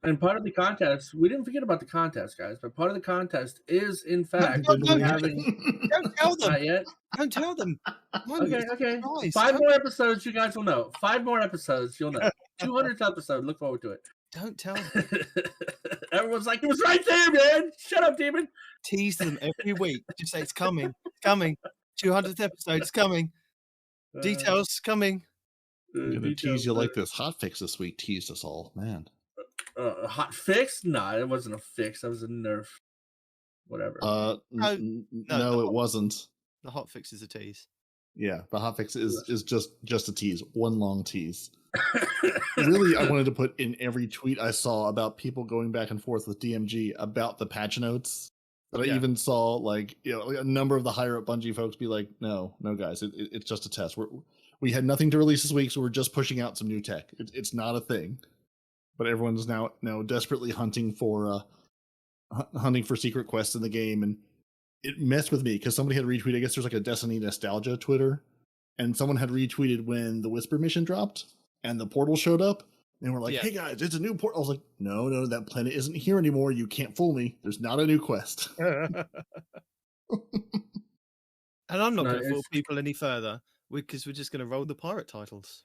And part of the contest, we didn't forget about the contest, guys, but part of the contest is, in fact, Don't tell them. Not yet? Don't tell them. No, Okay. nice. 5 more episodes, you guys will know. 5 more episodes, you'll know. 200th episode, look forward to it. Don't tell them. Everyone's like, it was right there, man. Shut up, demon. Tease them every week. Just say it's coming. It's coming. 200th episode is coming. Details coming. I'm gonna tease you like this. Hotfix this week teased us all, man. Hot fix? Nah, it wasn't a fix. That was a nerf. Whatever. No, it wasn't. The hotfix is a tease. Yeah, the hotfix is just a tease. One long tease. Really, I wanted to put in every tweet I saw about people going back and forth with DMG about the patch notes. But I even saw like a number of the higher up Bungie folks be like, "No, guys, it's just a test. We had nothing to release this week, so we're just pushing out some new tech. It's not a thing." But everyone's now desperately hunting for secret quests in the game, and it messed with me because somebody had retweeted. I guess there's like a Destiny nostalgia Twitter, and someone had retweeted when the Whisper mission dropped and the portal showed up, and we're like, "Hey guys, it's a new portal." I was like, "No, that planet isn't here anymore. You can't fool me. There's not a new quest." And I'm not going to fool people any further because we're just going to roll the pirate titles.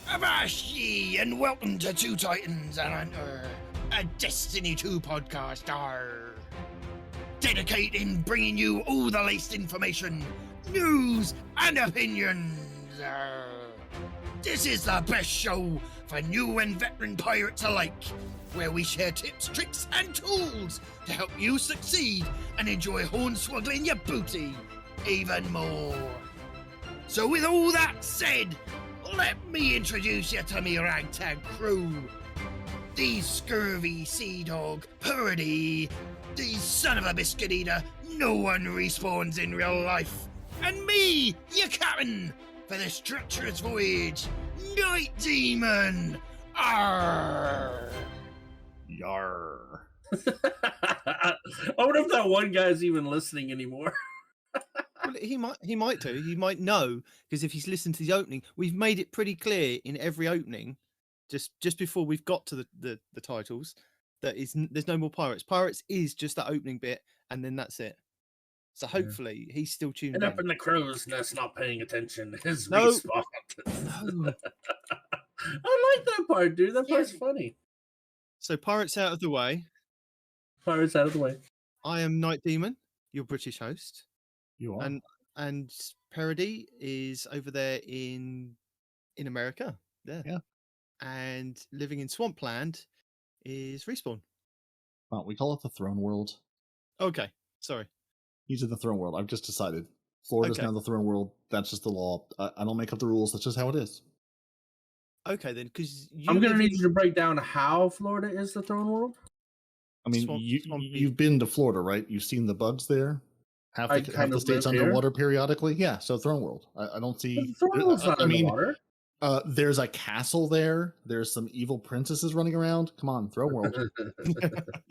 Avast ye, and welcome to Two Titans and a Destiny 2 podcast. Dedicating bringing you all the latest information, news, and opinions. This is the best show for new and veteran pirates alike, where we share tips, tricks, and tools to help you succeed and enjoy hornswoggling your booty even more. So with all that said, let me introduce you to me ragtag crew. The scurvy sea dog Purdy, the son of a biscuit eater no one respawns in real life, and me, your captain, for this treacherous voyage, Night Demon. Arr! Yarr. I wonder if that one guy's even listening anymore. Well, he might do. He might know, because if he's listened to the opening, we've made it pretty clear in every opening, just before we've got to the titles, that there's no more pirates. Pirates is just that opening bit, and then that's it. So hopefully he's still tuned in. And up in the crow's nest, not paying attention, is No. respawn. No. I like that part, dude. That part's funny. So pirates out of the way. Pirates out of the way. I am Night Demon, your British host. You are. And Parody is over there in America. Yeah. And living in Swampland is Respawn. Well, we call it the Throne World. Okay, sorry. He's in the Throne World. I've just decided. Florida's now the Throne World. That's just the law. I don't make up the rules. That's just how it is. Okay, then, because I'm going to need you to break down how Florida is the Throne World. I mean, you've been to Florida, right? You've seen the bugs there. Half the state's underwater periodically. Yeah, so Throne World. I don't see. Throne World's not underwater. There's a castle there. There's some evil princesses running around. Come on, Throne World.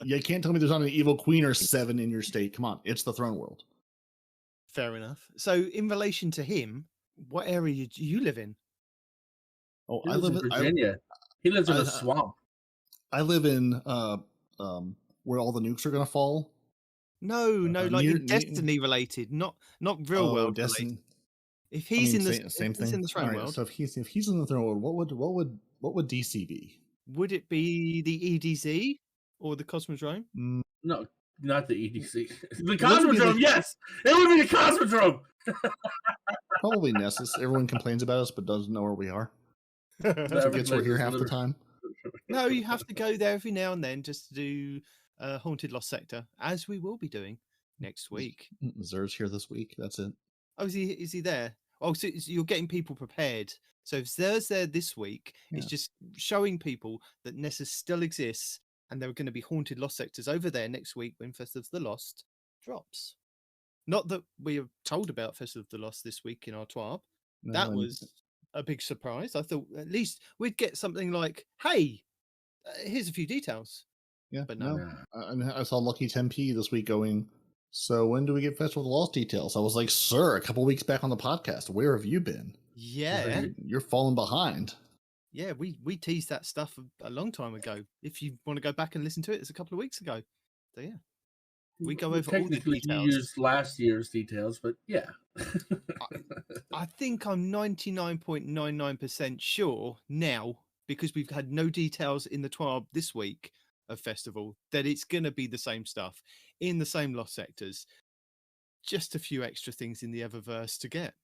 You can't tell me there's not an evil queen or 7 in your state. Come on, it's the Throne World. Fair enough. So, in relation to him, what area do you live in? Oh, I live in Virginia. He lives in a swamp. I live in where all the nukes are going to fall. No, like Destiny related, not real world Destiny. related. If he's in the same thing, he's in the Throne World. So if he's in the Throne World, what would DC be? Would it be the EDZ or the Cosmodrome? No, not the EDC. The Cosmodrome, yes, it would be the Cosmodrome. Probably Nessus. Everyone complains about us, but doesn't know where we are. Forgets we're here half the time. No, you have to go there every now and then just to do Haunted Lost Sector, as we will be doing next week. Zer's here this week. That's it. Oh, is he there? Oh, so you're getting people prepared. So if Zer's there this week, it's just showing people that Nessus still exists, and there are going to be Haunted Lost Sectors over there next week when Festival of the Lost drops. Not that we are told about Festival of the Lost this week in our TWAB. No, that was a big surprise. I thought at least we'd get something like, hey, here's a few details. Yeah, but no. I saw Lucky 10p this week going, so when do we get Festival of the Lost details? I was like, sir, a couple weeks back on the podcast, where have you been? Yeah. You're falling behind. Yeah, we teased that stuff a long time ago. If you want to go back and listen to it, it's a couple of weeks ago. So yeah, we go over all the Technically, you details. used last year's details, but yeah. I think I'm 99.99% sure now, because we've had no details in the TWAB this week of Festival, that it's going to be the same stuff in the same lost sectors. Just a few extra things in the Eververse to get.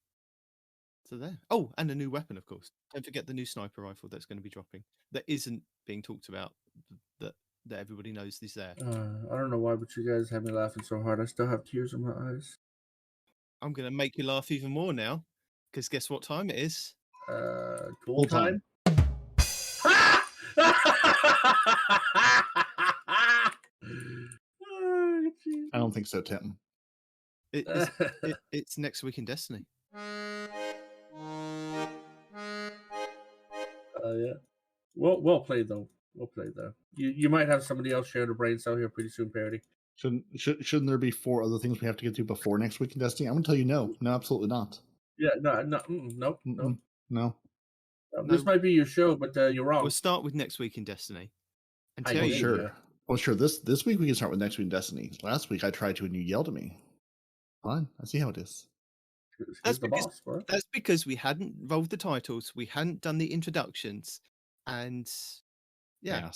So there. Oh, and a new weapon, of course. Don't forget the new sniper rifle that's going to be dropping. That isn't being talked about. That everybody knows is there. I don't know why, but you guys have me laughing so hard. I still have tears in my eyes. I'm going to make you laugh even more now, because guess what time it is? Tool time. I don't think so, Tim. It's next week in Destiny. Yeah. Well played though. Well played though. You might have somebody else share the brain cell here pretty soon, Parody. Shouldn't there be 4 other things we have to get to before next week in Destiny? I'm gonna tell you no, absolutely not. Yeah, nope. No. This might be your show, but you're wrong. We'll start with next week in Destiny. And I tell know, you, Sure. yeah. Well, sure. This week we can start with next week in Destiny. Last week I tried to and you yelled at me. Fine, I see how it is. That's the boss, bro. That's because we hadn't rolled the titles, we hadn't done the introductions, and yeah.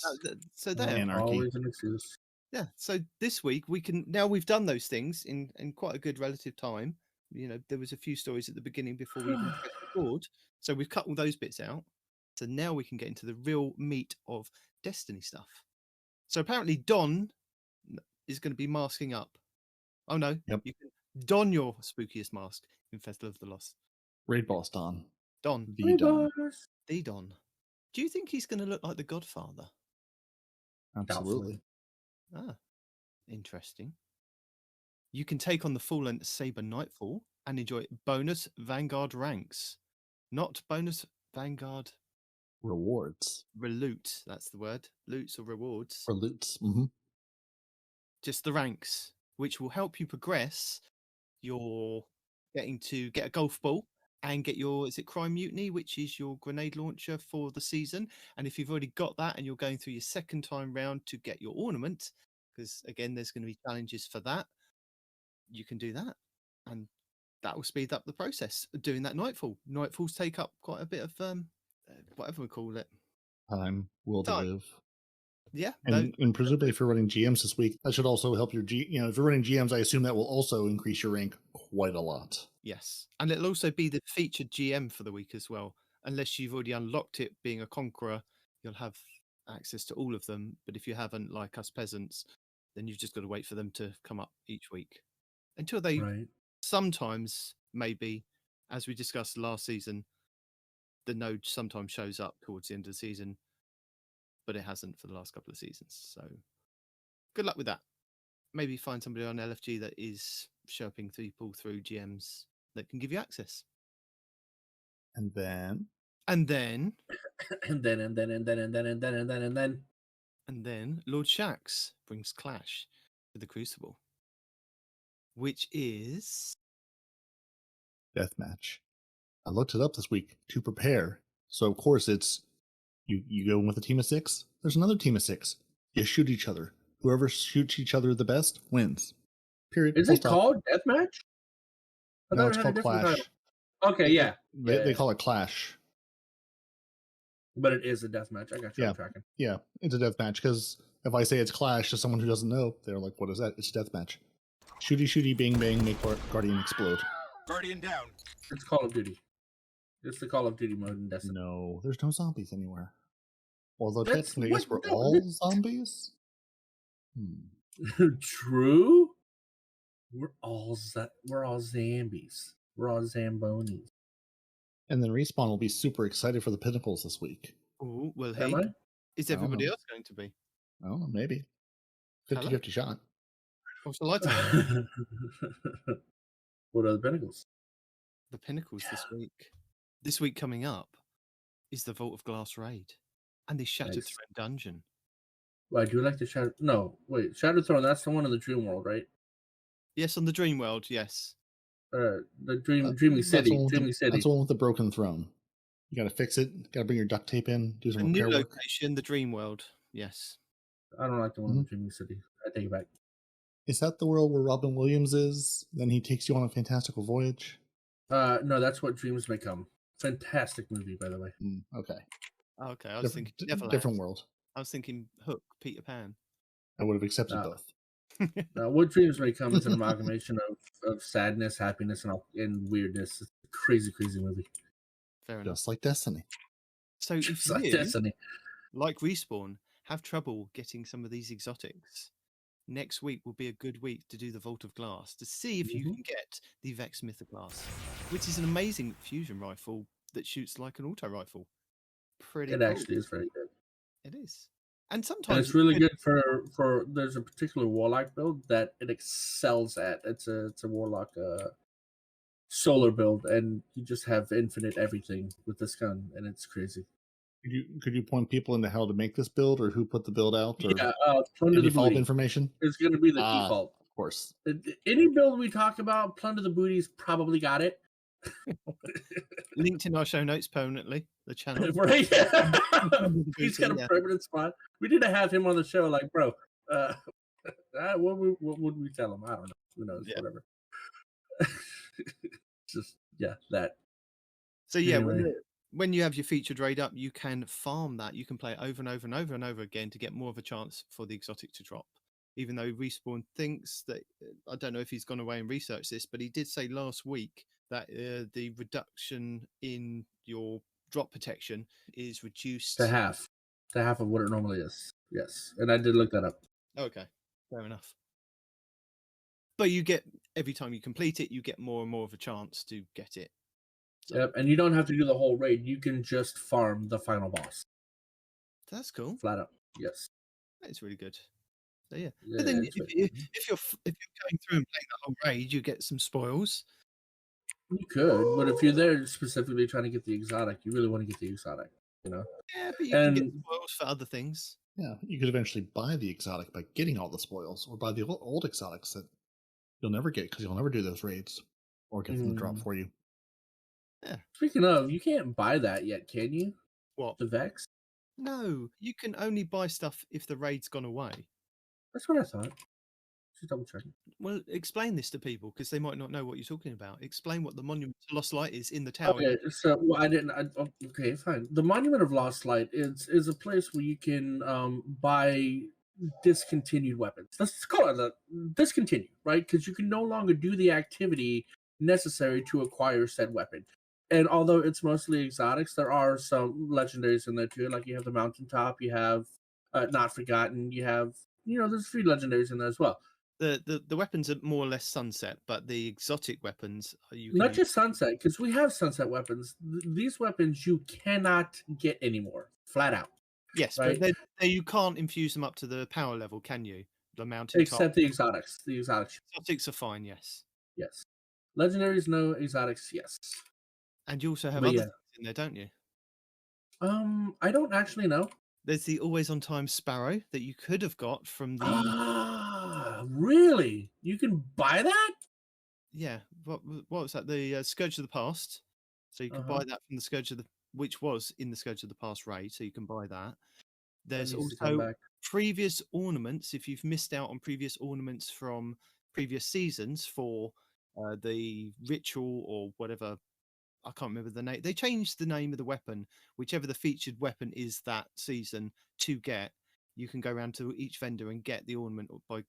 So there. Anarchy. Always an excuse. Yeah. So this week now we've done those things in quite a good relative time. You know, there was a few stories at the beginning before we even pressed record, so we've cut all those bits out. So now we can get into the real meat of Destiny stuff. So apparently Don is going to be masking up. Oh no, Yep. You can don your spookiest mask in Festival of the Lost. Raid boss Don. Don. The Don. The Don. Do you think he's going to look like the Godfather? Absolutely. Ah, interesting. You can take on the Fallen Saber Nightfall and enjoy bonus Vanguard ranks. Not bonus Vanguard Rewards. loot. That's the word. Loots or rewards. Or loots. Mm-hmm. Just the ranks, which will help you progress your getting to get a golf ball and get your, is it Crime Mutiny, which is your grenade launcher for the season. And if you've already got that and you're going through your second time round to get your ornament, because again, there's going to be challenges for that, you can do that. And that will speed up the process of doing that Nightfall. Nightfalls take up quite a bit of, whatever we call it. Time will to live. Yeah. And presumably if you're running GMs this week, that should also help your if you're running GMs, I assume that will also increase your rank quite a lot. Yes. And it'll also be the featured GM for the week as well. Unless you've already unlocked it being a conqueror, you'll have access to all of them. But if you haven't, like us peasants, then you've just got to wait for them to come up each week. Until they sometimes, maybe, as we discussed last season, the node sometimes shows up towards the end of the season, but it hasn't for the last couple of seasons. So good luck with that. Maybe find somebody on LFG that is sherping people through GMs that can give you access. And then Lord Shaxx brings Clash to the Crucible, which is Deathmatch. I looked it up this week to prepare. So of course it's you go in with a team of 6. There's another team of 6. You shoot each other. Whoever shoots each other the best wins. Period. Is it called Deathmatch? No, it's called Clash. Okay, yeah. They call it Clash. But it is a deathmatch. I got you. Yeah. I'm tracking. Yeah, it's a deathmatch because if I say it's Clash to someone who doesn't know, they're like, what is that? It's a deathmatch. Shooty, shooty, bang, bang, make Guardian explode. Guardian down. It's Call of Duty. It's the Call of Duty mode in Destiny. No, there's no zombies anywhere. Although That's technically, I guess we're what- all zombies. True. We're all zombies. We're all zambonis. And then Respawn will be super excited for the Pinnacles this week. oh well. Am Hey, I? is I don't everybody know. else going to be? I don't know, maybe. Hello? 50-50 shot. What's the light on? What are the Pinnacles? The Pinnacles this week. This week coming up is the Vault of Glass raid and the Shattered Nice. Throne dungeon. Well, I do like the Shadow. No, wait. Shattered Throne, that's the one in the Dream World, right? Yes, on the Dream World. Yes. The Dreamy City. Dreamy City. That's the one with the broken throne. You got to fix it. Got to bring your duct tape in. Do A some new repair work. location, the Dream World. Yes. I don't like the one in Dreaming City. I take it back. Is that the world where Robin Williams is? Then he takes you on a fantastical voyage. No, that's what Dreams May Come. Fantastic movie, by the way. Okay. Okay, I was thinking Neverland. Different world. I was thinking Hook, Peter Pan. I would have accepted both. What Dreams May Come is an amalgamation of sadness, happiness, and weirdness. It's a crazy, crazy movie. Fair enough. Just like Destiny. So if Just you, like Destiny. like Respawn, have trouble getting some of these exotics, next week will be a good week to do the Vault of Glass to see if you can get the Vex Mythoglass, which is an amazing fusion rifle that shoots like an auto rifle. Pretty cool. Actually is very good. It is. And sometimes it's really good for there's a particular warlock build that it excels at. It's a warlock solar build, and you just have infinite everything with this gun, and it's crazy. Could you point people into how to make this build, or who put the build out, or Plunder the default Booty information? It's going to be the default, of course. Any build we talk about, Plunder the Booty's probably got it. Linked in our show notes permanently, the channel. Right? He's got a permanent spot. We need to have him on the show, like, bro, what would we tell him? I don't know. Who knows? Yeah. Whatever. Just, that. So, anyway. When you have your featured raid up, you can farm that. You can play it over and over and over and over again to get more of a chance for the exotic to drop. Even though Respawn thinks that, I don't know if he's gone away and researched this, but he did say last week that the reduction in your drop protection is reduced to half of what it normally is. Yes, and I did look that up. Okay, fair enough. But you get, every time you complete it, you get more and more of a chance to get it. So. Yep, and you don't have to do the whole raid. You can just farm the final boss. That's cool. Flat out, yes. That's really good. So but then if you're going through and playing the whole raid, you get some spoils. You could, but if you're there specifically trying to get the exotic, you really want to get the exotic, you know? Yeah, but you can get spoils for other things. Yeah, you could eventually buy the exotic by getting all the spoils, or buy the old exotics that you'll never get because you'll never do those raids, or get them to drop for you. Yeah. Speaking of, you can't buy that yet, can you? What? The Vex? No, you can only buy stuff if the raid's gone away. That's what I thought. Just double checking. Well, explain this to people because they might not know what you're talking about. Explain what the Monument to Lost Light is in the tower. Okay, so okay, fine. The Monument of Lost Light is a place where you can buy discontinued weapons. Let's call it discontinued, right? Because you can no longer do the activity necessary to acquire said weapon. And although it's mostly exotics, there are some legendaries in there too. Like you have the Mountaintop, you have Not Forgotten, you have there's a few legendaries in there as well. The weapons are more or less sunset, but the exotic weapons not just sunset, because we have sunset weapons. These weapons you cannot get anymore, flat out. Yes, right? But you can't infuse them up to the power level, can you? The Mountaintop, except the exotics. The exotics are fine. Yes. Legendaries, no. Exotics, yes. And you also have other things in there, don't you? I don't actually know. There's the Always on Time Sparrow that you could have got from the. Really? You can buy that? Yeah. What was that? The Scourge of the Past. So you can buy that from the Scourge of which was in the Scourge of the Past raid. So you can buy that. There's also previous ornaments. If you've missed out on previous ornaments from previous seasons for the ritual or whatever. I can't remember the name. They changed the name of the weapon, whichever the featured weapon is that season to get. You can go around to each vendor and get the ornament by,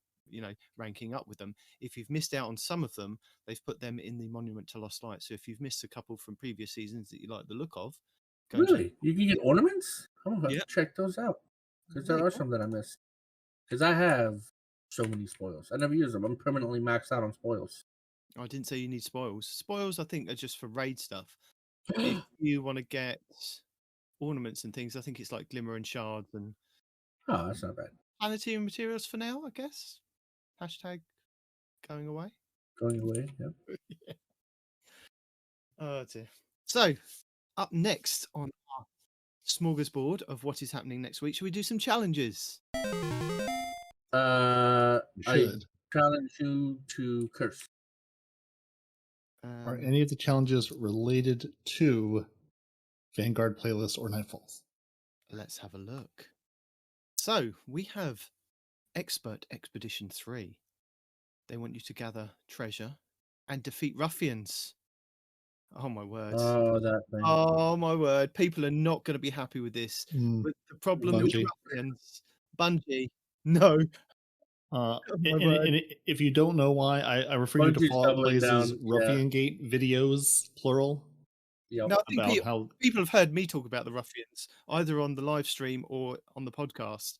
ranking up with them. If you've missed out on some of them, they've put them in the Monument to Lost Light. So if you've missed a couple from previous seasons that you like the look of, really, you can get ornaments. I'm gonna have to check those out because there are some that I missed. Because I have so many spoils. I never use them. I'm permanently maxed out on spoils. I didn't say you need spoils. Spoils, I think, are just for raid stuff. If you want to get ornaments and things, I think it's like glimmer and shards and. Oh, that's not bad. Planetary materials for now, I guess. Hashtag going away. Going away, yeah. Yeah. Oh dear. So, up next on our smorgasbord of what is happening next week, should we do some challenges? I challenge you to curse. Are any of the challenges related to Vanguard playlist or Nightfalls? Let's have a look. So we have Expert Expedition 3. They want you to gather treasure and defeat ruffians. Oh my word. Oh, that thing. Oh my word. People are not going to be happy with this. But the problem with Bungie. ruffians, Bungie, no. And my word. if you don't know why, I refer you to Bungie's Fallout doubling Blaze's down, yeah. Ruffian Gate videos, plural, Yep. No, I think about how people have heard me talk about the ruffians either on the live stream or on the podcast.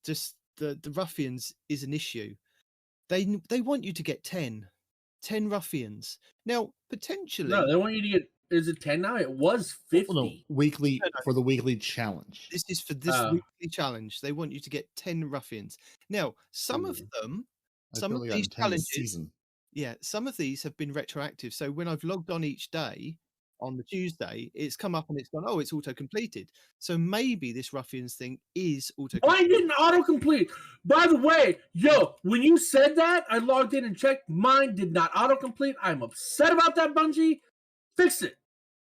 Just the ruffians is an issue. They want you to get 10 ruffians. Now, potentially, No, they want you to get. Is it 10 now? It was 50. no, weekly No, no. for the weekly challenge. this is for this weekly challenge. They want you to get 10 ruffians. Now, some of them, I've some of barely these gotten 10 this challenges, season. yeah, some of these have been retroactive. So when I've logged on each day on the Tuesday, it's come up and it's gone, oh, it's auto completed. So maybe this ruffians thing is auto. Mine didn't autocomplete. By the way, yo, when you said that, I logged in and checked. Mine did not autocomplete. I'm upset about that, Bungie. Fix it.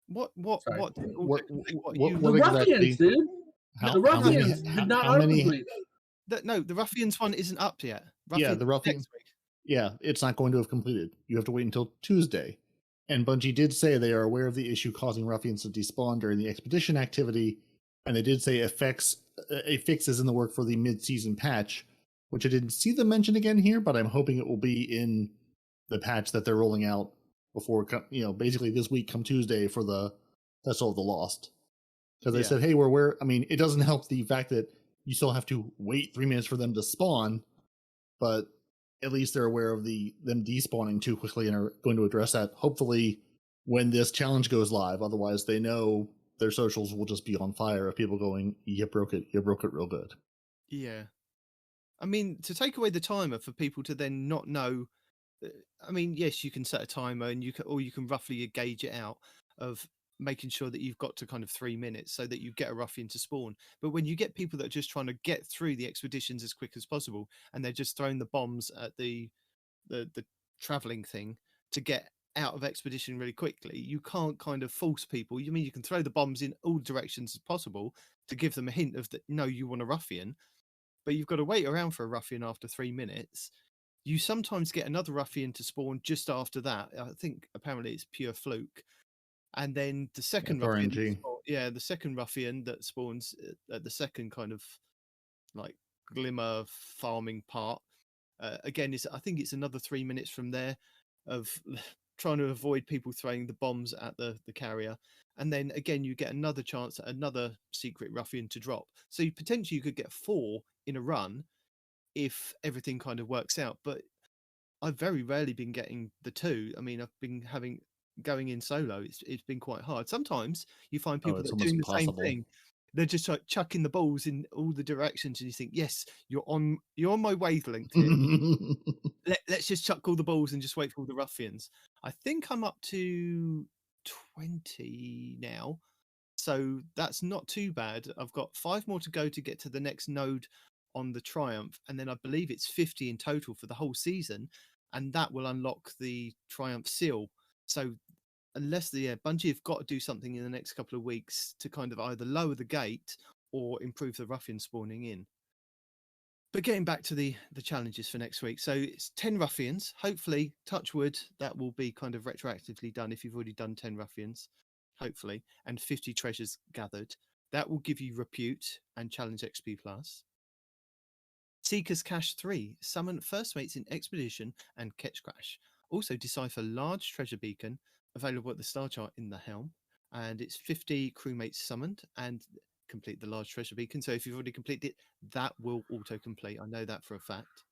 What Sorry. didn't What you? The exactly? ruffians, dude. How, The how many? ruffians did not How many? autocomplete. No, the ruffians one isn't up yet. Yeah, Ruffians the ruffian. next week. Yeah, it's not going to have completed. You have to wait until Tuesday. And Bungie did say they are aware of the issue causing ruffians to despawn during the expedition activity, and they did say a fix is in the work for the mid-season patch, which I didn't see them mention again here, but I'm hoping it will be in the patch that they're rolling out before, basically this week come Tuesday for the Festival of the Lost. Because they said, hey, we're aware. I mean, it doesn't help the fact that you still have to wait 3 minutes for them to spawn, but at least they're aware of them despawning too quickly and are going to address that hopefully when this challenge goes live. Otherwise, they know their socials will just be on fire of people going, you broke it real good. Yeah. I mean, to take away the timer for people to then not know, I mean, yes, you can set a timer and you can roughly gauge it out of making sure that you've got to kind of 3 minutes so that you get a ruffian to spawn. But when you get people that are just trying to get through the expeditions as quick as possible and they're just throwing the bombs at the traveling thing to get out of expedition really quickly, you can't kind of force people. You mean you can throw the bombs in all directions as possible to give them a hint of that, no, you want a ruffian, but you've got to wait around for a ruffian after 3 minutes. You sometimes get another ruffian to spawn just after that. I think apparently it's pure fluke. And then the second ruffian, the second ruffian that spawns at the second kind of like glimmer farming part, again, I think it's another 3 minutes from there of trying to avoid people throwing the bombs at the carrier. And then again, you get another chance at another secret ruffian to drop. So potentially you could get 4 in a run if everything kind of works out. But I've very rarely been getting the 2. I mean, I've been going in solo. It's been quite hard. Sometimes you find people that are doing the same thing. They're just like chucking the balls in all the directions, and you think, yes, you're on my wavelength here. Let's just chuck all the balls and just wait for all the ruffians. I think I'm up to 20 now, so that's not too bad. I've got 5 more to go to get to the next node on the Triumph, and then I believe it's 50 in total for the whole season, and that will unlock the Triumph seal. So unless Bungie have got to do something in the next couple of weeks to kind of either lower the gate or improve the ruffian spawning in. But getting back to the challenges for next week. So it's 10 ruffians. Hopefully, touch wood, that will be kind of retroactively done if you've already done 10 ruffians, hopefully, and 50 treasures gathered. That will give you repute and challenge XP+. Seeker's Cache 3. Summon first mates in Expedition and Catch Crash. Also decipher large treasure beacon available at the star chart in the helm, and it's 50 crewmates summoned and complete the large treasure beacon. So if you've already completed it, that will auto complete. I know that for a fact.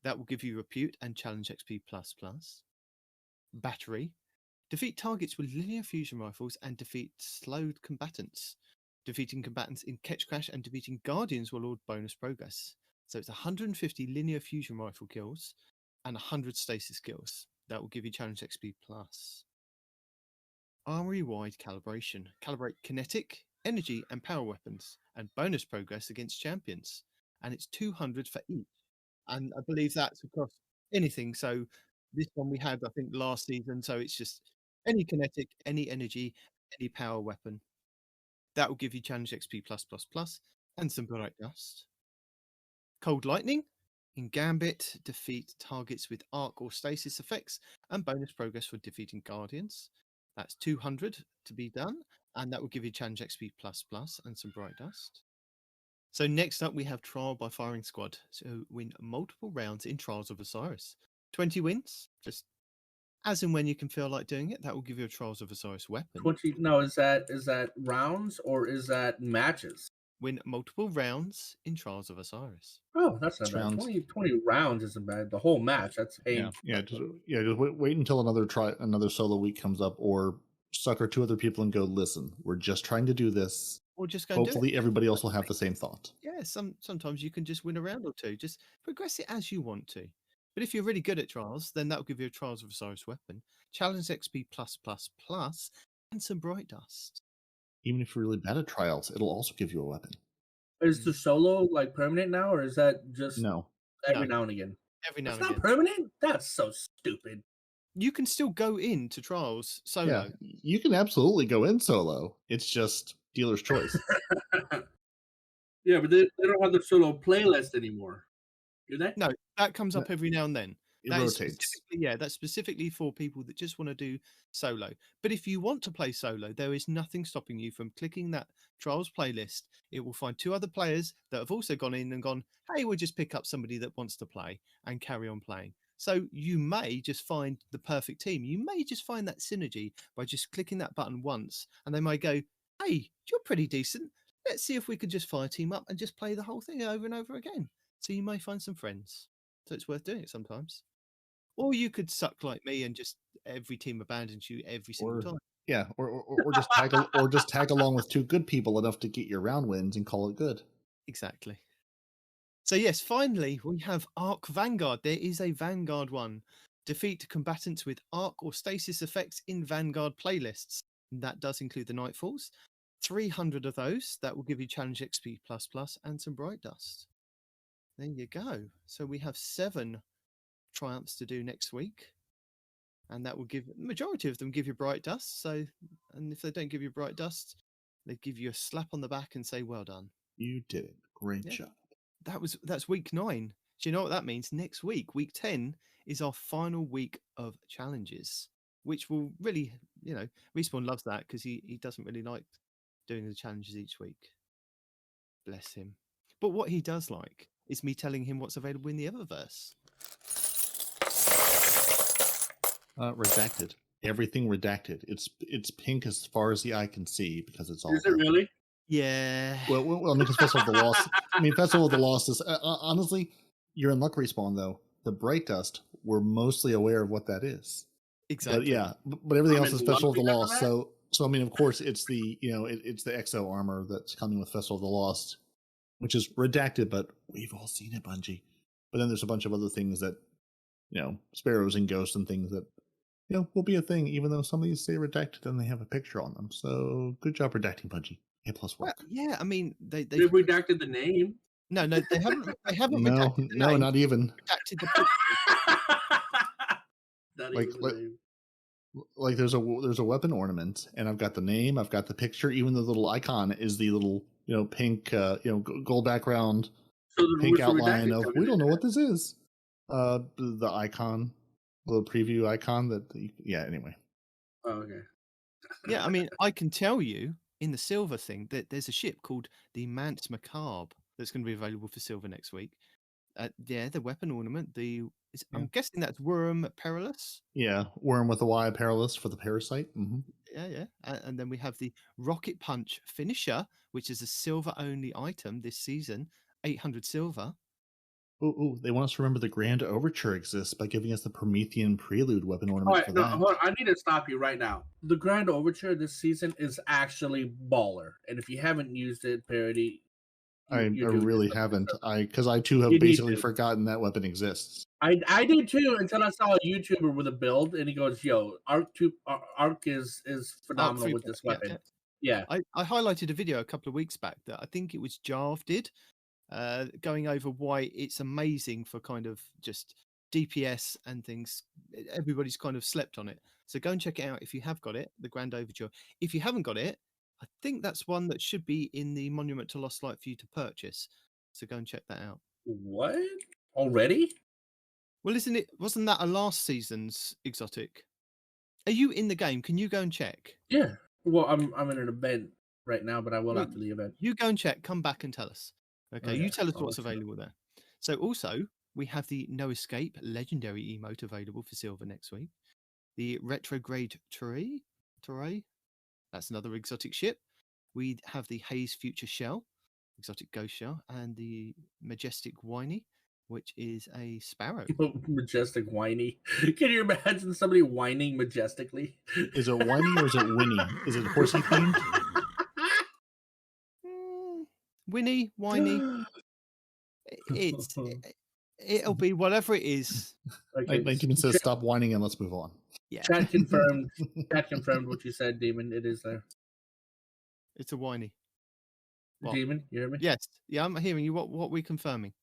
That will give you repute and challenge XP++. Battery. Defeat targets with linear fusion rifles and defeat slowed combatants. Defeating combatants in Catch Crash and defeating guardians will award bonus progress. So it's 150 linear fusion rifle kills and 100 stasis kills. That will give you challenge XP+. Armory-wide calibration. Calibrate kinetic, energy, and power weapons, and bonus progress against champions. And it's 200 for each. And I believe that's across anything. So this one we had, I think, last season. So it's just any kinetic, any energy, any power weapon. That will give you challenge XP and some bright dust. Cold Lightning. In Gambit, defeat targets with arc or stasis effects and bonus progress for defeating guardians. That's 200 to be done, and that will give you challenge XP and some bright dust. So next up, we have Trial by Firing Squad. So win multiple rounds in Trials of Osiris. 20 wins, just as and when you can feel like doing it. That will give you a Trials of Osiris weapon. 20. No, is that rounds or is that matches? Win multiple rounds in Trials of Osiris. Oh, that's not bad. Rounds. 20 rounds isn't bad. The whole match, that's pain. Just wait until another solo week comes up, or sucker two other people and go, listen, we're just trying to do this. Or just go. Hopefully, everybody else will have the same thought. Yeah, sometimes you can just win a round or two. Just progress it as you want to. But if you're really good at Trials, then that will give you a Trials of Osiris weapon, challenge XP and some bright dust. Even if you're really bad at Trials, it'll also give you a weapon. Is the solo like permanent now, or is that just No. every now and again? Every now It's and not again. permanent? That's so stupid. You can still go into Trials solo. Yeah, you can absolutely go in solo. It's just dealer's choice. Yeah, but they don't have the solo playlist anymore, do they? No, that comes up every now and then. It That is rotates. that's specifically for people that just want to do solo. But if you want to play solo, there is nothing stopping you from clicking that Trials playlist. It will find two other players that have also gone in and gone, hey, we'll just pick up somebody that wants to play and carry on playing. So you may just find the perfect team. You may just find that synergy by just clicking that button once, and they might go, hey, you're pretty decent. Let's see if we could just fire team up and just play the whole thing over and over again. So you may find some friends. So it's worth doing it sometimes. Or you could suck like me and just every team abandons you every single time. Yeah, or just tag along with two good people enough to get your round wins and call it good. Exactly. So yes, finally we have Arc Vanguard. There is a Vanguard one. Defeat combatants with arc or stasis effects in Vanguard playlists. That does include the Nightfalls. 300 of those. That will give you challenge XP and some bright dust. There you go. So we have 7 triumphs to do next week. And that will give, the majority of them give you bright dust. So, and if they don't give you bright dust, they give you a slap on the back and say, well done. You did it. Great job. That's week 9. Do you know what that means? Next week, week 10, is our final week of challenges, which will really, Respawn loves that because he doesn't really like doing the challenges each week. Bless him. But what he does like is me telling him what's available in the Eververse. Redacted. Everything redacted. It's pink as far as the eye can see because it's all. Is it really? Yeah. Well, because Festival of the Lost. I mean, Festival of the Lost is honestly, you're in luck. Respawn though. The bright dust, we're mostly aware of what that is. Exactly. But everything else is Festival of the Lost. So I mean, of course, it's the it's the Exo armor that's coming with Festival of the Lost, which is redacted, but we've all seen it, Bungie. But then there's a bunch of other things that, sparrows and ghosts and things that, will be a thing, even though some of these say redacted and they have a picture on them. So good job redacting, Bungie. A+ work. Well, yeah, I mean, they've redacted the name. No, they haven't. They haven't. No, redacted the no, name. not even. Redacted the picture. Like there's a weapon ornament, and I've got the name, I've got the picture. Even the little icon is the little pink gold background, so pink outline of we don't know what this is. The icon, the preview icon anyway. Oh, okay. Yeah, I mean, I can tell you in the silver thing that there's a ship called the Mance Macabre that's going to be available for silver next week. The weapon ornament. I'm guessing that's Worm Perilous. Yeah, Worm with a Y Perilous for the parasite. Mm-hmm. Yeah. And then we have the Rocket Punch Finisher, which is a silver only item this season. 800 silver. Ooh, they want us to remember the Grand Overture exists by giving us the Promethean Prelude weapon ornament. Hold on, I need to stop you right now. The Grand Overture this season is actually baller, and if you haven't used it, Parody, I really haven't. Because I too have basically forgotten that weapon exists. I did too until I saw a YouTuber with a build, and he goes, "Yo, Arc is phenomenal with this weapon." Yeah. I highlighted a video a couple of weeks back that I think it was Jarv did. Going over why it's amazing for kind of just DPS and things. Everybody's kind of slept on it. So go and check it out if you have got it, the Grand Overture. If you haven't got it, I think that's one that should be in the Monument to Lost Light for you to purchase. So go and check that out. What? Already? Well, wasn't that a last season's exotic? Are you in the game? Can you go and check? Yeah. Well, I'm in an event right now, but I will Well, after the event. You go and check, come back and tell us. Okay, Okay, you tell us I'll what's let you know. available there. So also, we have the No Escape legendary emote available for silver next week. The Retrograde Teray, that's another exotic ship. We have the Haze Future Shell, exotic ghost shell, and the Majestic Whiny, which is a sparrow. Majestic whiny. Can you imagine somebody whining majestically? Is it whiny or is it Winnie? Is it horsey themed? Winnie, whiny. It'll be whatever it is. Okay. 19 says stop whining and let's move on. Yeah. Chat confirmed. Chat confirmed what you said, Demon. It is there. It's a whiny. What? Demon, you hear me? Yes. Yeah, I'm hearing you. What are we confirming?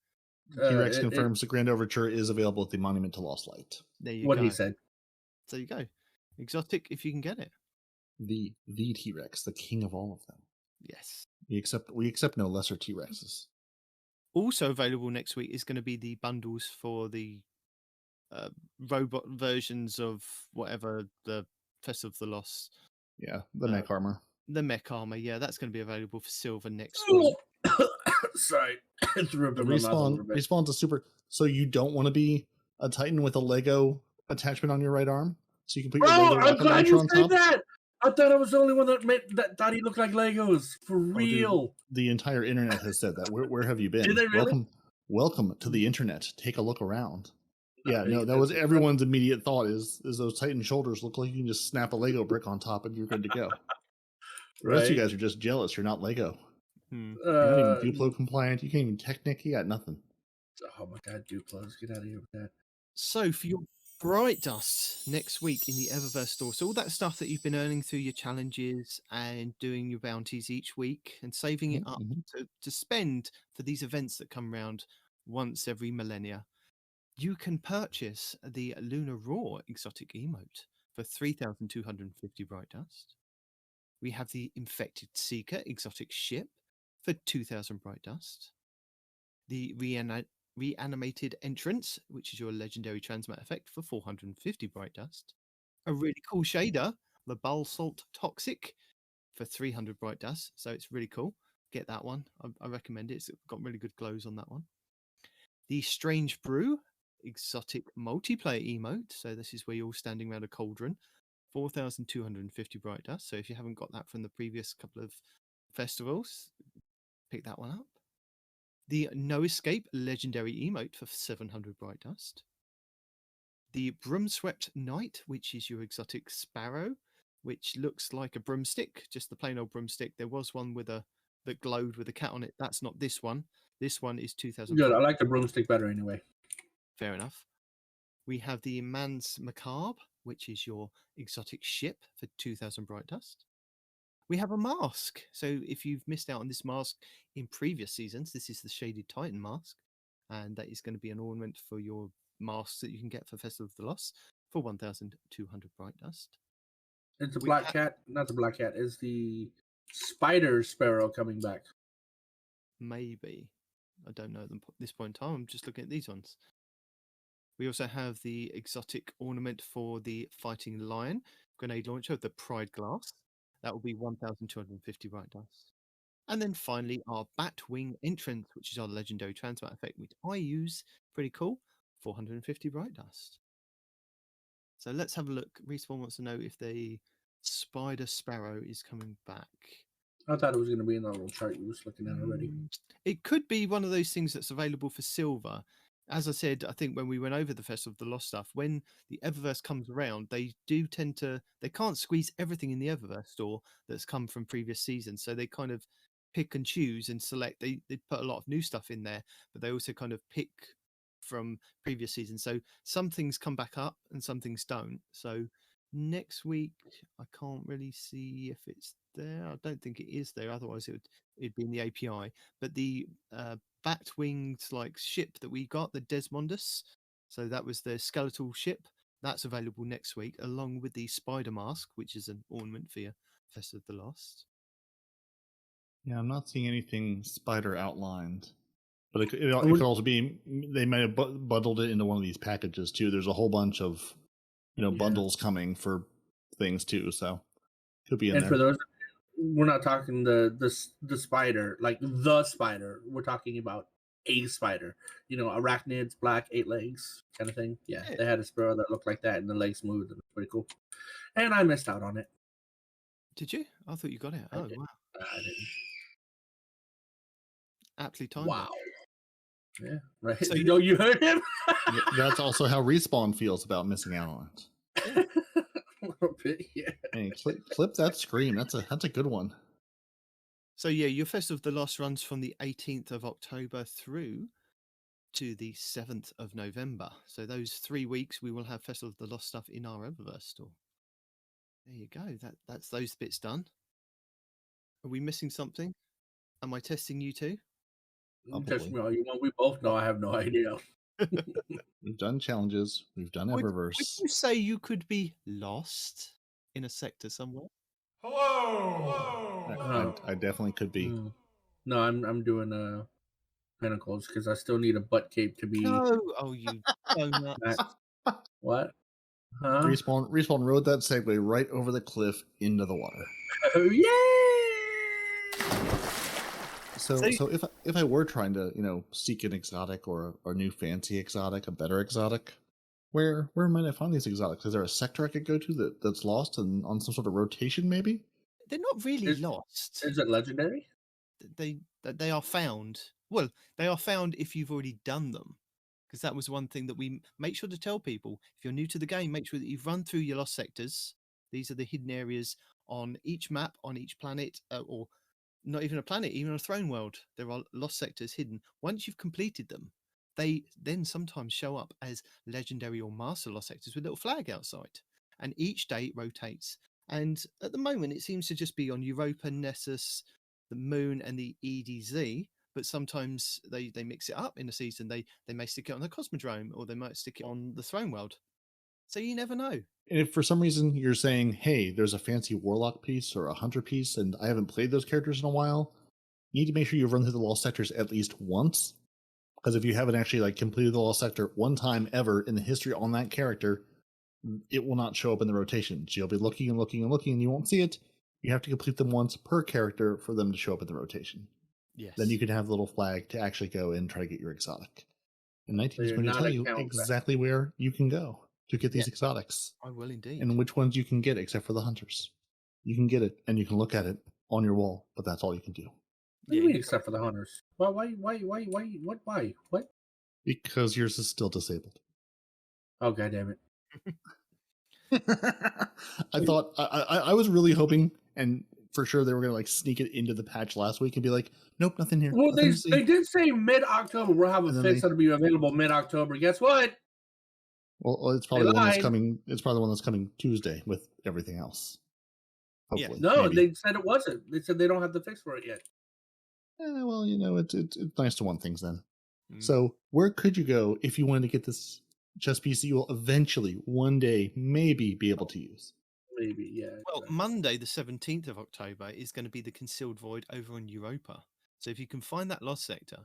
T-Rex confirms the Grand Overture is available at the Monument to Lost Light. There you what go. he said. There you go. Exotic if you can get it. The T-Rex, the king of all of them. Yes. We accept no lesser T-Rexes. Also available next week is going to be the bundles for the robot versions of whatever the Festival of the Lost. Yeah, the mech armor. The mech armor, yeah, that's going to be available for silver next week. Sorry. I threw up in my mouth a little bit. Respawn's a super. So you don't want to be a Titan with a Lego attachment on your right arm? So you can put your Lego I'm weapon glad launcher you on said top? that. I thought I was the only one that thought he looked like Legos. For real. Dude, the entire internet has said that. Where have you been? Did they really? Welcome to the internet. Take a look around. Yeah, Right, no, that was everyone's immediate thought is those Titan shoulders look like you can just snap a Lego brick on top and you're good to go. The rest of you guys are just jealous. You're not Lego. You're not even Duplo compliant. You can't even Technic. You got nothing. Oh my god, Duplos, get out of here with that. So for your Bright Dust next week in the Eververse store, so all that stuff that you've been earning through your challenges and doing your bounties each week and saving it up to spend for these events that come around once every millennia, you can purchase the Lunar Raw exotic emote for 3,250 Bright Dust. We have the Infected Seeker exotic ship for 2,000 Bright Dust. The Reanimated Entrance, which is your legendary transmat effect, for 450 Bright Dust. A really cool shader, the Basalt Toxic, for 300 Bright Dust. So it's really cool. Get that one. I recommend it. It's got really good glows on that one. The Strange Brew exotic multiplayer emote. So this is where you're all standing around a cauldron. 4,250 Bright Dust. So if you haven't got that from the previous couple of festivals, pick that one up. The No Escape legendary emote for 700 Bright Dust. The Broomswept Knight, which is your exotic sparrow, which looks like a broomstick, just the plain old broomstick. There was one that glowed with a cat on it. That's not this one. This one is 2,000. Good. I like the broomstick better anyway. Fair enough. We have the Mans Macabre, which is your exotic ship for 2,000 Bright Dust. We have a mask. So if you've missed out on this mask in previous seasons, this is the Shaded Titan mask. And that is going to be an ornament for your masks that you can get for Festival of the Lost for 1,200 Bright Dust. It's the black cat. Not the black cat. Is the spider sparrow coming back? Maybe. I don't know at this point in time. I'm just looking at these ones. We also have the exotic ornament for the Fighting Lion grenade launcher, the Pride Glass. That will be 1,250 Bright Dust. And then finally, our Batwing Entrance, which is our legendary transmat effect, which I use. Pretty cool. 450 Bright Dust. So let's have a look. Respawn wants to know if the Spider Sparrow is coming back. I thought it was going to be in that little chart you was looking at already. It could be one of those things that's available for silver. As I said, I think when we went over the Festival of the Lost stuff, when the Eververse comes around, they do tend to, they can't squeeze everything in the Eververse store that's come from previous seasons. So they kind of pick and choose and select. They put a lot of new stuff in there, but they also kind of pick from previous seasons. So some things come back up and some things don't. So next week, I can't really see if it's there. I don't think it is there. Otherwise, it'd be in the API. But the bat-winged like ship that we got, the Desmondus. So that was the skeletal ship. That's available next week, along with the spider mask, which is an ornament for your Festival of the Lost. Yeah, I'm not seeing anything spider outlined. But it could also be they might have bundled it into one of these packages too. There's a whole bunch of bundles coming for things too, so could be in there. And for those, we're not talking the spider, like the spider. We're talking about a spider. Arachnids, black, 8 legs, kind of thing. Yeah, they had a sparrow that looked like that, and the legs moved, and it's pretty cool. And I missed out on it. Did you? I thought you got it. Oh, wow. I didn't. Aptly timed. Wow. Yeah, right. So you heard him? That's also how Respawn feels about missing out on it. A little bit, yeah. Hey, clip that scream. That's a good one. So yeah, your Festival of the Lost runs from the 18th of October through to the 7th of November. So those 3 weeks we will have Festival of the Lost stuff in our Eververse store. There you go. That's those bits done. Are we missing something? Am I testing you too? Test me all you want. We both know I have no idea. We've done challenges. We've done Eververse. Would you say you could be lost in a sector somewhere? Hello. I definitely could be. No, I'm doing Pinnacles because I still need a butt cape to be. No, oh you donut. What? Huh? Respawn rode that segue right over the cliff into the water. Oh yay! So if I were trying to seek an exotic or a new fancy exotic, a better exotic, where might I find these exotics? Is there a sector I could go to that's lost and on some sort of rotation maybe? They're not really lost. Is it legendary? They are found. Well, they are found if you've already done them, because that was one thing that we make sure to tell people. If you're new to the game, make sure that you've run through your lost sectors. These are the hidden areas on each map, on each planet, or not even a planet, even a throne world. There are lost sectors hidden. Once you've completed them, they then sometimes show up as legendary or master lost sectors with a little flag outside. And each day it rotates. And at the moment, it seems to just be on Europa, Nessus, the Moon, and the EDZ. But sometimes they mix it up in a season. They may stick it on the Cosmodrome, or they might stick it on the throne world. So you never know. And if for some reason you're saying, hey, there's a fancy warlock piece or a hunter piece, and I haven't played those characters in a while, you need to make sure you've run through the lost sectors at least once. Because if you haven't actually completed the lost sector one time ever in the history on that character, it will not show up in the rotation. So you'll be looking and looking and looking, and you won't see it. You have to complete them once per character for them to show up in the rotation. Yes. Then you can have the little flag to actually go and try to get your exotic. And 19 is going to tell you exactly where you can go to get these exotics. I will indeed. And which ones you can get except for the hunters. You can get it and you can look at it on your wall, but that's all you can do. What do you mean except for the hunters? Well, why? What? Because yours is still disabled. Oh, God damn it. I thought I was really hoping, and for sure they were going to sneak it into the patch last week and be like, nope, nothing here. Well, nothing they did say mid-October we'll have a fix that'll be available mid-October. Guess what? Well, it's probably the one that's coming. It's probably the one that's coming Tuesday with everything else. Hopefully. Yeah. No, maybe. They said it wasn't. They said they don't have the fix for it yet. Well, it's nice to want things then. So where could you go if you wanted to get this chess piece that you will eventually one day maybe be able to use? Maybe, yeah. Well, Monday, the 17th of October, is going to be the Concealed Void over on Europa. So if you can find that lost sector,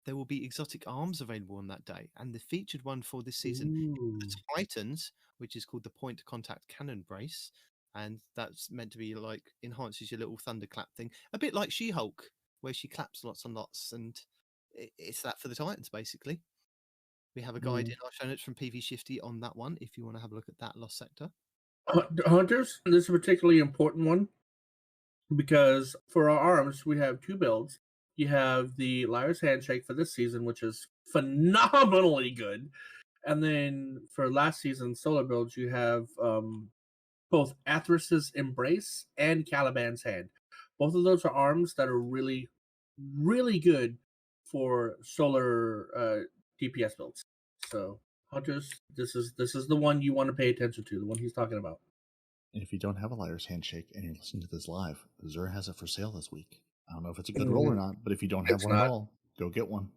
there will be exotic arms available on that day. And the featured one for this season is the Titans, which is called the Point Contact Cannon Brace. And that's meant to be enhances your little thunderclap thing. A bit like She-Hulk, where she claps lots and lots. And it's that for the Titans, basically. We have a guide in our show notes from PV Shifty on that one, if you want to have a look at that lost sector. Hunters, this is a particularly important one because for our arms, we have 2 builds. You have the Liar's Handshake for this season, which is phenomenally good. And then for last season's solo builds, you have both Athrus's Embrace and Caliban's Hand. Both of those are arms that are really, really good for solar DPS builds. So Hunters, this is the one you want to pay attention to, the one he's talking about. And if you don't have a Liar's Handshake and you're listening to this live, Zur has it for sale this week. I don't know if it's a good roll or not, but if you don't have one at all, go get one.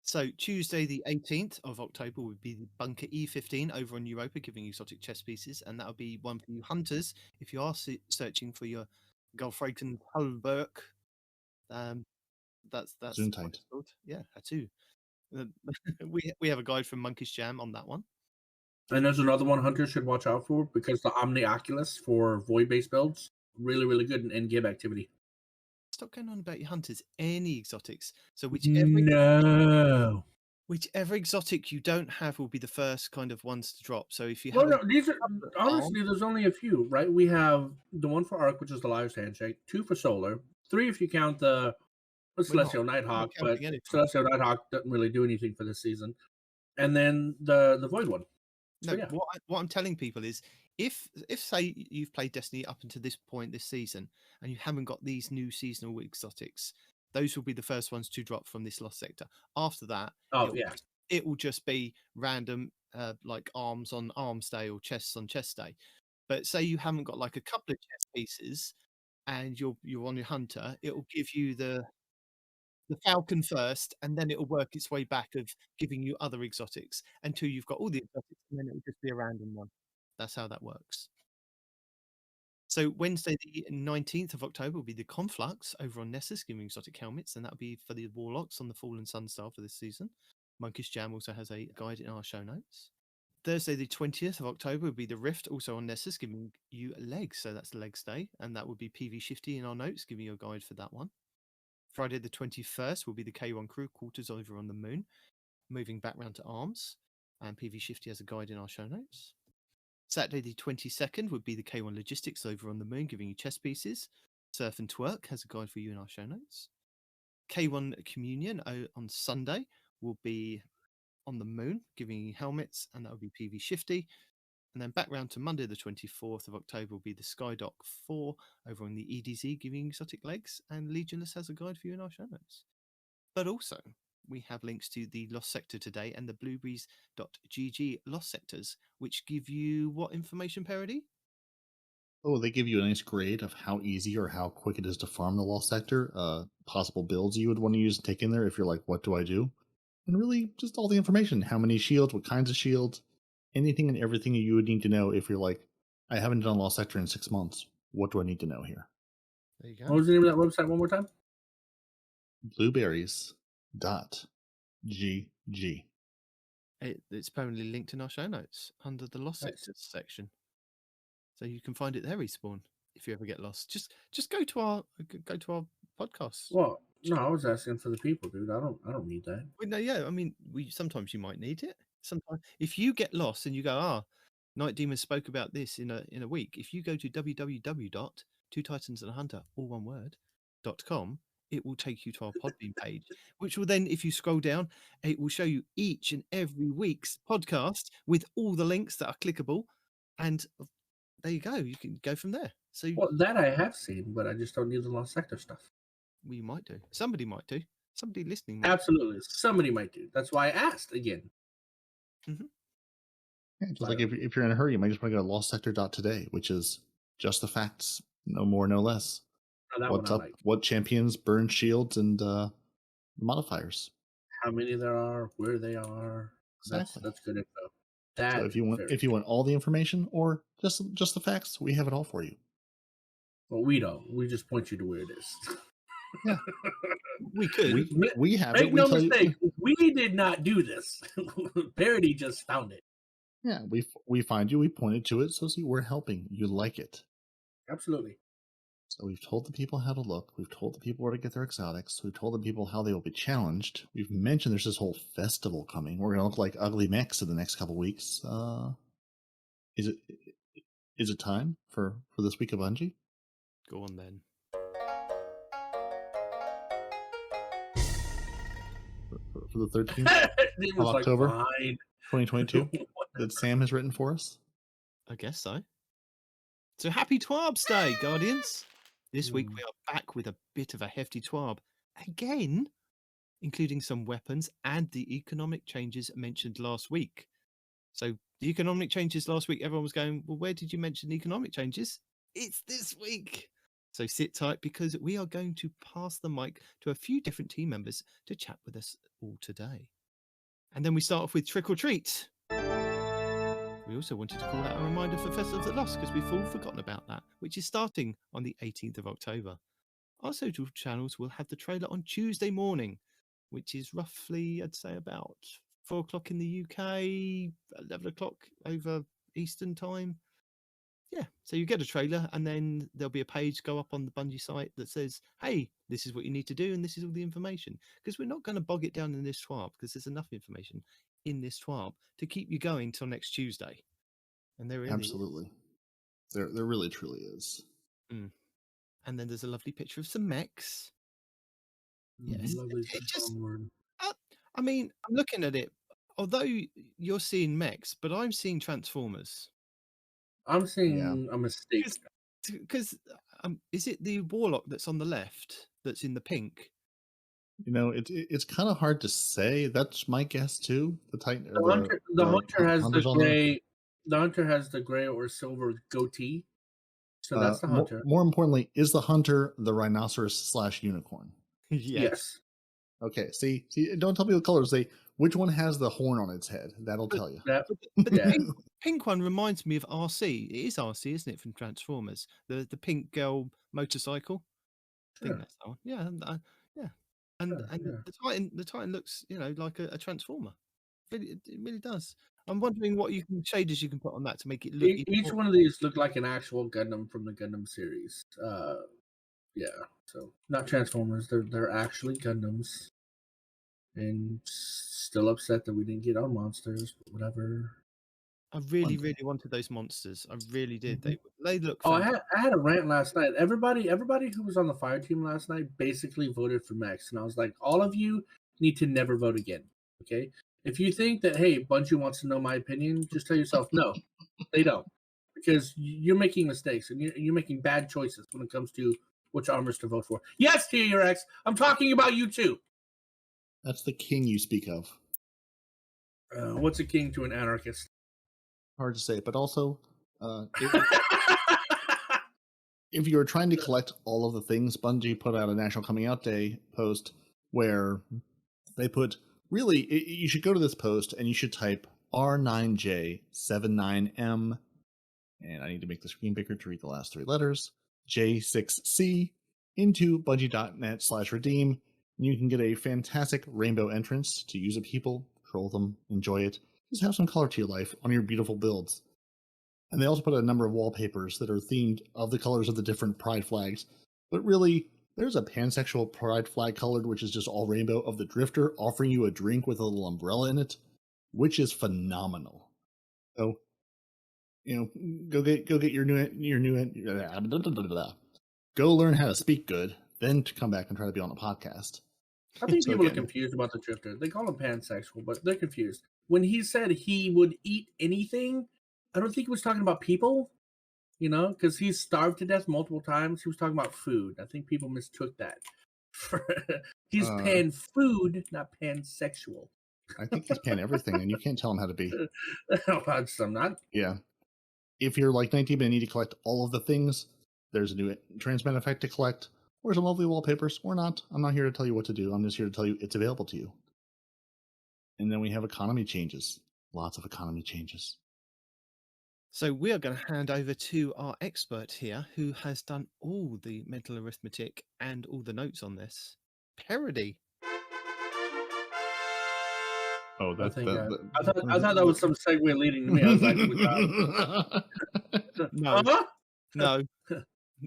So Tuesday, the 18th of October, would be the Bunker E15 over on Europa, giving exotic chess pieces, and that would be one for you hunters if you are searching for your Golfraken Hulberg That's what Gesundheit. it's called. Yeah, Hatu. We have a guide from Monkish Jam on that one. And there's another one hunters should watch out for because the Omni Oculus for void-based builds, really, really good in game activity. Stop going on about your hunters. Any exotics. So whichever exotic you don't have will be the first kind of ones to drop. So if you have, no, these are honestly, there's only a few, right? We have the one for Arc, which is the Liar's Handshake, 2 for Solar, 3 if you count the Celestial Nighthawk, but Celestial Nighthawk doesn't really do anything for this season. And then the Void one. No, So, yeah. what I'm telling people is, if say you've played Destiny up until this point this season and you haven't got these new seasonal exotics, those will be the first ones to drop from this Lost Sector. After that, it will just be random, like arms on Arms Day or chests on Chest Day. But say you haven't got like a couple of chest pieces and you're on your hunter, it will give you the Falcon first, and then it'll work its way back of giving you other exotics until you've got all the exotics, and then it'll just be a random one. That's how that works. So Wednesday, the 19th of October, will be the Conflux over on Nessus, giving exotic helmets, and that'll be for the Warlocks on the Fallen Sun style for this season. Monkish Jam also has a guide in our show notes. Thursday, the 20th of October, will be the Rift, also on Nessus, giving you legs. So that's Legs Day, and that will be PV Shifty in our notes, giving you a guide for that one. Friday the 21st will be the K1 crew quarters over on the moon, moving back round to Arms, and PV Shifty has a guide in our show notes. Saturday the 22nd would be the K1 logistics over on the moon, giving you chess pieces. Surf and Twerk has a guide for you in our show notes. K1 communion on Sunday will be on the moon, giving you helmets, and that will be PV Shifty. And then back round to Monday, the 24th of October, will be the Skydock 4 over on the EDZ, giving exotic legs. And Legionless has a guide for you in our show notes. But also, we have links to the Lost Sector today and the blueberries.gg Lost Sectors, which give you what information, Parody? Oh, they give you a nice grade of how easy or how quick it is to farm the Lost Sector, possible builds you would want to use and take in there if you're like, what do I do? And really just all the information, how many shields, what kinds of shields, anything and everything you would need to know if you're like, I haven't done Lost Sector in 6 months. What do I need to know here? There you go. What was the name of that website one more time? Blueberries.gg. It's permanently linked in our show notes under the Lost Sectors section. So you can find it there, Respawn, if you ever get lost. Just go to our podcast. Well, no, I was asking for the people, dude. I don't need that. Well, no, yeah, I mean, sometimes you might need it. Sometimes if you get lost and you go, Night Demon spoke about this in a week. If you go to www.twotitansandahunter.com, it will take you to our Podbean page, which will then, if you scroll down, it will show you each and every week's podcast with all the links that are clickable, and there you go. You can go from there. So that I have seen, but I just don't need the Lost Sector stuff. We might do. Somebody might do. Somebody listening might. Absolutely, somebody might do. That's why I asked again. Mm-hmm. Yeah, just like if you're in a hurry, you might just want to go to lostsector.today, which is just the facts, no more, no less. What's up? What champions burn shields and modifiers? How many there are? Where they are? Exactly. That's good info. So if you want all the information or just the facts, we have it all for you. Well, we don't. We just point you to where it is. Yeah, we could. We have Make it. no mistake. We did not do this. Parody just found it. Yeah, we find you. We pointed to it. So see, we're helping. You like it. Absolutely. So we've told the people how to look. We've told the people where to get their exotics. We've told the people how they will be challenged. We've mentioned there's this whole festival coming. We're going to look like ugly mechs in the next couple weeks. Is it time for this week of Bungie? Go on then. For the 13th of October, 2022, that Sam has written for us? I guess so. So happy Twarbs Day, Guardians. This week we are back with a bit of a hefty Twarb. Again, including some weapons and the economic changes mentioned last week. So the economic changes last week, everyone was going, well, where did you mention the economic changes? It's this week. So sit tight because we are going to pass the mic to a few different team members to chat with us all today. And then we start off with Trick or Treat. We also wanted to call out a reminder for Festival of the Lost because we've all forgotten about that, which is starting on the 18th of October. our social channels will have the trailer on Tuesday morning, which is roughly, I'd say, about 4 o'clock in the UK, 11 o'clock over Eastern time. Yeah, so you get a trailer, and then there'll be a page go up on the Bungie site that says, hey, this is what you need to do, and this is all the information. Because we're not going to bog it down in this TWAB, because there's enough information in this TWAB to keep you going till next Tuesday. And there really Absolutely. There really truly is. is. And then there's a lovely picture of some mechs. Yes. Lovely It just, word. I mean, I'm looking at it, although you're seeing mechs, but I'm seeing Transformers. I'm seeing a mistake. Because is it the Warlock that's on the left that's in the pink? You know, it's kind of hard to say. That's my guess too. The Titan, The hunter has the Hunter's on gray. The hunter has the gray or silver goatee. So that's the hunter. More importantly, is the hunter the rhinoceros / unicorn? Yes. Okay. See, don't tell me the colors. Say which one has the horn on its head. That'll tell you. But the pink one reminds me of RC. It is RC, isn't it, from Transformers? The pink girl motorcycle. I think that's that one. Yeah, yeah. And the Titan looks, like a Transformer. It really does. I'm wondering what shaders you can put on that to make it look. Each one of these look like an actual Gundam from the Gundam series. Yeah. So not Transformers. They're actually Gundams. And still upset that we didn't get our monsters, but whatever. I really wanted those monsters. I really did. Mm-hmm. They look. Oh, I had a rant last night. Everybody who was on the fire team last night basically voted for Max, and I was like, all of you need to never vote again. Okay, if you think that Bungie wants to know my opinion, just tell yourself no, they don't, because you're making mistakes and you're making bad choices when it comes to which armors to vote for. Yes, T-Rex, I'm talking about you too. That's the king you speak of. What's a king to an anarchist? Hard to say, but also, if you're trying to collect all of the things, Bungie put out a National Coming Out Day post where they put, really, you should go to this post and you should type R9J79M, and I need to make the screen bigger to read the last 3 letters, J6C, into bungie.net/redeem, and you can get a fantastic rainbow entrance to use a people, troll them, enjoy it. Just have some color to your life on your beautiful builds. And they also put a number of wallpapers that are themed of the colors of the different pride flags. But really, there's a pansexual pride flag colored, which is just all rainbow, of the Drifter offering you a drink with a little umbrella in it, which is phenomenal. So, go get your go learn how to speak good, then to come back and try to be on a podcast. I think people are confused about the Drifter. They call him pansexual, but they're confused. When he said he would eat anything, I don't think he was talking about people, because he's starved to death multiple times. He was talking about food. I think people mistook that. He's pan food, not pansexual. I think he's pan everything, and you can't tell him how to be. I'm not. Yeah. If you're like 19 and need to collect all of the things, there's a new transmit effect to collect, or some lovely wallpapers, or not. I'm not here to tell you what to do. I'm just here to tell you it's available to you. And then we have economy changes. Lots of economy changes. So we are going to hand over to our expert here, who has done all the mental arithmetic and all the notes on this. Parody. Oh, I thought that was some segue leading to me. I was like, no,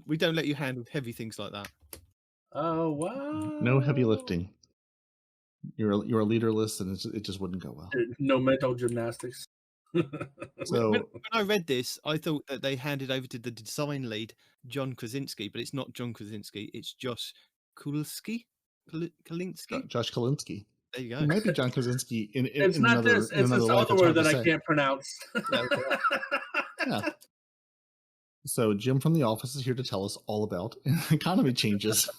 we don't let you handle heavy things like that. Oh, wow. No heavy lifting. You're a leaderless, and it just wouldn't go well. No mental gymnastics. So when I read this, I thought that they handed over to the design lead, John Krasinski, but it's not John Krasinski. It's Josh Kulinski. Josh Kulinski. There you go. It might be John Krasinski. It's not another, this. It's this other word that I can't pronounce. Yeah. So Jim from the office is here to tell us all about economy changes.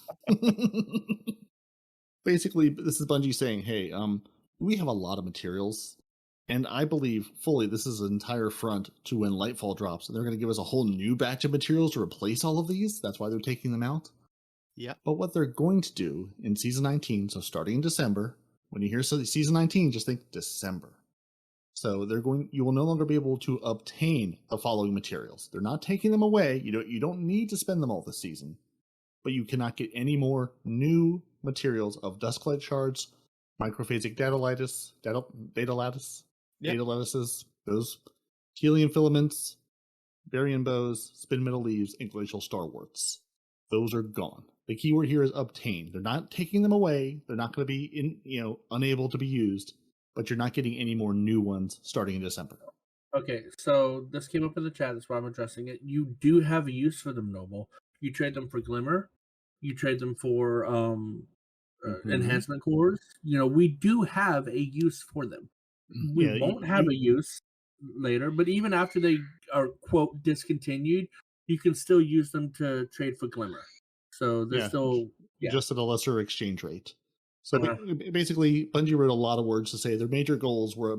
Basically, this is Bungie saying, hey, we have a lot of materials, and I believe fully this is an entire front to when Lightfall drops, and they're going to give us a whole new batch of materials to replace all of these. That's why they're taking them out. Yeah. But what they're going to do in Season 19, so starting in December, when you hear Season 19, just think December. So you will no longer be able to obtain the following materials. They're not taking them away. You don't need to spend them all this season. but you cannot get any more new materials of dustclite shards, microphasic data lattices, those helium filaments, Varian bows, spin metal leaves, and glacial starworts. Those are gone. The keyword here is obtained. They're not taking them away. They're not going to be unable to be used, but you're not getting any more new ones starting in December. Okay, so this came up in the chat. That's why I'm addressing it. You do have a use for them, Noble. You trade them for Glimmer. You trade them for enhancement cores. We do have a use for them. We won't have a use later, but even after they are, quote, discontinued, you can still use them to trade for Glimmer. So they're still just at a lesser exchange rate. So basically, Bungie wrote a lot of words to say their major goals were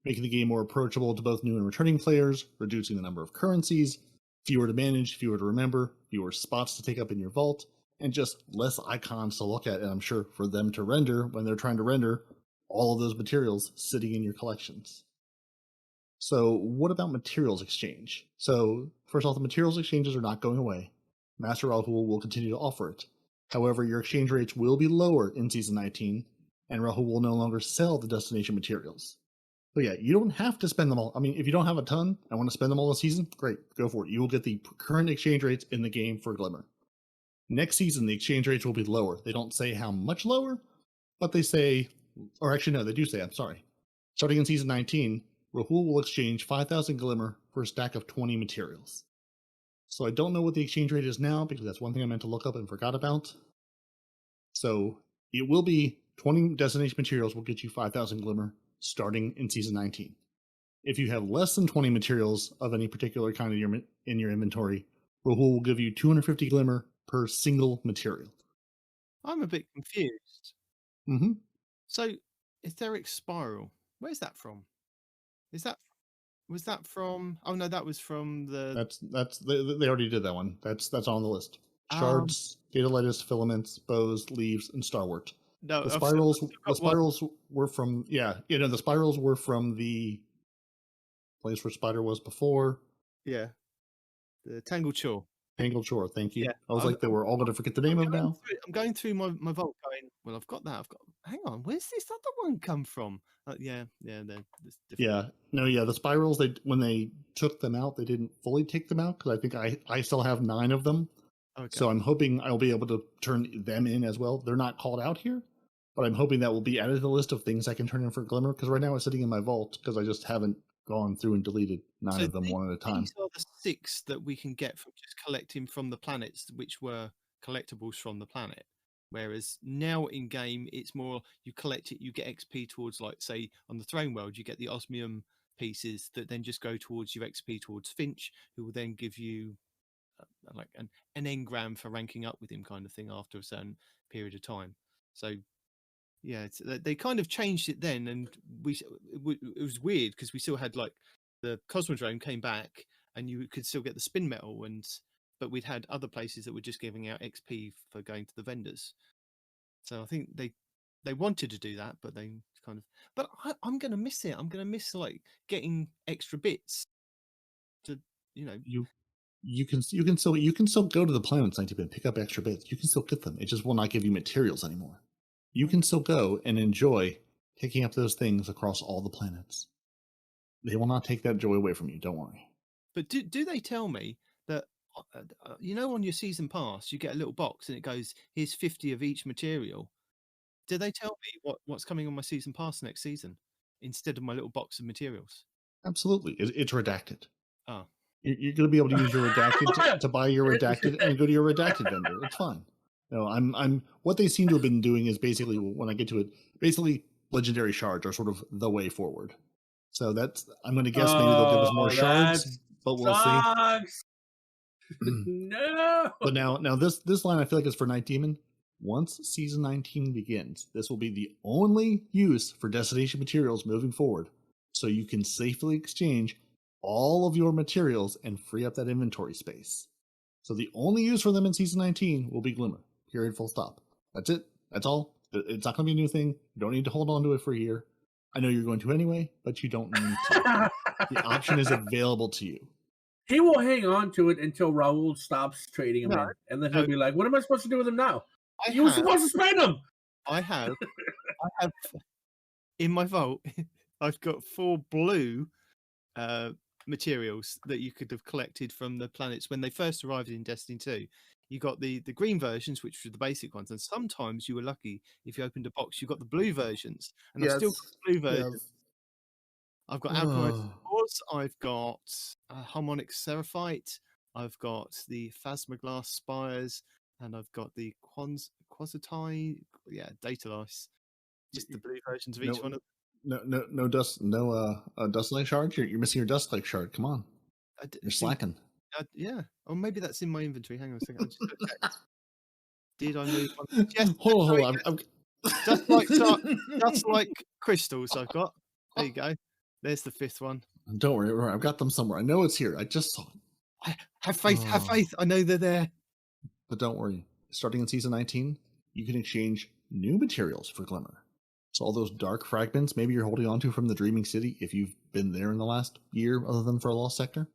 making the game more approachable to both new and returning players, reducing the number of currencies, fewer to manage, fewer to remember, fewer spots to take up in your vault, and just less icons to look at, and I'm sure for them to render when they're trying to render all of those materials sitting in your collections. So what about materials exchange? So first off, the materials exchanges are not going away. Master Rahul will continue to offer it. However, your exchange rates will be lower in Season 19, and Rahul will no longer sell the destination materials. So yeah, you don't have to spend them all. I mean, if you don't have a ton and want to spend them all this season, great, go for it. You will get the current exchange rates in the game for Glimmer. Next season, the exchange rates will be lower. They don't say how much lower, but they say, or actually no, they do say, I'm sorry. Starting in Season 19, Rahul will exchange 5,000 Glimmer for a stack of 20 materials. So I don't know what the exchange rate is now, because that's one thing I meant to look up and forgot about. So it will be 20 destination materials will get you 5,000 Glimmer starting in Season 19. If you have less than 20 materials of any particular kind in your inventory, Rahul will give you 250 Glimmer per single material. I'm a bit confused. Mm-hmm. So, Etheric Spiral, where's that from? Was that from? Oh no, that was from the. They already did that one. That's on the list. Shards, data lattice, filaments, bows, leaves, and starwort. No, the spirals were from the spirals were from the place where Spider was before. Yeah, the Tangled Shore. Tangled Shore, thank you. Yeah. I was they were all going to forget the name of now. I'm going through my vault going, well, I've got that. Hang on, where's this other one come from? The spirals, when they took them out, they didn't fully take them out, because I think I still have 9 of them. Okay. So I'm hoping I'll be able to turn them in as well. They're not called out here, but I'm hoping that will be added to the list of things I can turn in for Glimmer, because right now it's sitting in my vault, because I just haven't gone through and deleted 9 of them one at a time. These are the 6 that we can get from just collecting from the planets, which were collectibles from the planet. Whereas now in game, it's more you collect it, you get XP towards, like, say, on the Throne World, you get the osmium pieces that then just go towards your XP towards Finch, who will then give you like an engram for ranking up with him, kind of thing, after a certain period of time. So yeah, they kind of changed it then, and it was weird because we still had, like, the Cosmodrome came back and you could still get the spin metal, but we'd had other places that were just giving out XP for going to the vendors. So I think they wanted to do that, but they kind of. But I'm going to miss it. I'm going to miss, like, getting extra bits. To you can still go to the planets and pick up extra bits. You can still get them. It just will not give you materials anymore. You can still go and enjoy picking up those things across all the planets. They will not take that joy away from you. Don't worry. But do they tell me that, on your season pass, you get a little box and it goes, here's 50 of each material. Do they tell me what's coming on my season pass next season instead of my little box of materials? Absolutely. It's redacted. Oh. You're going to be able to use your redacted to buy your redacted and go to your redacted vendor. It's fine. No, I'm. What they seem to have been doing is basically, when I get to it, basically legendary shards are sort of the way forward. So I'm going to guess maybe they'll give us more shards, but we'll see. No. But now this line I feel like is for Night Demon. Once Season 19 begins, this will be the only use for destination materials moving forward, so you can safely exchange all of your materials and free up that inventory space. So the only use for them in Season 19 will be Glimmer. Period. Full stop. That's it. That's all. It's not going to be a new thing. You don't need to hold on to it for a year. I know you're going to anyway, but you don't need to. The option is available to you. He will hang on to it until Raul stops trading him No, in, and then he'll be like, "What am I supposed to do with him now? I You were have, supposed to spend him." I have in my vault. I've got 4 blue materials that you could have collected from the planets when they first arrived in Destiny 2. You got the green versions, which were the basic ones, and sometimes you were lucky if you opened a box, you got the blue versions, and I've still got the blue version. I've got Alchemized Spores, I've got Harmonic Seraphite, I've got the Phasmoglass Spires, and I've got the Quasitine, Data Lice. Just the blue versions of each one of them. No dust lake shard. You're missing your dust lake shard. Come on, you're slacking. Yeah, or maybe that's in my inventory. Hang on a second. I'll just go check. Did I move on? Yes, Hold on. just like crystals. I've got. There you go. There's the 5th one. Don't worry, I've got them somewhere. I know it's here. I just saw it. Have faith. Have faith. I know they're there. But don't worry. Starting in Season 19, you can exchange new materials for Glimmer. So all those dark fragments maybe you're holding on to from the Dreaming City, if you've been there in the last year other than for a Lost Sector.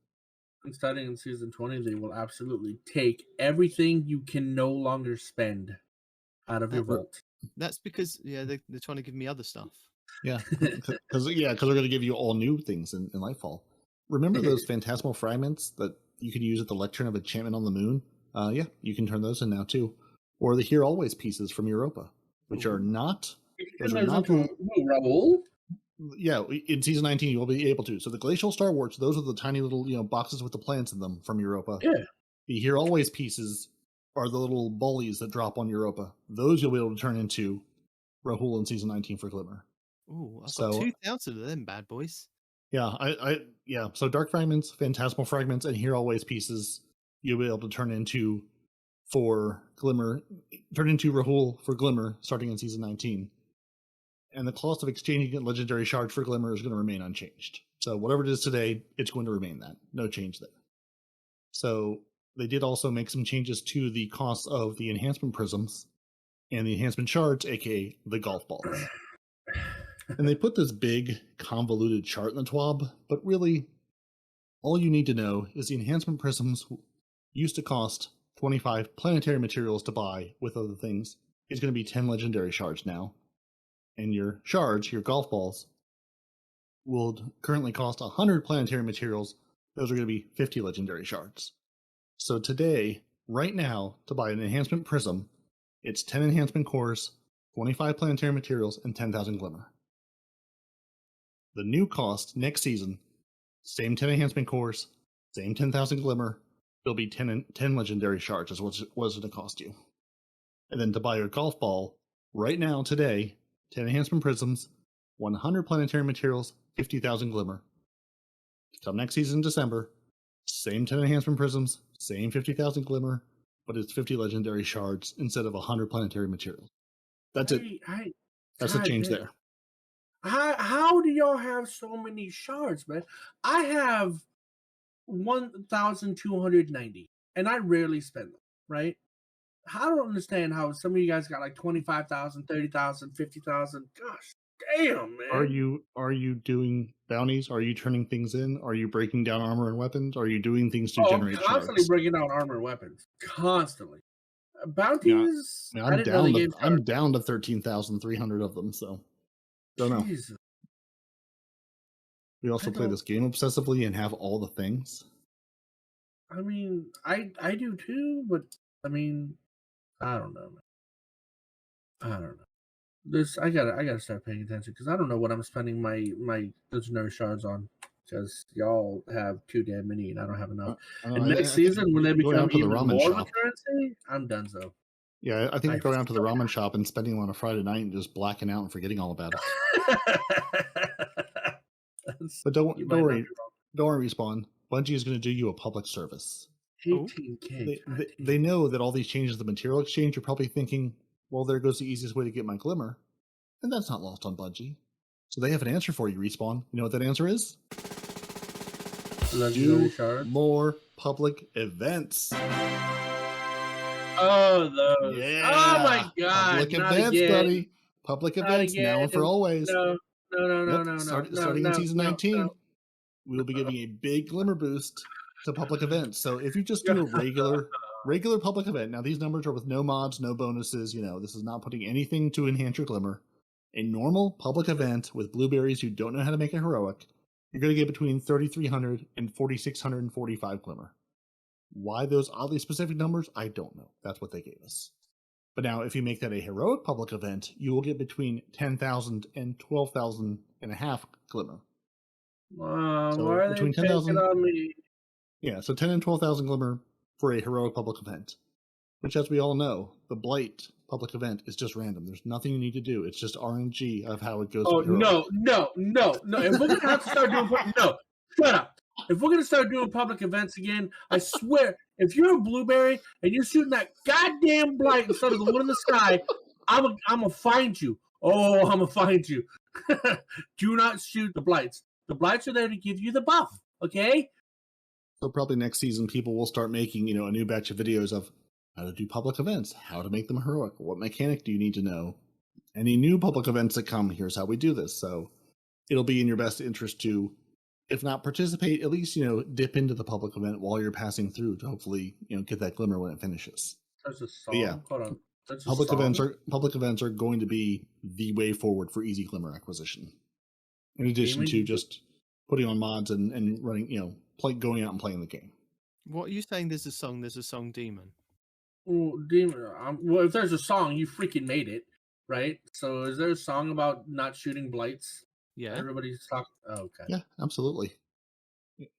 And starting in Season 20, they will absolutely take everything you can no longer spend out of your vault. That's because, they're trying to give me other stuff. Yeah, because they're going to give you all new things in Lightfall. Remember those phantasmal fragments that you could use at the Lectern of Enchantment on the Moon? You can turn those in now too. Or the Here Always pieces from Europa, which are not... Raul? Yeah, in Season 19 you will be able to. So the Glacial Starwarts, those are the tiny little boxes with the plants in them from Europa. Yeah. The Here Always pieces are the little bullies that drop on Europa. Those you'll be able to turn into Rahul in Season 19 for Glimmer. Ooh, I've got 2,000 of them bad boys. Yeah, So dark fragments, phantasmal fragments, and Here Always pieces you'll be able to turn into Rahul for Glimmer starting in Season 19. And the cost of exchanging legendary shards for Glimmer is going to remain unchanged. So whatever it is today, it's going to remain that. No change there. So they did also make some changes to the cost of the enhancement prisms and the enhancement shards, aka the golf balls. And they put this big, convoluted chart in the TWAB, but really, all you need to know is the enhancement prisms used to cost 25 planetary materials to buy with other things. It's going to be 10 legendary shards now. And your shards, your golf balls, will currently cost 100 planetary materials. Those are going to be 50 legendary shards. So today, right now, to buy an enhancement prism, it's 10 enhancement cores, 25 planetary materials, and 10,000 glimmer. The new cost next season, same 10 enhancement cores, same 10,000 glimmer, it'll be 10 legendary shards is what's going to cost you. And then to buy your golf ball, right now, today, 10 enhancement prisms, 100 planetary materials, 50,000 glimmer. Come next season in December, same 10 enhancement prisms, same 50,000 glimmer, but it's 50 legendary shards instead of 100 planetary materials. That's it. That's the change there. How do y'all have so many shards, man? I have 1,290, and I rarely spend them, right? I don't understand how some of you guys got like 25,000, 30,000, 50,000. Gosh, damn, man. Are you doing bounties? Are you turning things in? Are you breaking down armor and weapons? Are you doing things to generate I'm constantly shards? breaking down armor and weapons. Constantly. Bounties. Yeah, I'm down to 13,300 of them, so don't know. Jesus. We also play this game obsessively and have all the things. I mean, I do too, but I mean, I don't know, man. I don't know. I gotta start paying attention because I don't know what I'm spending my legendary shards on because y'all have too damn many and I don't have enough. And next season when they become even more of a currency, I'm done so. Yeah, I think going out to the ramen shop and spending them on a Friday night and just blacking out and forgetting all about it. But don't worry, Respawn. Bungie is going to do you a public service. 18K. They know that all these changes to the material exchange, you're probably thinking, well, there goes the easiest way to get my glimmer. And that's not lost on Bungie. So they have an answer for you, Respawn. You know what that answer is? Do more public events. Oh, those. Yeah. Oh, my God. Public events, buddy. Public events now and for always. No. Starting in Season 19, we'll be giving a big glimmer boost to public events. So if you just do a regular public event, now these numbers are with no mods, no bonuses, this is not putting anything to enhance your glimmer. A normal public event with blueberries who don't know how to make a heroic, you're going to get between 3,300 and 4,645 glimmer. Why those oddly specific numbers, I don't know. That's what they gave us. But now, if you make that a heroic public event, you will get between 10,000 and 12,000 and a half glimmer. So why are they taking on me? Yeah, so 10 and 12,000 glimmer for a heroic public event. Which, as we all know, the Blight public event is just random. There's nothing you need to do. It's just RNG of how it goes. Oh, no. If we're going to have to start doing... No, shut up. If we're going to start doing public events again, I swear, if you're a blueberry and you're shooting that goddamn Blight instead of the one in the sky, I'm going to find you. Oh, I'm going to find you. Do not shoot the Blights. The Blights are there to give you the buff, okay? So probably next season, people will start making, a new batch of videos of how to do public events, how to make them heroic, what mechanic do you need to know. Any new public events that come, here's how we do this. So it'll be in your best interest to, if not participate, at least, dip into the public event while you're passing through to hopefully, get that glimmer when it finishes. That's a song. Yeah. Hold on. That's public events are going to be the way forward for easy glimmer acquisition. In addition to just putting on mods and running, going out and playing the game. What are you saying? There's a song demon. Well, demon. Well, if there's a song, you freaking made it, right? So, is there a song about not shooting Blights? Yeah. Everybody's talking. Oh, okay. Yeah, absolutely.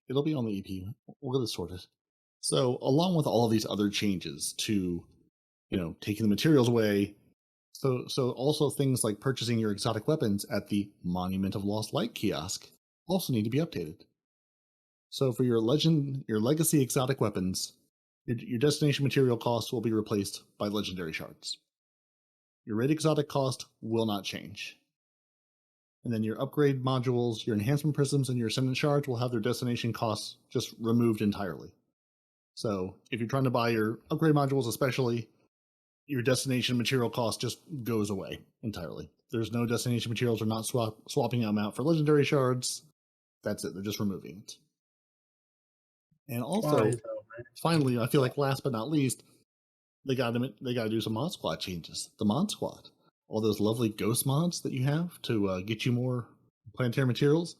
It'll be on the EP. We'll get it sorted. So, along with all of these other changes to, taking the materials away. So also things like purchasing your exotic weapons at the Monument of Lost Light kiosk also need to be updated. So for your legacy exotic weapons, your destination material cost will be replaced by legendary shards. Your raid exotic cost will not change. And then your upgrade modules, your enhancement prisms, and your ascendant shards will have their destination costs just removed entirely. So if you're trying to buy your upgrade modules especially, your destination material cost just goes away entirely. There's no destination materials, are not swapping them out for legendary shards. That's it. They're just removing it. And also, finally, I feel like last but not least, they got to do some mod squad changes. The mod squad, all those lovely ghost mods that you have to get you more planetary materials,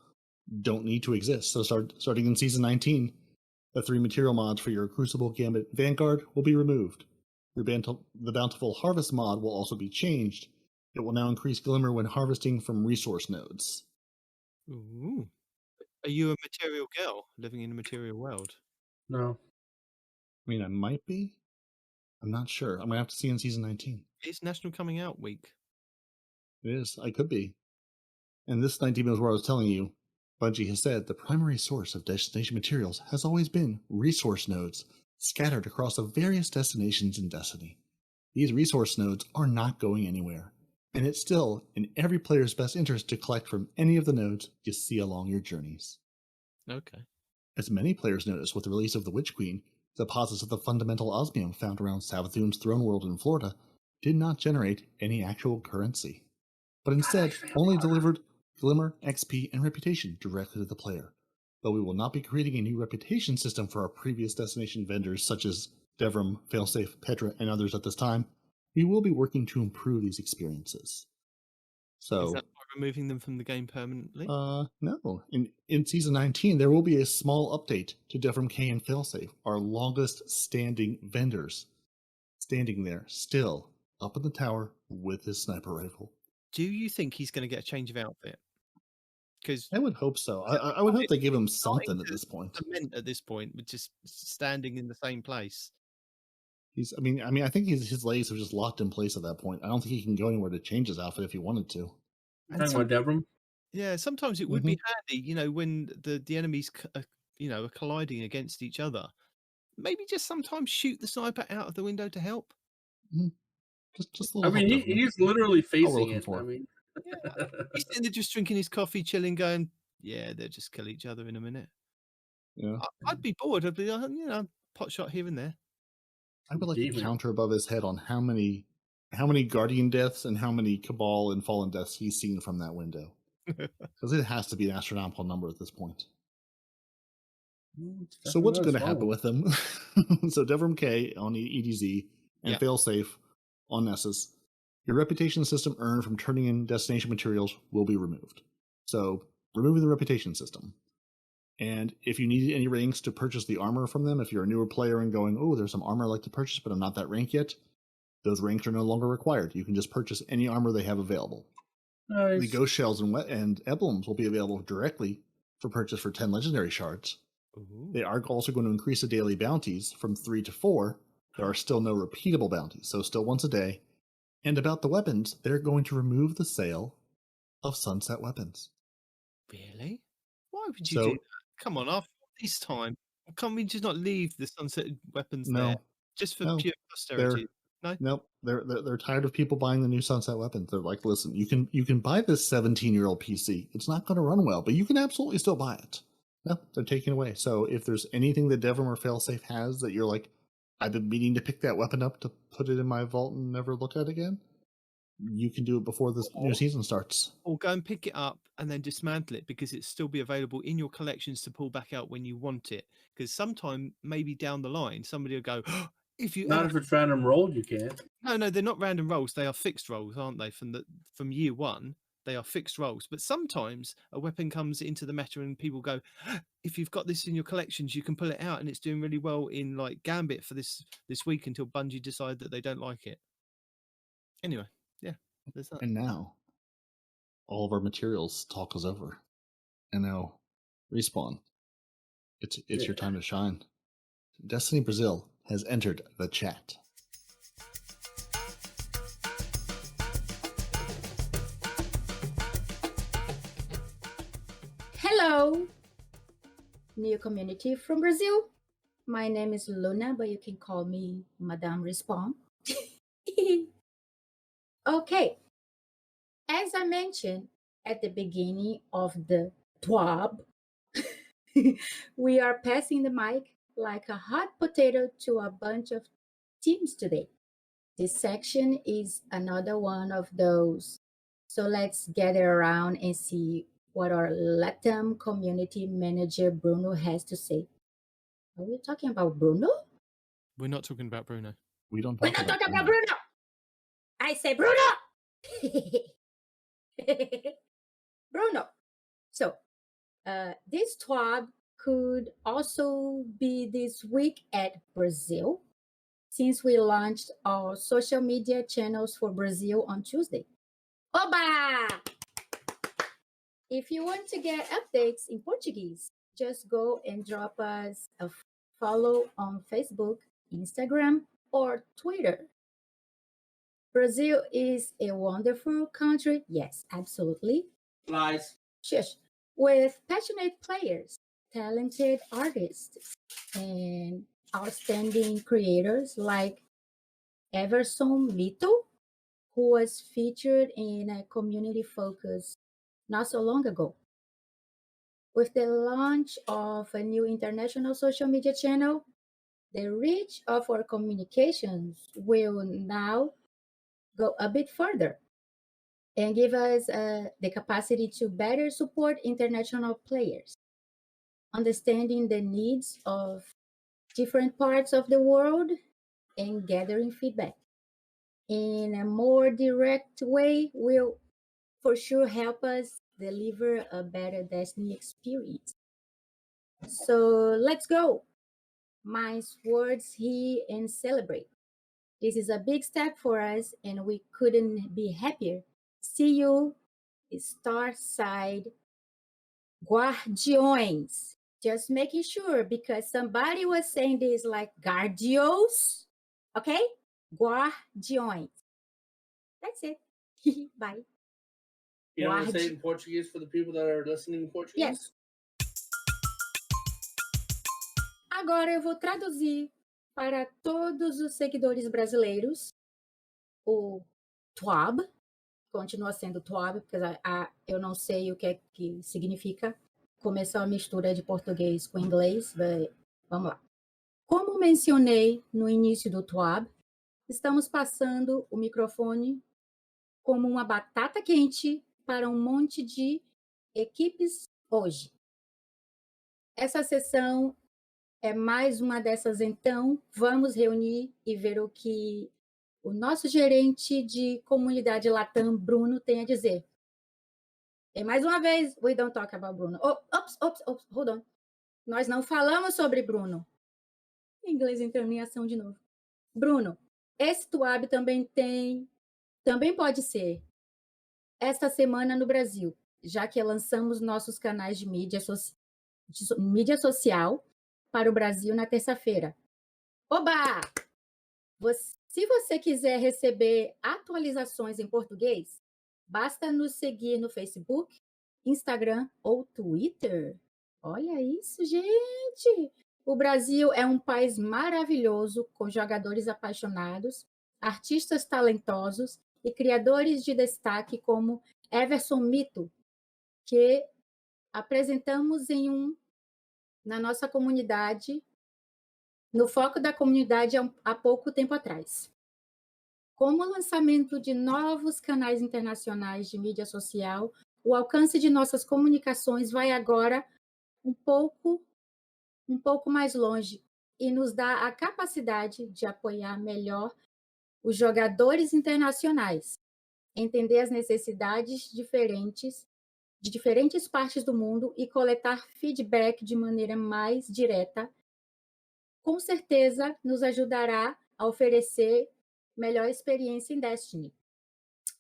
don't need to exist. So starting in season 19, the 3 material mods for your Crucible, Gambit, Vanguard will be removed. The Bountiful Harvest mod will also be changed. It will now increase glimmer when harvesting from resource nodes. Ooh. Are you a material girl living in a material world? No. I mean, I might be. I'm not sure. I'm going to have to see in season 19. It's National Coming Out Week. It is. I could be. And this 19 is where I was telling you, Bungie has said the primary source of destination materials has always been resource nodes scattered across the various destinations in Destiny. These resource nodes are not going anywhere, and it's still in every player's best interest to collect from any of the nodes you see along your journeys. Okay. As many players noticed with the release of the Witch Queen, deposits of the fundamental osmium found around Savathun's throne world in Florida did not generate any actual currency, but instead only delivered glimmer, XP, and reputation directly to the player. Though we will not be creating a new reputation system for our previous destination vendors such as Devrim, Failsafe, Petra, and others at this time, we will be working to improve these experiences. So, is that by removing them from the game permanently? No. In season 19, there will be a small update to Devrim K and Failsafe, our longest standing vendors, standing there still up in the tower with his sniper rifle. Do you think he's going to get a change of outfit? Because I would hope so. I would hope they give him something at this point. Cement at this point, with just standing in the same place. I mean, I think his legs have just locked in place at that point. I don't think he can go anywhere to change his outfit if he wanted to. Talking about Devrim? Yeah, sometimes it would be handy, when the enemies, are colliding against each other. Maybe just sometimes shoot the sniper out of the window to help. Mm-hmm. Just a little. I mean, he's literally facing it. For. I mean, yeah. He's sitting there just drinking his coffee, chilling, going, "Yeah, they'll just kill each other in a minute." Yeah, I'd be bored. I'd be, pot shot here and there. I would like to counter above his head on how many Guardian deaths and how many Cabal and Fallen deaths he's seen from that window, because it has to be an astronomical number at this point. So what's going to happen with them? So Devrim K on EDZ and Failsafe on Nessus. Your reputation system earned from turning in destination materials will be removed. So removing the reputation system. And if you needed any ranks to purchase the armor from them, if you're a newer player and going, oh, there's some armor I'd like to purchase, but I'm not that rank yet, those ranks are no longer required. You can just purchase any armor they have available. Nice. The ghost shells and emblems will be available directly for purchase for 10 legendary shards. Ooh. They are also going to increase the daily bounties from 3 to 4. There are still no repeatable bounties, so still once a day. And about the weapons, they're going to remove the sale of sunset weapons. Really? Why would you do that? Come on, after this time, can't we just not leave the sunset weapons there just for pure posterity? Nope. They're tired of people buying the new sunset weapons. They're like, listen, you can buy this 17-year-old PC. It's not going to run well, but you can absolutely still buy it. No, they're taking away. So if there's anything that Devrim or Failsafe has that you're like, I've been meaning to pick that weapon up to put it in my vault and never look at it again, you can do it before the new season starts. Or go and pick it up and then dismantle it because it'll still be available in your collections to pull back out when you want it. Because sometime, maybe down the line, somebody will go, oh, if you if it's random roll, you can't. No, they're not random rolls. They are fixed rolls, aren't they? From year one, they are fixed rolls. But sometimes a weapon comes into the meta and people go, if you've got this in your collections, you can pull it out, and it's doing really well in like Gambit for this week until Bungie decide that they don't like it. Anyway, yeah, there's that. And now, all of our materials talk is over. And now, Respawn. It's your time to shine. Destiny Brazil has entered the chat. Hello, new community from Brazil. My name is Luna, but you can call me Madame Respawn. Okay, as I mentioned at the beginning of the TWAB, we are passing the mic like a hot potato to a bunch of teams today. This section is another one of those. So let's gather around and see what our LATAM community manager Bruno has to say. Are we talking about Bruno? We're not talking about Bruno. We're not talking about Bruno. I say Bruno. Bruno. So this TWAB could also be this week at Brazil, since we launched our social media channels for Brazil on Tuesday. Oba! If you want to get updates in Portuguese, just go and drop us a follow on Facebook, Instagram, or Twitter. Brazil is a wonderful country. Yes, absolutely. Lies. Shush. With passionate players, talented artists, and outstanding creators like Everson Mito, who was featured in a community focus not so long ago. With the launch of a new international social media channel, the reach of our communications will now go a bit further and give us the capacity to better support international players, understanding the needs of different parts of the world and gathering feedback in a more direct way will for sure help us deliver a better Destiny experience. So let's go. Minds, words, here, and celebrate. This is a big step for us, and we couldn't be happier. See you, Starside Guardiões. Just making sure, because somebody was saying this like Guardiões. Okay? Guardiões. That's it. Bye. You want to say it in Portuguese for the people that are listening in Portuguese? Yes. Agora eu vou traduzir para todos os seguidores brasileiros o TWAB. Continua sendo TWAB, porque eu não sei o que é que significa. Começou a mistura de português com inglês. Vamos lá. Como mencionei no início do TWAB, estamos passando o microfone como uma batata quente para um monte de equipes hoje. Essa sessão é mais uma dessas, então. Vamos reunir e ver o que o nosso gerente de comunidade Latam, Bruno, tem a dizer. E mais uma vez, we don't talk about Bruno. Oh, oops, hold on. Nós não falamos sobre Bruno. Em inglês entrando em ação de novo. Bruno, esse Tuab também pode ser esta semana no Brasil, já que lançamos nossos canais de mídia social para o Brasil na terça-feira. Oba! Se você quiser receber atualizações em português, basta nos seguir no Facebook, Instagram ou Twitter. Olha isso, gente! O Brasil é um país maravilhoso, com jogadores apaixonados, artistas talentosos e criadores de destaque como Everson Mito, que apresentamos na nossa comunidade, no foco da comunidade há pouco tempo atrás. Com o lançamento de novos canais internacionais de mídia social, o alcance de nossas comunicações vai agora um pouco mais longe e nos dá a capacidade de apoiar melhor os jogadores internacionais, entender as necessidades de diferentes partes do mundo e coletar feedback de maneira mais direta. Com certeza nos ajudará a oferecer melhor experiência em Destiny.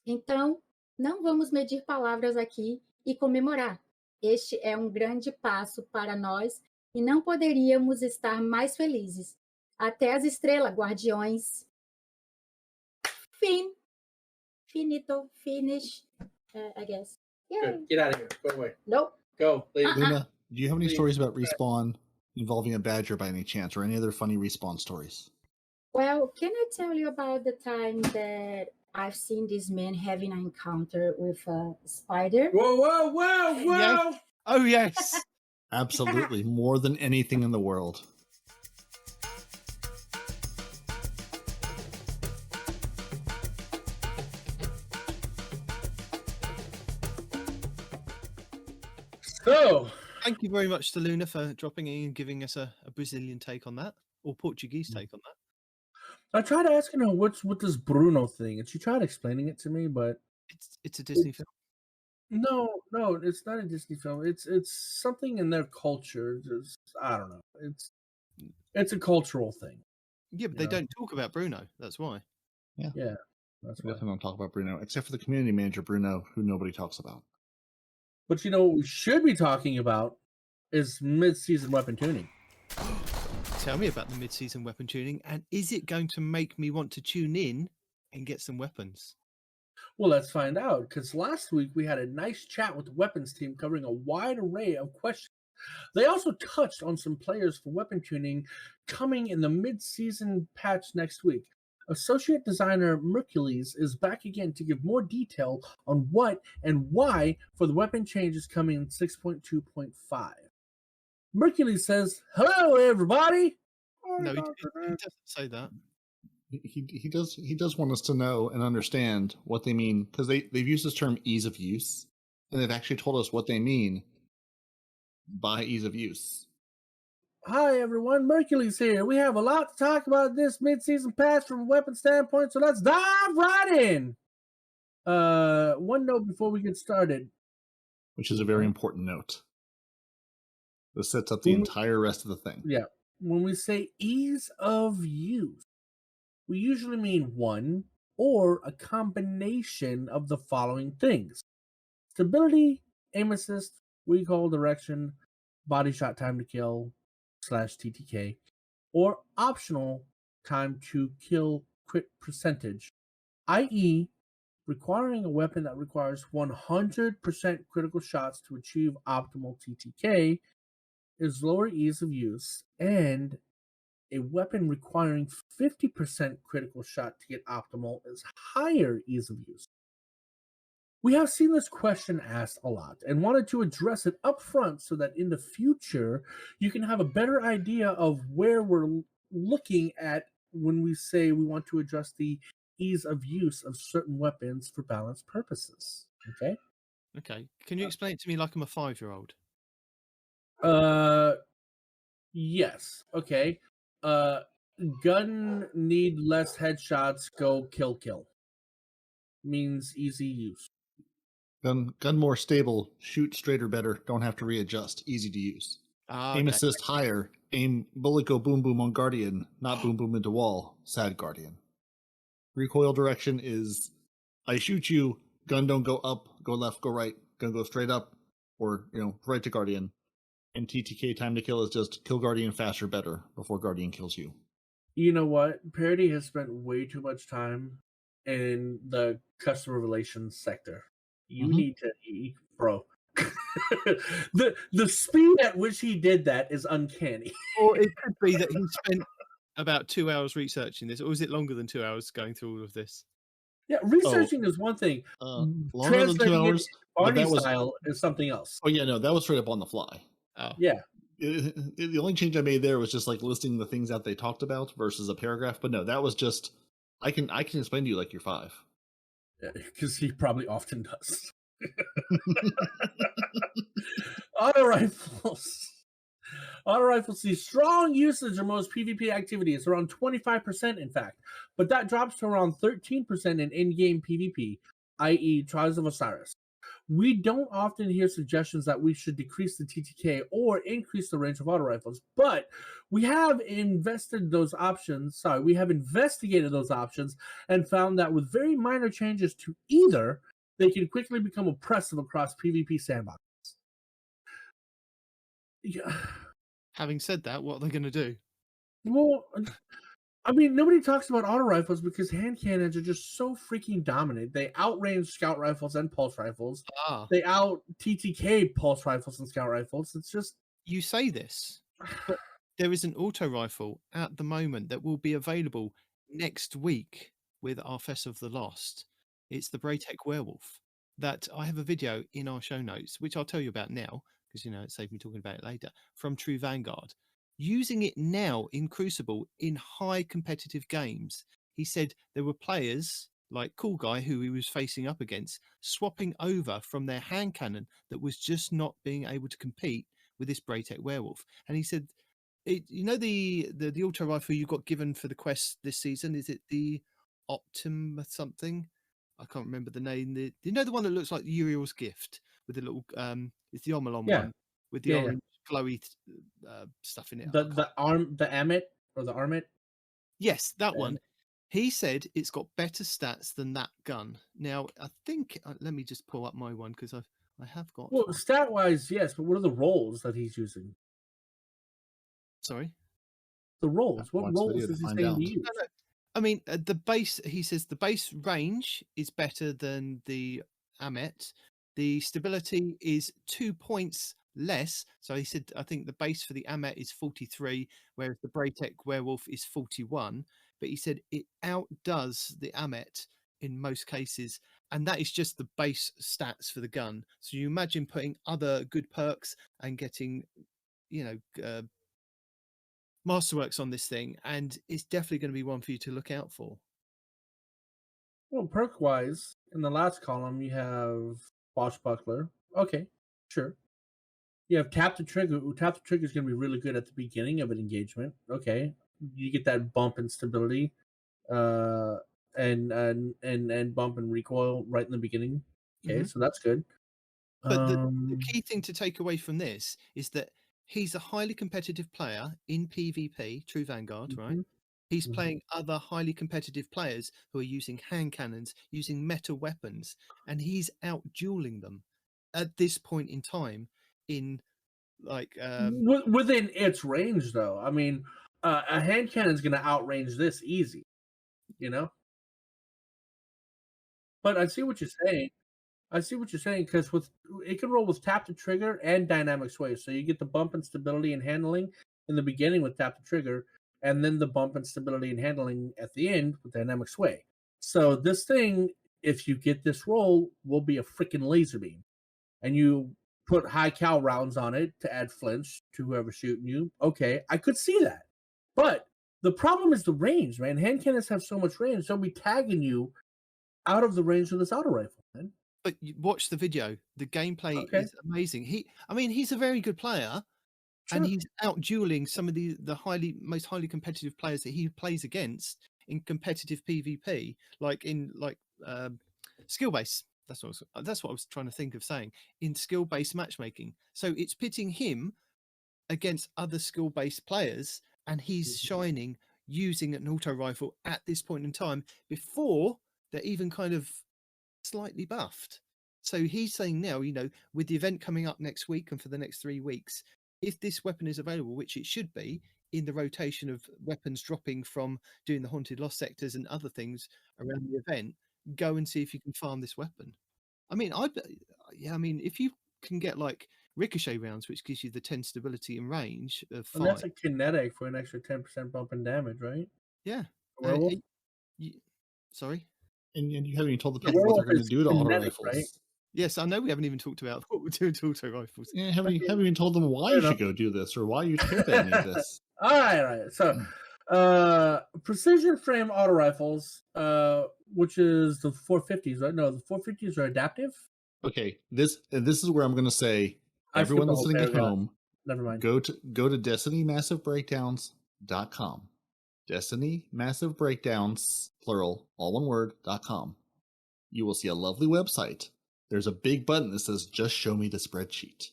Então, não vamos medir palavras aqui e comemorar. Este é um grande passo para nós e não poderíamos estar mais felizes. Até as estrelas, guardiões. Finito, finish, I guess. Yeah. Good. Get out of here. Go away. Nope. Go. Leave. Luna, do you have any Leave. stories about Respawn involving a badger by any chance, or any other funny Respawn stories? Well, can I tell you about the time that I've seen this man having an encounter with a spider? Whoa. Yes. Oh, yes. Absolutely, more than anything in the world. So, Thank you very much to Luna for dropping in and giving us a Brazilian take on that, or Portuguese take on that. I tried asking her what's with this Bruno thing, and she tried explaining it to me, but It's a Disney film. no, it's not a Disney film. It's something in their culture. Just I don't know. It's a cultural thing. Yeah, but they don't talk about Bruno. That's why. Yeah, that's We why. definitely don't talk about Bruno, except for the community manager Bruno, who nobody talks about. But what we should be talking about is mid-season weapon tuning. Tell me about the mid-season weapon tuning, and is it going to make me want to tune in and get some weapons? Well, let's find out, because last week we had a nice chat with the weapons team covering a wide array of questions. They also touched on some players for weapon tuning coming in the mid-season patch next week. Associate designer Mercules is back again to give more detail on what and why for the weapon changes coming in 6.2.5. Mercules says, "Hello, everybody." No, he doesn't say that. He does want us to know and understand what they mean, because they've used this term ease of use, and they've actually told us what they mean by ease of use. Hi, everyone. Mercules here. We have a lot to talk about this mid-season patch from a weapon standpoint, so let's dive right in. One note before we get started. Which is a very important note. This sets up the entire rest of the thing. Yeah. When we say ease of use, we usually mean one or a combination of the following things: stability, aim assist, recoil direction, body shot time to kill / TTK, or optional time to kill crit percentage, i.e., requiring a weapon that requires 100% critical shots to achieve optimal TTK is lower ease of use, and a weapon requiring 50% critical shot to get optimal is higher ease of use. We have seen this question asked a lot and wanted to address it up front so that in the future you can have a better idea of where we're looking at when we say we want to adjust the ease of use of certain weapons for balance purposes. Okay? Okay. Can you explain it to me like I'm a 5-year-old? Yes. Okay. Gun need less headshots. Go kill. Means easy use. Gun more stable. Shoot straighter better. Don't have to readjust. Easy to use. Aim Okay. assist higher. Aim bullet go boom boom on Guardian, not boom boom into wall. Sad Guardian. Recoil direction is I shoot you. Gun don't go up, go left, go right. Gun go straight up, or right to Guardian. And TTK time to kill is just kill Guardian faster, better before Guardian kills you. You know what? Parody has spent way too much time in the customer relations sector. You need to, bro. the speed at which he did that is uncanny. Or it could be that he spent about 2 hours researching this, or was it longer than 2 hours going through all of this? Yeah, researching is one thing. Longer than 2 hours. Barney style is something else. Oh yeah, no, that was straight up on the fly. Oh yeah. The only change I made there was just like listing the things that they talked about versus a paragraph. But no, that was just I can explain to you like you're 5. Because he probably often does. Auto rifles. Auto rifles see strong usage in most PvP activities, around 25%, in fact, but that drops to around 13% in in-game PvP, i.e., Trials of Osiris. We don't often hear suggestions that we should decrease the TTK or increase the range of auto rifles, but we have investigated those options and found that with very minor changes to either, they can quickly become oppressive across PvP sandboxes. Yeah. Having said that, what are they going to do? Well, I mean, nobody talks about auto rifles because hand cannons are just so freaking dominant. They outrange scout rifles and pulse rifles. They out TTK pulse rifles and scout rifles. It's just... You say this, but there is an auto rifle at the moment that will be available next week with our Fest of the Lost. It's the Braytech Werewolf. That I have a video in our show notes, which I'll tell you about now, because it saved me talking about it later, from True Vanguard. Using it now in Crucible in high competitive games. He said there were players like Cool Guy, who he was facing up against, swapping over from their hand cannon that was just not being able to compete with this Braytech Werewolf. And he said, the auto rifle you got given for the quest this season, is it the Optim something? I can't remember the name. The one that looks like Uriel's gift with the little it's the Omolon one with the orange glowy stuff in it. The Amit or the Armit? Yes, that one. He said it's got better stats than that gun. Now, I think let me just pull up my one because I have got. Well, stat wise, yes, but what are the roles that he's using? Sorry, the roles. What roles is he saying to use? No. I mean, the base. He says the base range is better than the Amet. The stability is 2 points less. So he said, I think the base for the Amet is 43, whereas the Braytech Werewolf is 41. But he said it outdoes the Amet in most cases, and that is just the base stats for the gun. So you imagine putting other good perks and getting, masterworks on this thing, and it's definitely going to be one for you to look out for. Well, perk wise, in the last column you have Swashbuckler. Okay, sure. You have Tap the Trigger. Ooh, Tap the Trigger is going to be really good at the beginning of an engagement. Okay, you get that bump in stability, and bump and recoil right in the beginning. Okay, so that's good. But the key thing to take away from this is that he's a highly competitive player in PvP, True Vanguard, right? He's playing other highly competitive players who are using hand cannons, using meta weapons, and he's out dueling them at this point in time in within its range, though. I mean, a hand cannon is going to outrange this easy, But I see what you're saying. Because it can roll with Tap the Trigger and Dynamic Sway, so you get the bump and stability and handling in the beginning with Tap the Trigger, and then the bump and stability and handling at the end with Dynamic Sway. So this thing, if you get this roll, will be a freaking laser beam, and you put high cal rounds on it to add flinch to whoever's shooting you. Okay, I could see that, but the problem is the range, man. Hand cannons have so much range; they'll be tagging you out of the range of this auto rifle, man. But you watch the video. The gameplay is amazing. He's a very good player. and he's out dueling some of the most highly competitive players that he plays against in competitive PvP, like skill base. That's what I was trying to think of saying, in skill based matchmaking. So it's pitting him against other skill based players, and he's shining using an auto rifle at this point in time before they're even kind of slightly buffed. So he's saying now, with the event coming up next week and for the next 3 weeks, if this weapon is available, which it should be, in the rotation of weapons dropping from doing the haunted lost sectors and other things around the event, go and see if you can farm this weapon. I mean, if you can get like ricochet rounds, which gives you the 10 stability and range of 5. And that's a kinetic for an extra 10% bump in damage, right? Yeah. Sorry? And you haven't even told the people what they're going to do to auto rifles. Right? Yes, I know we haven't even talked about what we're doing to auto rifles. Yeah, haven't even told them why you should go do this or why you should any of this. All right. So, precision frame auto rifles, which is the 450s, right? No, the 450s are adaptive. Okay, this is where I'm going to say, everyone listening at home, never mind. Go to DestinyMassiveBreakdowns.com. Destiny Massive Breakdowns, plural, all one word, .com. You will see a lovely website. There's a big button that says, just show me the spreadsheet.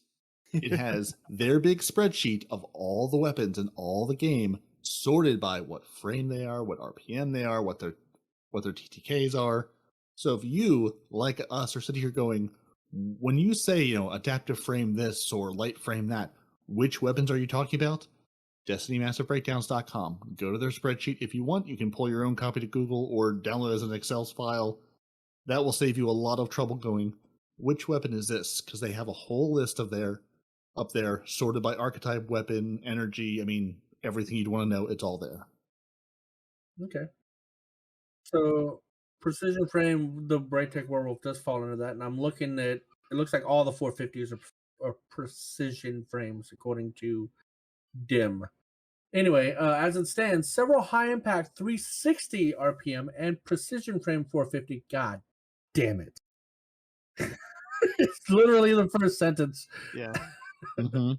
It has their big spreadsheet of all the weapons in all the game, sorted by what frame they are, what RPM they are, what their TTKs are. So if you, like us, are sitting here going, when you say, adaptive frame this or light frame that, which weapons are you talking about? DestinyMassiveBreakdowns.com. Go to their spreadsheet. If you want, you can pull your own copy to Google or download it as an Excel file. That will save you a lot of trouble going, which weapon is this? Because they have a whole list up there, sorted by archetype, weapon, energy. I mean, everything you'd want to know, it's all there. Okay. So, precision frame, the Braytech Werewolf does fall into that. And I'm looking at, it looks like all the 450s are precision frames, according to DIM. Anyway, as it stands, several high-impact 360 RPM and precision frame 450. God damn it. It's literally the first sentence. Yeah. Mm-hmm.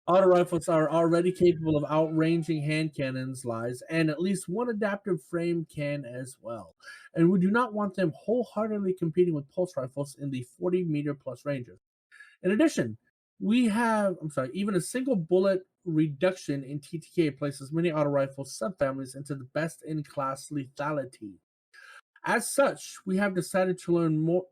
Auto rifles are already capable of outranging hand cannons, lies, and at least one adaptive frame can as well. And we do not want them wholeheartedly competing with pulse rifles in the 40-meter plus ranges. In addition, even a single bullet reduction in TTK places many auto rifle subfamilies into the best-in-class lethality. As such, we have decided to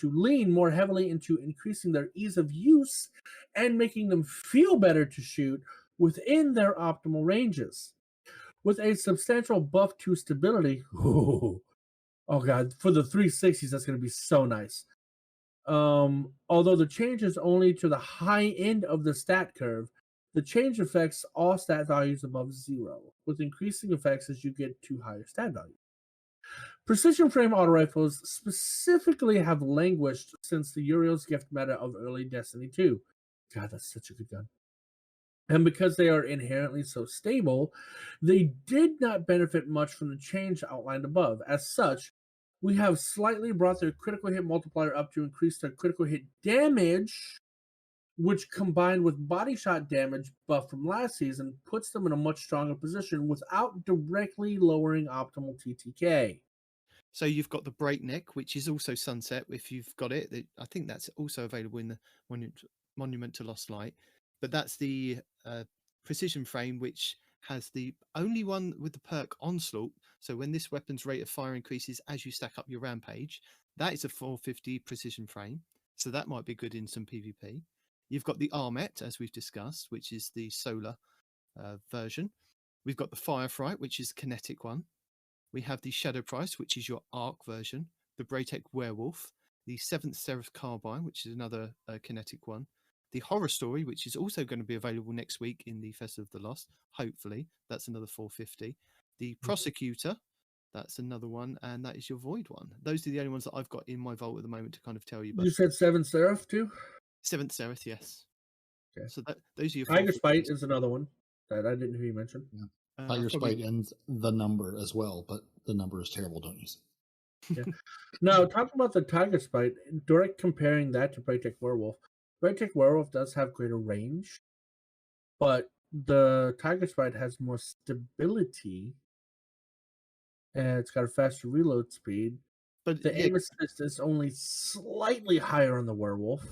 lean more heavily into increasing their ease of use and making them feel better to shoot within their optimal ranges. With a substantial buff to stability, oh god, for the 360s, that's going to be so nice. Although the change is only to the high end of the stat curve, the change affects all stat values above 0, with increasing effects as you get to higher stat values. Precision frame auto rifles specifically have languished since the Uriel's Gift meta of early Destiny 2. God, that's such a good gun. And because they are inherently so stable, they did not benefit much from the change outlined above. As such, we have slightly brought their critical hit multiplier up to increase their critical hit damage, which combined with body shot damage buff from last season puts them in a much stronger position without directly lowering optimal TTK. So you've got the Breakneck, which is also Sunset if you've got it. I think that's also available in the Monument to Lost Light. But that's the precision frame, which has the only one with the perk Onslaught. So when this weapon's rate of fire increases as you stack up your rampage, that is a 450 precision frame. So that might be good in some PvP. You've got the Armet, as we've discussed, which is the solar version. We've got the Firefright, which is the kinetic one. We have the Shadow Price, which is your arc version. The Braytech Werewolf. The 7th Seraph Carbine, which is another kinetic one. The Horror Story, which is also going to be available next week in the Festival of the Lost. Hopefully, that's another 450. The Prosecutor, that's another one, and that is your Void one. Those are the only ones that I've got in my vault at the moment to kind of tell you about. You said 7th Seraph too? 7th Seraph, yes. Okay. So those are your Tiger Spite is another one that I didn't hear you mention. Yeah. Tiger Spite and the number as well, but the number is terrible, don't use it. Yeah. Now, talking about the Tiger Spite, direct comparing that to Braytech Werewolf, Braytech Werewolf does have greater range, but the Tiger Sprite has more stability, and it's got a faster reload speed. But The aim assist is only slightly higher on the Werewolf.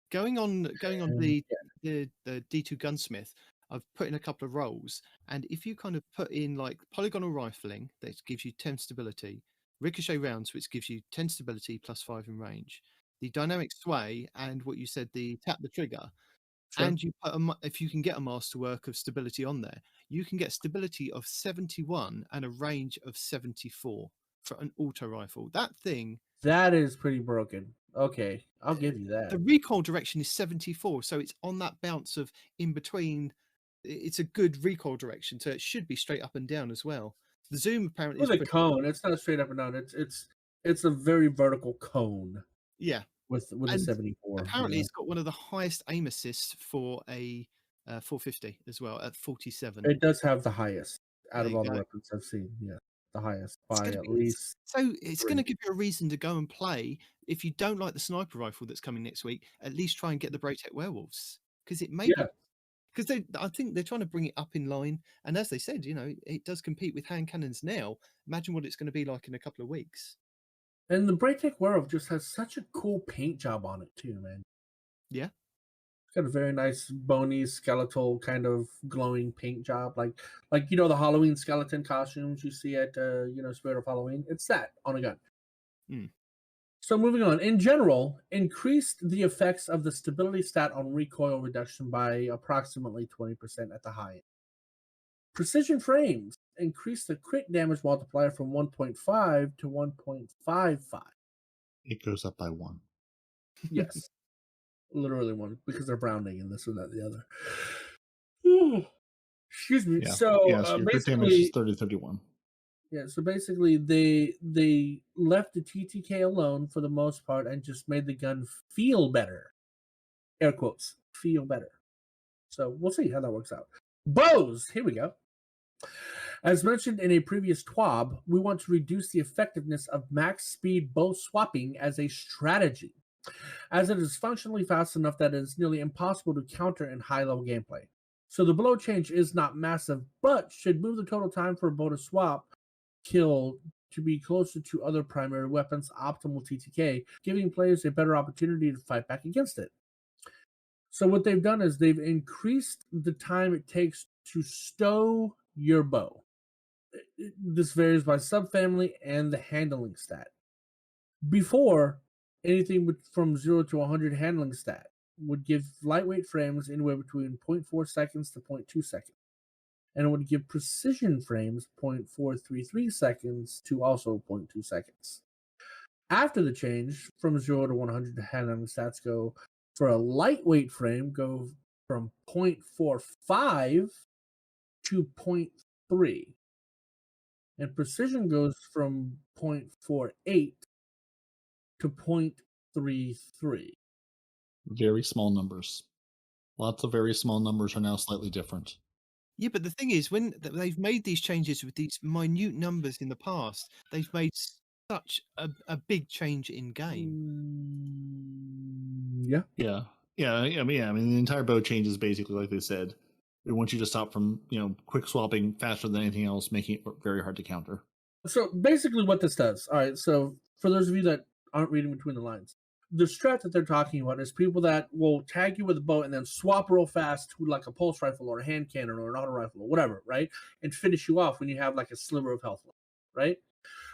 going on And, the D2 Gunsmith, I've put in a couple of rolls, and if you kind of put in like polygonal rifling, that gives you 10 stability, ricochet rounds, which gives you 10 stability plus 5 in range, the dynamic sway, and what you said, the tap the trigger, and you put if you can get a masterwork of stability on there, you can get stability of 71 and a range of 74 for an auto rifle. That is pretty broken. Okay, I'll give you that. The recoil direction is 74, so it's on that bounce of in between. It's a good recoil direction, so it should be straight up and down as well. The zoom apparently With is a cone, it's not straight up and down. It's a very vertical cone. Yeah, with a 74. Apparently, it's got one of the highest aim assists for a 450 as well at 47. It does have the highest out There of you all the go. weapons I've seen. Yeah, the highest by at least. So it's going to 3. give you a reason to go and play. If you don't like the sniper rifle that's coming next week, at least try and get the Braytech Werewolves, because it may be. Because I think they're trying to bring it up in line, and as they said, it does compete with hand cannons now. Imagine what it's going to be like in a couple of weeks. And the Braytech Werewolf just has such a cool paint job on it too, man. Yeah, it's got a very nice bony skeletal kind of glowing paint job, like the Halloween skeleton costumes you see at Spirit of Halloween. It's that on a gun. So moving on, in general, increased the effects of the stability stat on recoil reduction by approximately 20% at the high end. Precision frames increased the crit damage multiplier from 1.5 to 1.55. It goes up by 1. Yes. Literally 1, because they're rounding and this and that and the other. Excuse me. Yeah. So, your crit damage is 30-31. Yeah, so basically they left the TTK alone for the most part and just made the gun feel better. Air quotes, feel better. So we'll see how that works out. Bows, here we go. As mentioned in a previous TWAB, we want to reduce the effectiveness of max speed bow swapping as a strategy, as it is functionally fast enough that it is nearly impossible to counter in high-level gameplay. So the below change is not massive, but should move the total time for a bow to swap kill to be closer to other primary weapons' optimal TTK, giving players a better opportunity to fight back against it. So what they've done is they've increased the time it takes to stow your bow. This varies by subfamily and the handling stat. Before, anything from 0 to 100 handling stat would give lightweight frames anywhere between 0.4 seconds to 0.2 seconds. And it would give precision frames 0.433 seconds to also 0.2 seconds. After the change, from 0 to 100, the handling stats go for a lightweight frame go from 0.45 to 0.3. And precision goes from 0.48 to 0.33. Very small numbers. Lots of very small numbers are now slightly different. Yeah, but the thing is, when they've made these changes with these minute numbers in the past, they've made such a big change in game. Yeah. I mean, the entire bow change is basically like they said. We want you to stop from, quick swapping faster than anything else, making it very hard to counter. So basically what this does, all right, so for those of you that aren't reading between the lines, the strat that they're talking about is people that will tag you with a bow and then swap real fast to like a pulse rifle or a hand cannon or an auto rifle or whatever, right? And finish you off when you have like a sliver of health left, right?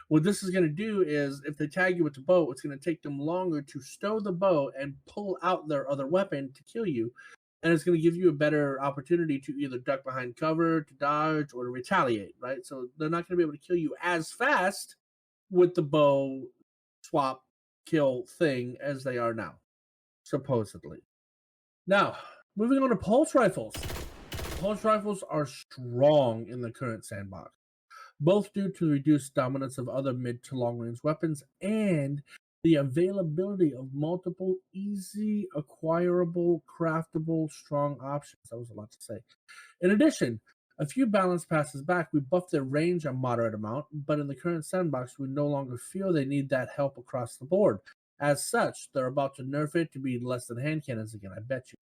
What this is going to do is if they tag you with the bow, it's going to take them longer to stow the bow and pull out their other weapon to kill you. And it's going to give you a better opportunity to either duck behind cover, to dodge, or to retaliate, right? So they're not going to be able to kill you as fast with the bow swap kill thing as they are now, supposedly. Now, moving on to pulse rifles. Pulse rifles are strong in the current sandbox, both due to the reduced dominance of other mid to long range weapons and the availability of multiple easy acquirable, craftable, strong options. That was a lot to say. In addition, a few balance passes back, we buffed their range a moderate amount, but in the current sandbox, we no longer feel they need that help across the board. As such, they're about to nerf it to be less than hand cannons again, I bet you.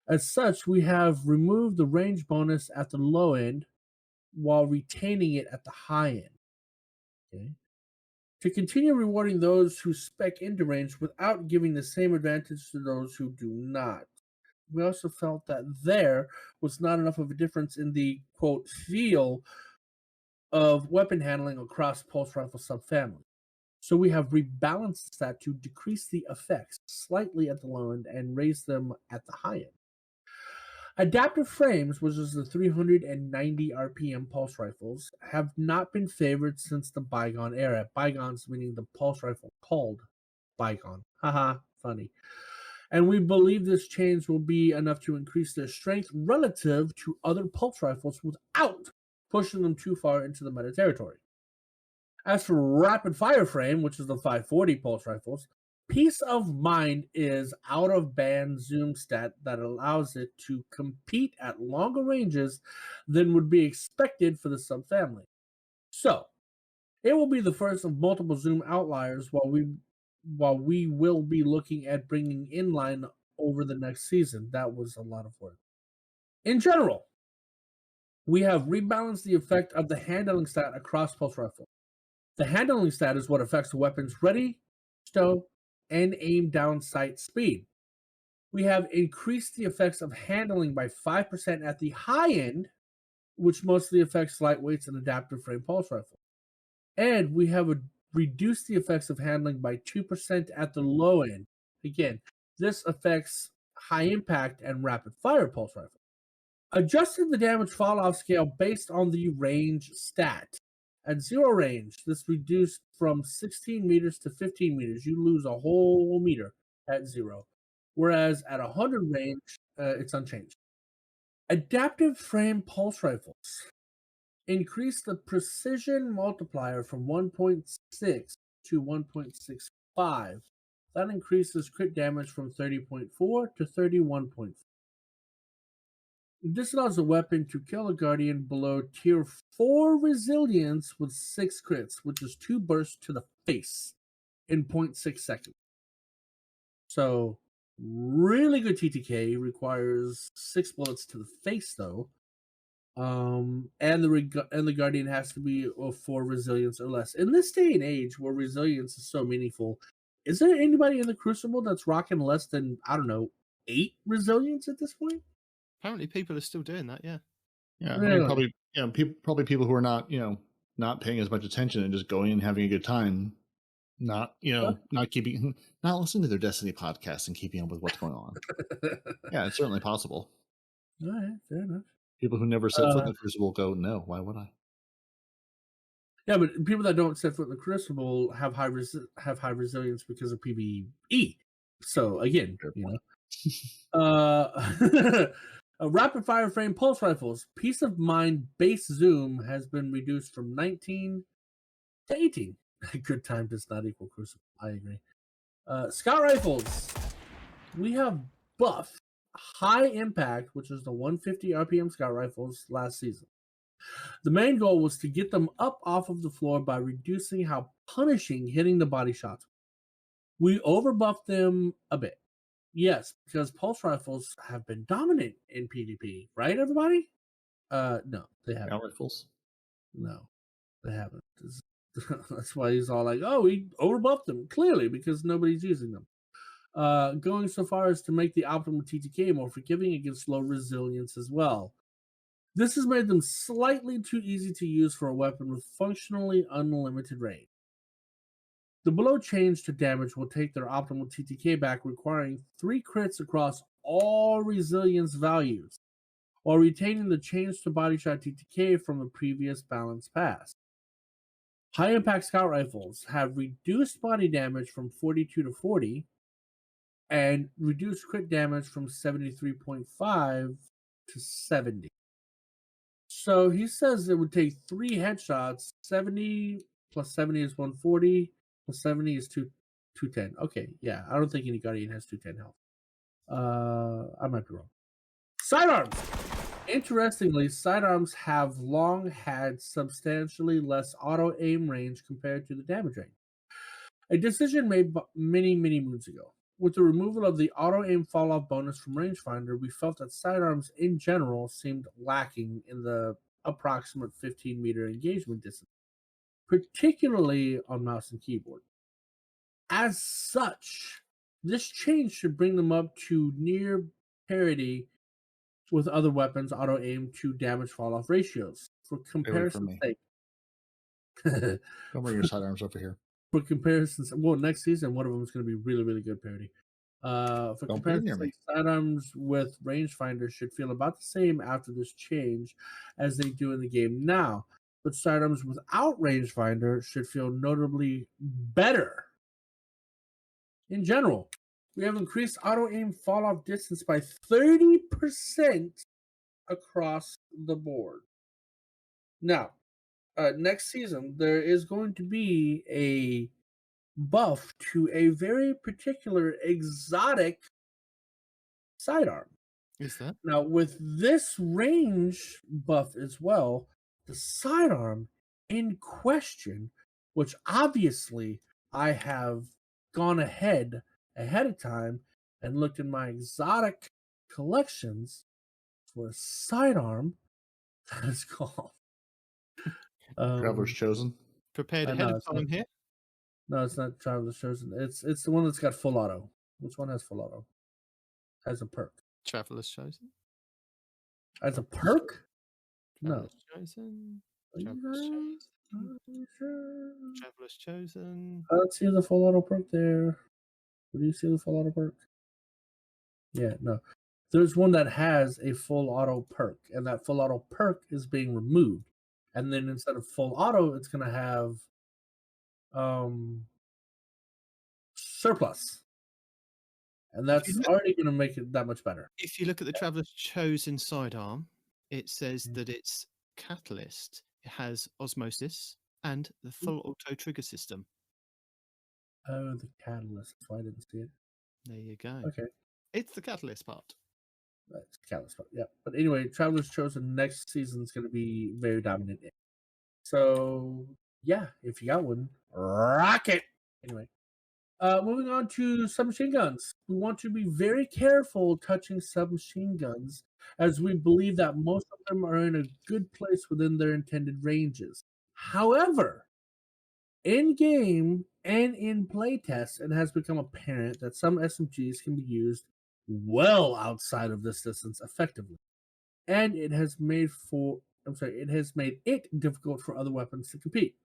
As such, we have removed the range bonus at the low end while retaining it at the high end. Okay. To continue rewarding those who spec into range without giving the same advantage to those who do not. We also felt that there was not enough of a difference in the, quote, feel of weapon handling across pulse rifle subfamily. So we have rebalanced that to decrease the effects slightly at the low end and raise them at the high end. Adaptive frames, which is the 390 RPM pulse rifles, have not been favored since the bygone era. Bygones meaning the pulse rifle called bygone. Haha, funny. And we believe this change will be enough to increase their strength relative to other pulse rifles without pushing them too far into the meta territory. As for rapid fire frame, which is the 540 pulse rifles, Peace of Mind is out of band zoom stat that allows it to compete at longer ranges than would be expected for the subfamily. So, it will be the first of multiple zoom outliers while we will be looking at bringing inline over the next season. That was a lot of work. In general, we have rebalanced the effect of the handling stat across pulse rifle. The handling stat is what affects the weapon's ready, stow, and aim down sight speed. We have increased the effects of handling by 5% at the high end, which mostly affects lightweights and adaptive frame pulse rifle. And we have reduced the effects of handling by 2% at the low end. Again, this affects high impact and rapid fire pulse rifle. Adjusting the damage fall off scale based on the range stat. At 0 range, this reduced from 16 meters to 15 meters. You lose a whole meter at 0. Whereas at 100 range, it's unchanged. Adaptive frame pulse rifles increase the precision multiplier from 1.6 to 1.65. That increases crit damage from 30.4 to 31.4. This allows a weapon to kill a guardian below tier 4 resilience with 6 crits, which is 2 bursts to the face in 0.6 seconds. So, really good TTK, requires 6 bullets to the face though. And the guardian has to be 4 resilience or less. In this day and age where resilience is so meaningful, is there anybody in the Crucible that's rocking less than, I don't know, 8 resilience at this point? Apparently, people are still doing that. Yeah. Yeah, Really? I mean, probably people who are not not paying as much attention and just going and having a good time, not not listening to their Destiny podcast and keeping up with what's going on. Yeah, it's certainly possible. All right, fair enough. People who never set foot in the Crucible go, no, why would I? Yeah, but people that don't set foot in the Crucible have high resilience because of PvE. So again, rapid fire frame pulse rifles. Peace of Mind base zoom has been reduced from 19 to 18. Good time does not equal Crucible. I agree. Scout rifles. We have buffed high impact, which is the 150 RPM scout rifles last season. The main goal was to get them up off of the floor by reducing how punishing hitting the body shots. We overbuffed them a bit. Yes, because pulse rifles have been dominant in PvP, right, everybody? No, they haven't. Scout rifles? No, they haven't. That's why he's all like, oh, we overbuffed them, clearly, because nobody's using them. Going so far as to make the optimal TTK more forgiving against low resilience as well. This has made them slightly too easy to use for a weapon with functionally unlimited range. The below change to damage will take their optimal TTK back, requiring 3 crits across all resilience values, while retaining the change to body shot TTK from the previous balance pass. High impact scout rifles have reduced body damage from 42 to 40, and reduced crit damage from 73.5 to 70. So he says it would take 3 headshots. 70 plus 70 is 140, plus 70 is 210. Okay, yeah, I don't think any Guardian has 210 health. I might be wrong. Sidearms! Interestingly, sidearms have long had substantially less auto-aim range compared to the damage range. A decision made many, many moons ago. with the removal of the auto-aim fall-off bonus from rangefinder, we felt that sidearms in general seemed lacking in the approximate 15-meter engagement distance, particularly on mouse and keyboard. As such, this change should bring them up to near parity with other weapons' auto-aim to damage fall-off ratios. For comparison's sake, don't bring your sidearms over here. For comparison's, well, next season one of them is going to be really, really good parity. For comparison's sake, sidearms with rangefinder should feel about the same after this change as they do in the game now, but sidearms without rangefinder should feel notably better. In general, we have increased auto-aim fall-off distance by 30% across the board. Now, next season, there is going to be a buff to a very particular exotic sidearm. Is that? Now, with this range buff as well, the sidearm in question, which obviously I have gone ahead of time and looked in my exotic collections for a sidearm that is called Traveler's Chosen. Prepared ahead of time here. No, it's not Traveler's Chosen. It's the one that's got full auto. Which one has full auto? Has a perk. Traveler's Chosen. As a perk? Traveler's No. Chosen. Traveler's Chosen. I don't see the full auto perk there. Do you see the full auto perk? Yeah, no. There's one that has a full auto perk, and that full auto perk is being removed. And then instead of full auto, it's going to have surplus. And that's already going to make it that much better. If you look at the Traveler's Chosen sidearm, it says that it's Catalyst. It has Osmosis and the full auto trigger system. Oh, the Catalyst. That's why I didn't see it. There you go. Okay. It's the Catalyst part. That's Catalyst part, yeah. But anyway, Traveler's Chosen next season is going to be very dominant. So, yeah, if you got one, rock it. Anyway, moving on to submachine guns. We want to be very careful touching submachine guns, as we believe that most of them are in a good place within their intended ranges. However, in game and in playtests, it has become apparent that some SMGs can be used well outside of this distance effectively, and it has made it difficult for other weapons to compete.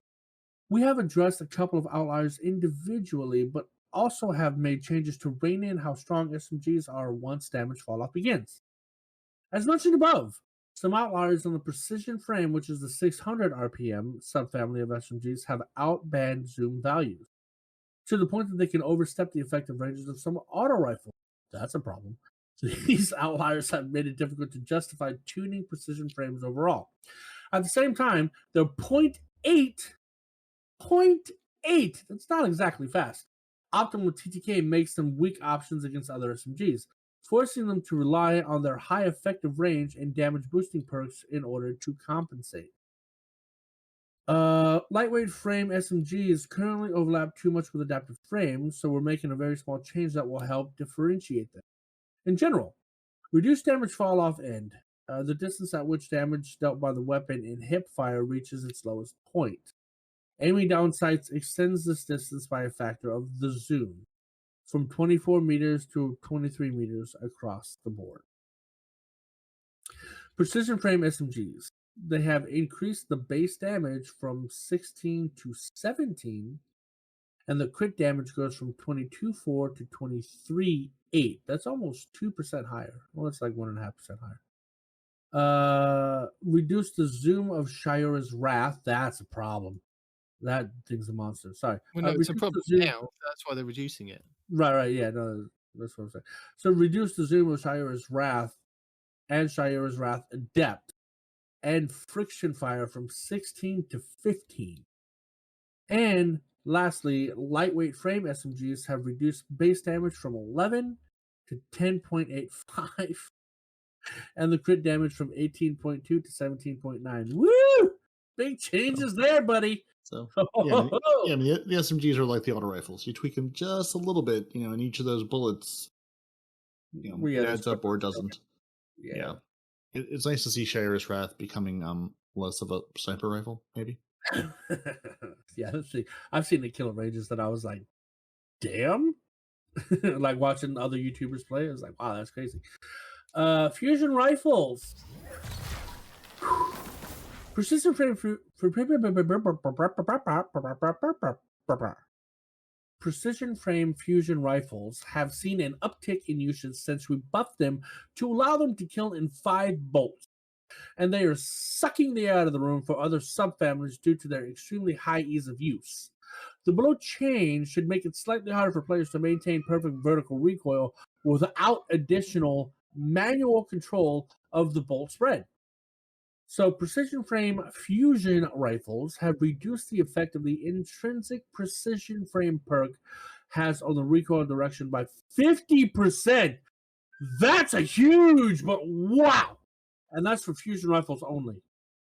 We have addressed a couple of outliers individually, but also have made changes to rein in how strong SMGs are once damage falloff begins. As mentioned above, some outliers on the precision frame, which is the 600 RPM subfamily of SMGs, have outband zoom values, to the point that they can overstep the effective ranges of some auto rifles. That's a problem. So these outliers have made it difficult to justify tuning precision frames overall. At the same time, the 0.8, that's not exactly fast. Optimal TTK makes them weak options against other SMGs, forcing them to rely on their high effective range and damage boosting perks in order to compensate. Lightweight frame SMGs currently overlap too much with adaptive frames, so we're making a very small change that will help differentiate them. In general, reduce damage fall off end. The distance at which damage dealt by the weapon in hip fire reaches its lowest point. Aiming down sights extends this distance by a factor of the zoom, from 24 meters to 23 meters across the board. Precision frame SMGs. They have increased the base damage from 16 to 17, and the crit damage goes from 22.4 to 23.8. That's almost 2% higher. Well, it's like 1.5% higher. Reduce the zoom of Shira's Wrath. That's a problem. That thing's a monster. Sorry. Well, no, it's a problem now. That's why they're reducing it. Right. Yeah, no, that's what I'm saying. So reduce the zoom of Shira's Wrath and Shira's Wrath Adept and friction fire from 16 to 15. And lastly, lightweight frame SMGs have reduced base damage from 11 to 10.85, and the crit damage from 18.2 to 17.9. Woo! big changes there, buddy. So yeah, I mean, the SMGs are like the auto rifles. You tweak them just a little bit, in each of those bullets, it adds up or it doesn't. Yeah. It's nice to see Shira's Wrath becoming less of a sniper rifle, maybe. Yeah, I've seen it kill ranges that I was like, damn. Like watching other YouTubers play, I was like, wow, that's crazy. Fusion rifles. Precision frame Precision frame fusion rifles have seen an uptick in usage since we buffed them to allow them to kill in 5 bolts, and they are sucking the air out of the room for other subfamilies due to their extremely high ease of use. The below change should make it slightly harder for players to maintain perfect vertical recoil without additional manual control of the bolt spread. So precision frame fusion rifles have reduced the effect of the intrinsic precision frame perk has on the recoil direction by 50%. That's a huge, but wow. And that's for fusion rifles only.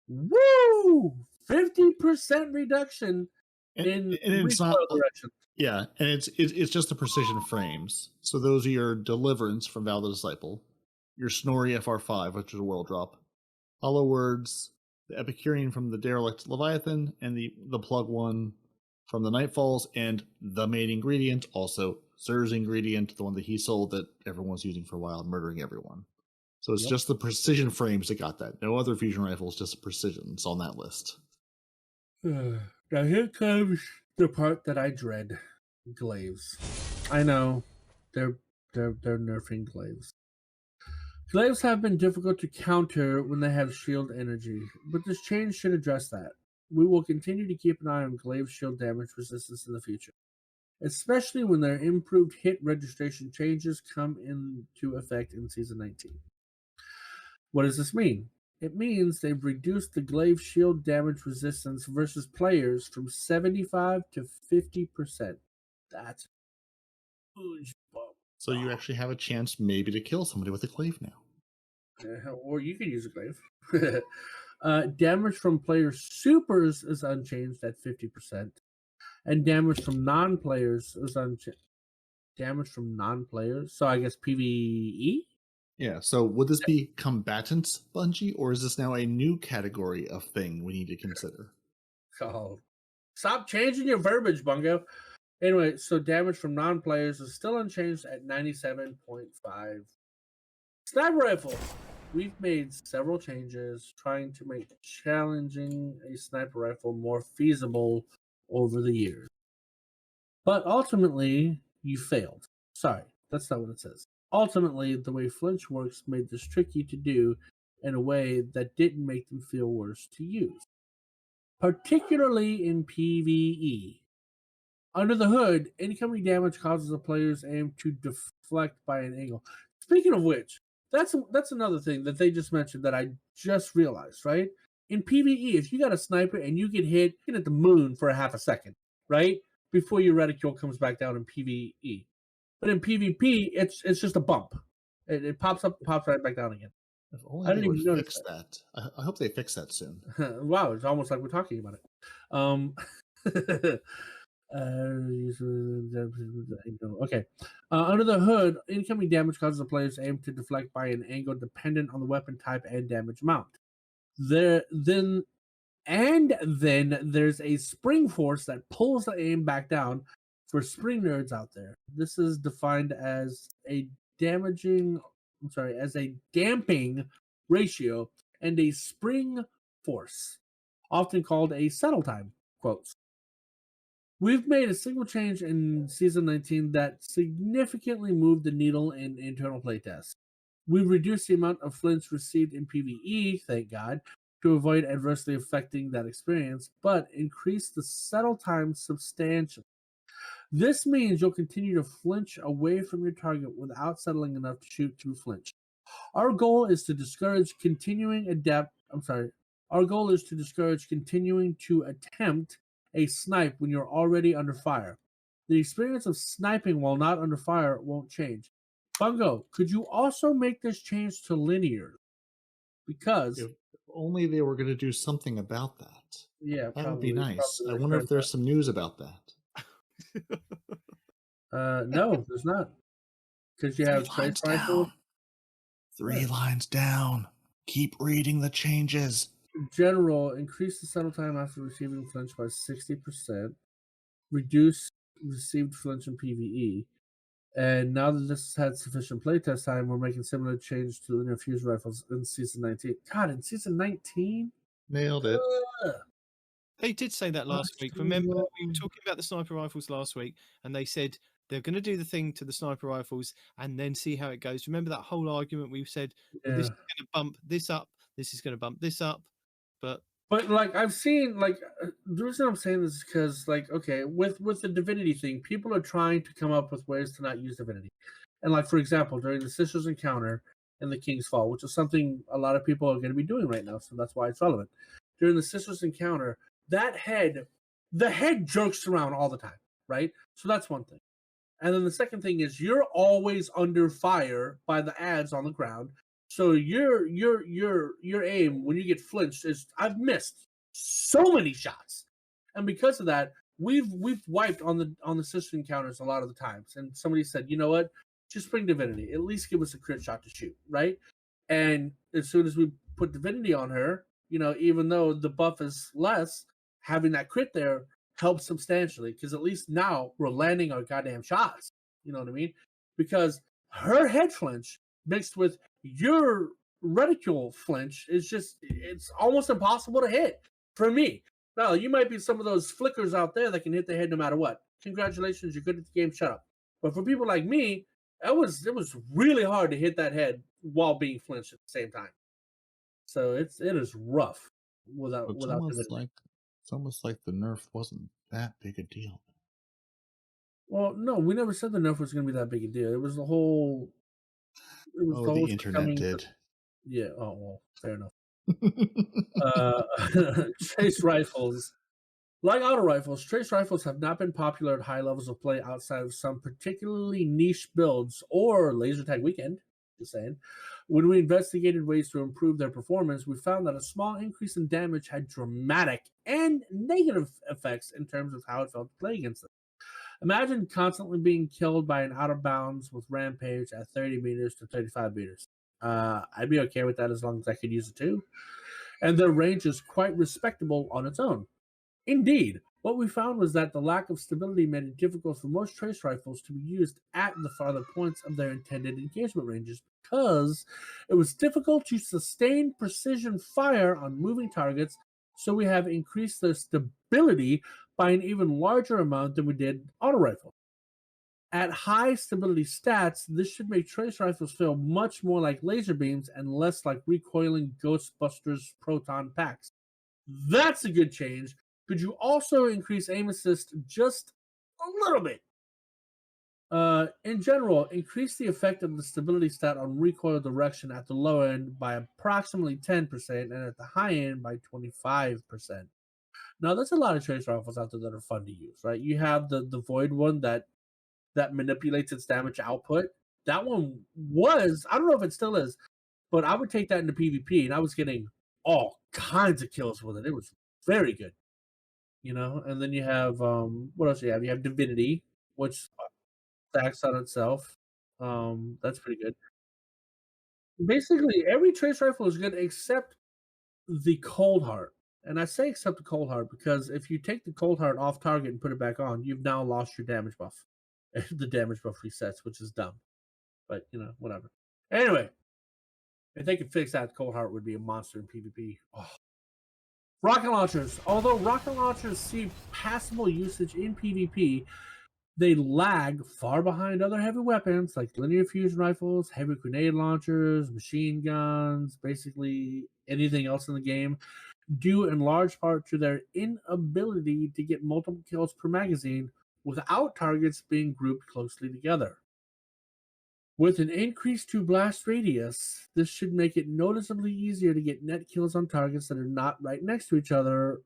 Woo! 50% reduction in recoil direction. Yeah, and it's just the precision frames. So those are your Deliverance from Val the Disciple, your Snorri FR5, which is a world drop, Hollow Words, the Epicurean from the Derelict Leviathan, and the plug one from the Nightfalls, and the main ingredient, also Sir's ingredient, the one that he sold that everyone was using for a while, murdering everyone. So it's just the precision frames that got that. No other fusion rifles, just precisions on that list. Now here comes the part that I dread. Glaives. I know. They're nerfing glaives. Glaives have been difficult to counter when they have shield energy, but this change should address that. We will continue to keep an eye on glaive shield damage resistance in the future, especially when their improved hit registration changes come into effect in Season 19. What does this mean? It means they've reduced the glaive shield damage resistance versus players from 75 to 50%. That's a huge bump. So you actually have a chance maybe to kill somebody with a glaive now. Or you can use a glaive. Damage from player supers is unchanged at 50%. And damage from non-players is unchanged. Damage from non-players? So I guess PvE? Yeah, so would this be combatants, Bungie, or is this now a new category of thing we need to consider? Oh, stop changing your verbiage, Bungo. Anyway, so damage from non-players is still unchanged at 97.5. Sniper rifle. We've made several changes trying to make challenging a sniper rifle more feasible over the years. But ultimately, you failed. Sorry, that's not what it says. Ultimately, the way flinch works made this tricky to do in a way that didn't make them feel worse to use. Particularly in PvE. Under the hood, incoming damage causes a player's aim to deflect by an angle. Speaking of which, that's another thing that they just mentioned that I just realized, right? In PvE, if you got a sniper and you get hit at the moon for a half a second, right? Before your reticule comes back down in PvE. But in PvP, it's just a bump. It pops up, pops right back down again. If only I didn't even fix that. I hope they fix that soon. Wow, it's almost like we're talking about it. Okay. Under the hood, incoming damage causes the player's aim to deflect by an angle dependent on the weapon type and damage amount. Then there's a spring force that pulls the aim back down for spring nerds out there. This is defined as a damping ratio and a spring force, often called a settle time, quotes. We've made a single change in Season 19 that significantly moved the needle in internal playtests. We've reduced the amount of flinch received in PvE, thank God, to avoid adversely affecting that experience, but increased the settle time substantially. This means you'll continue to flinch away from your target without settling enough to shoot through flinch. Our goal is to discourage continuing to attempt a snipe when you're already under fire. The experience of sniping while not under fire won't change. Bungo, could you also make this change to linear? Because if only they were going to do something about that. Yeah, That would be probably. nice. I Probably wonder if return there's some news about that. No, there's not. Because you have trace rifles. Three lines down. Keep reading the changes. In general, increase the settle time after receiving flinch by 60%. Reduce received flinch in PvE. And now that this has had sufficient playtest time, we're making similar change to linear fusion rifles in Season 19. God, in Season 19? Nailed it. They did say that last week. Remember, we were talking about the sniper rifles last week, and they said they're going to do the thing to the sniper rifles and then see how it goes. Remember that whole argument we said, well, this is going to bump this up, this is going to bump this up, but like I've seen, like the reason I'm saying this is because, like, okay, with the divinity thing, people are trying to come up with ways to not use divinity, and like for example, during the Sisters Encounter in the King's Fall, which is something a lot of people are going to be doing right now, so that's why it's relevant. During the Sisters Encounter, the head jerks around all the time, right? So that's one thing. And then the second thing is you're always under fire by the ads on the ground. So your aim when you get flinched is I've missed so many shots. And because of that, we've wiped on the sister encounters a lot of the times. And somebody said, you know what? Just bring divinity. At least give us a crit shot to shoot, right? And as soon as we put divinity on her, you know, even though the buff is less, having that crit there helps substantially because at least now we're landing our goddamn shots. You know what I mean? Because her head flinch mixed with your reticule flinch is just, it's almost impossible to hit for me. Now, you might be some of those flickers out there that can hit the head no matter what. Congratulations, you're good at the game, shut up. But for people like me, it was really hard to hit that head while being flinched at the same time. So it is rough without divinity. It's almost like the nerf wasn't that big a deal. Well, no, we never said the nerf was going to be that big a deal. It was the whole. It was the whole internet did. Yeah. Oh well, fair enough. Trace rifles, like auto rifles, trace rifles have not been popular at high levels of play outside of some particularly niche builds or laser tag weekend. Just saying. When we investigated ways to improve their performance, we found that a small increase in damage had dramatic and negative effects in terms of how it felt to play against them. Imagine constantly being killed by an out of bounds with rampage at 30 meters to 35 meters. I'd be okay with that as long as I could use it too. And their range is quite respectable on its own. Indeed, what we found was that the lack of stability made it difficult for most trace rifles to be used at the farther points of their intended engagement ranges because it was difficult to sustain precision fire on moving targets, so we have increased their stability by an even larger amount than we did auto rifles. At high stability stats, this should make trace rifles feel much more like laser beams and less like recoiling Ghostbusters proton packs. That's a good change. Could you also increase aim assist just a little bit? In general, increase the effect of the stability stat on recoil direction at the low end by approximately 10% and at the high end by 25%. Now, there's a lot of trace rifles out there that are fun to use, right? You have the Void one that manipulates its damage output. That one was, I don't know if it still is, but I would take that into PvP, and I was getting all kinds of kills with it. It was very good. You know, and then you have what else do you have? You have Divinity, which stacks on itself. That's pretty good. Basically, every trace rifle is good except the Cold Heart. And I say except the Cold Heart because if you take the Cold Heart off target and put it back on, you've now lost your damage buff. The damage buff resets, which is dumb. But, you know, whatever. Anyway, if they could fix that, Cold Heart would be a monster in PvP. Oh. Rocket launchers. Although rocket launchers see passable usage in PvP, they lag far behind other heavy weapons like linear fusion rifles, heavy grenade launchers, machine guns, basically anything else in the game, due in large part to their inability to get multiple kills per magazine without targets being grouped closely together. With an increase to blast radius, this should make it noticeably easier to get net kills on targets that are not right next to each other,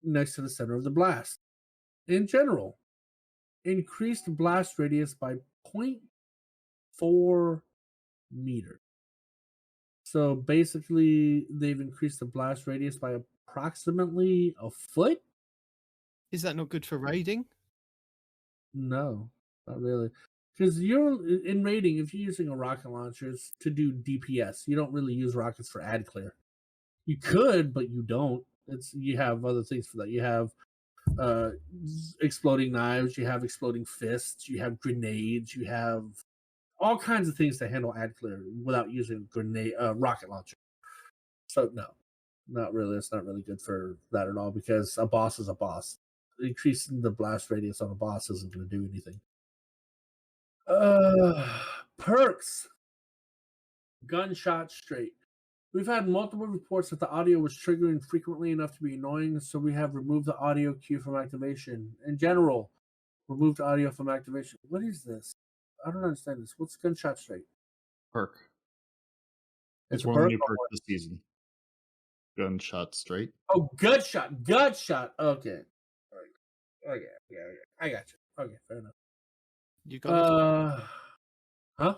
next to the center of the blast. In general, increased blast radius by 0.4 meters. So basically, they've increased the blast radius by approximately a foot. Is that not good for raiding? No, not really. Because you're in raiding, if you're using a rocket launcher it's to do DPS, you don't really use rockets for ad clear. You could, but you don't. You have other things for that. You have exploding knives, you have exploding fists, you have grenades, you have all kinds of things to handle ad clear without using rocket launcher. So no, not really. It's not really good for that at all because a boss is a boss. Increasing the blast radius on a boss isn't going to do anything. Perks. Gunshot straight. We've had multiple reports that the audio was triggering frequently enough to be annoying, so we have removed the audio cue from activation. In general, removed audio from activation. What is this? I don't understand this. What's gunshot straight? Perk. It's one of the new perks this season. Gunshot straight. Oh, gunshot. Gunshot. Okay. Okay. Yeah. I got you. Okay, fair enough. You got this? Huh?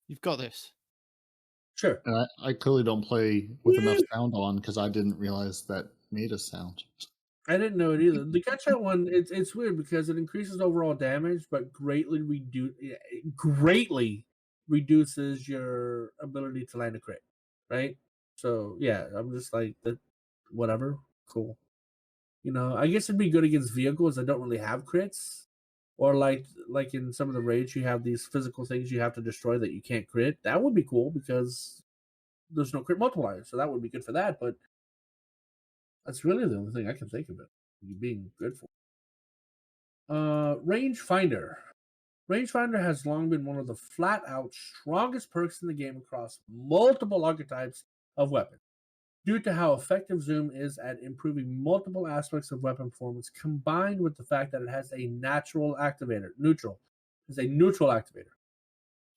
You've got this. Sure. And I clearly don't play with enough sound on because I didn't realize that made a sound. I didn't know it either. The gunshot one, it's weird because it increases overall damage, but greatly reduces your ability to land a crit, right? So yeah, I'm just like that. Whatever, cool. You know, I guess it'd be good against vehicles that don't really have crits, or like in some of the raids, you have these physical things you have to destroy that you can't crit. That would be cool because there's no crit multiplier, so that would be good for that. But that's really the only thing I can think of it being good for. Rangefinder. Rangefinder has long been one of the flat-out strongest perks in the game across multiple archetypes of weapons, due to how effective Zoom is at improving multiple aspects of weapon performance, combined with the fact that it has a neutral activator.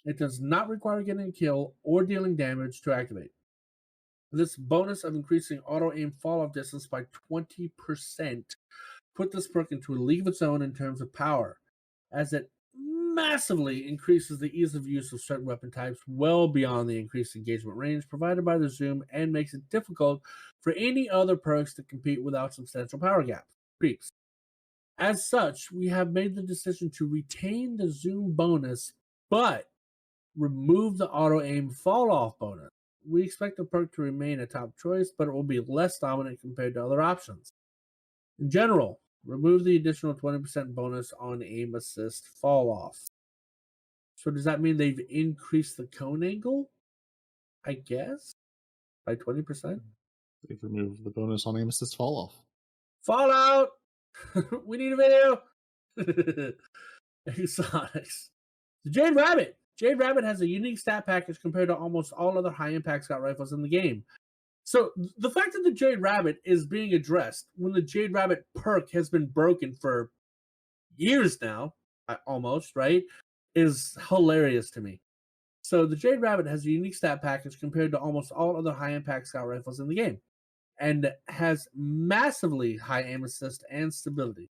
It does not require getting a kill or dealing damage to activate. This bonus of increasing auto-aim fall-off distance by 20% put this perk into a league of its own in terms of power, as it massively increases the ease of use of certain weapon types well beyond the increased engagement range provided by the Zoom and makes it difficult for any other perks to compete without substantial power creeps. As such, we have made the decision to retain the Zoom bonus, but remove the auto-aim fall-off bonus. We expect the perk to remain a top choice, but it will be less dominant compared to other options. In general, remove the additional 20% bonus on aim assist fall-off. So does that mean they've increased the cone angle? I guess? By 20%? They've removed the bonus on aim assist fall off. Fallout! We need a video! Exotics. The Jade Rabbit. Jade Rabbit has a unique stat package compared to almost all other high-impact scout rifles in the game. So the fact that the Jade Rabbit is being addressed when the Jade Rabbit perk has been broken for years now, almost, right, is hilarious to me. So the Jade Rabbit has a unique stat package compared to almost all other high-impact scout rifles in the game, and has massively high aim assist and stability.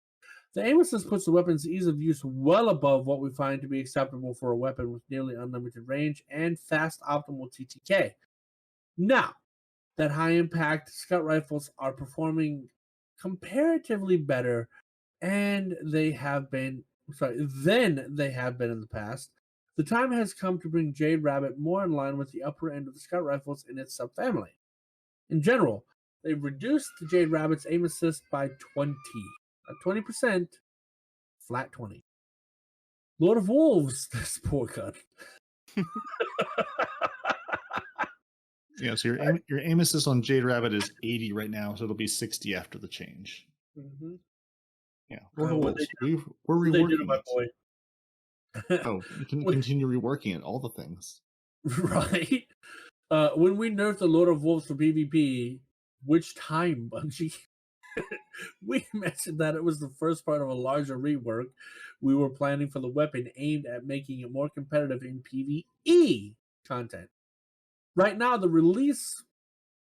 The aim assist puts the weapon's ease of use well above what we find to be acceptable for a weapon with nearly unlimited range and fast optimal TTK. Now, that high-impact scout rifles are performing comparatively better than they have been in the past, the time has come to bring Jade Rabbit more in line with the upper end of the scout rifles in its subfamily. In general, they've reduced the Jade Rabbit's aim assist by 20. Not 20%, flat 20. Lord of Wolves, this poor gun. Yeah, so your aim assist on Jade Rabbit is 80 right now, so it'll be 60 after the change. Mm-hmm. Yeah, Lord of Wolves, we're reworking it. Oh, you can continue reworking it, all the things. Right? When we nerfed the Lord of Wolves for PvP, which time, Bungie? We mentioned that it was the first part of a larger rework we were planning for the weapon aimed at making it more competitive in PvE content. Right now, the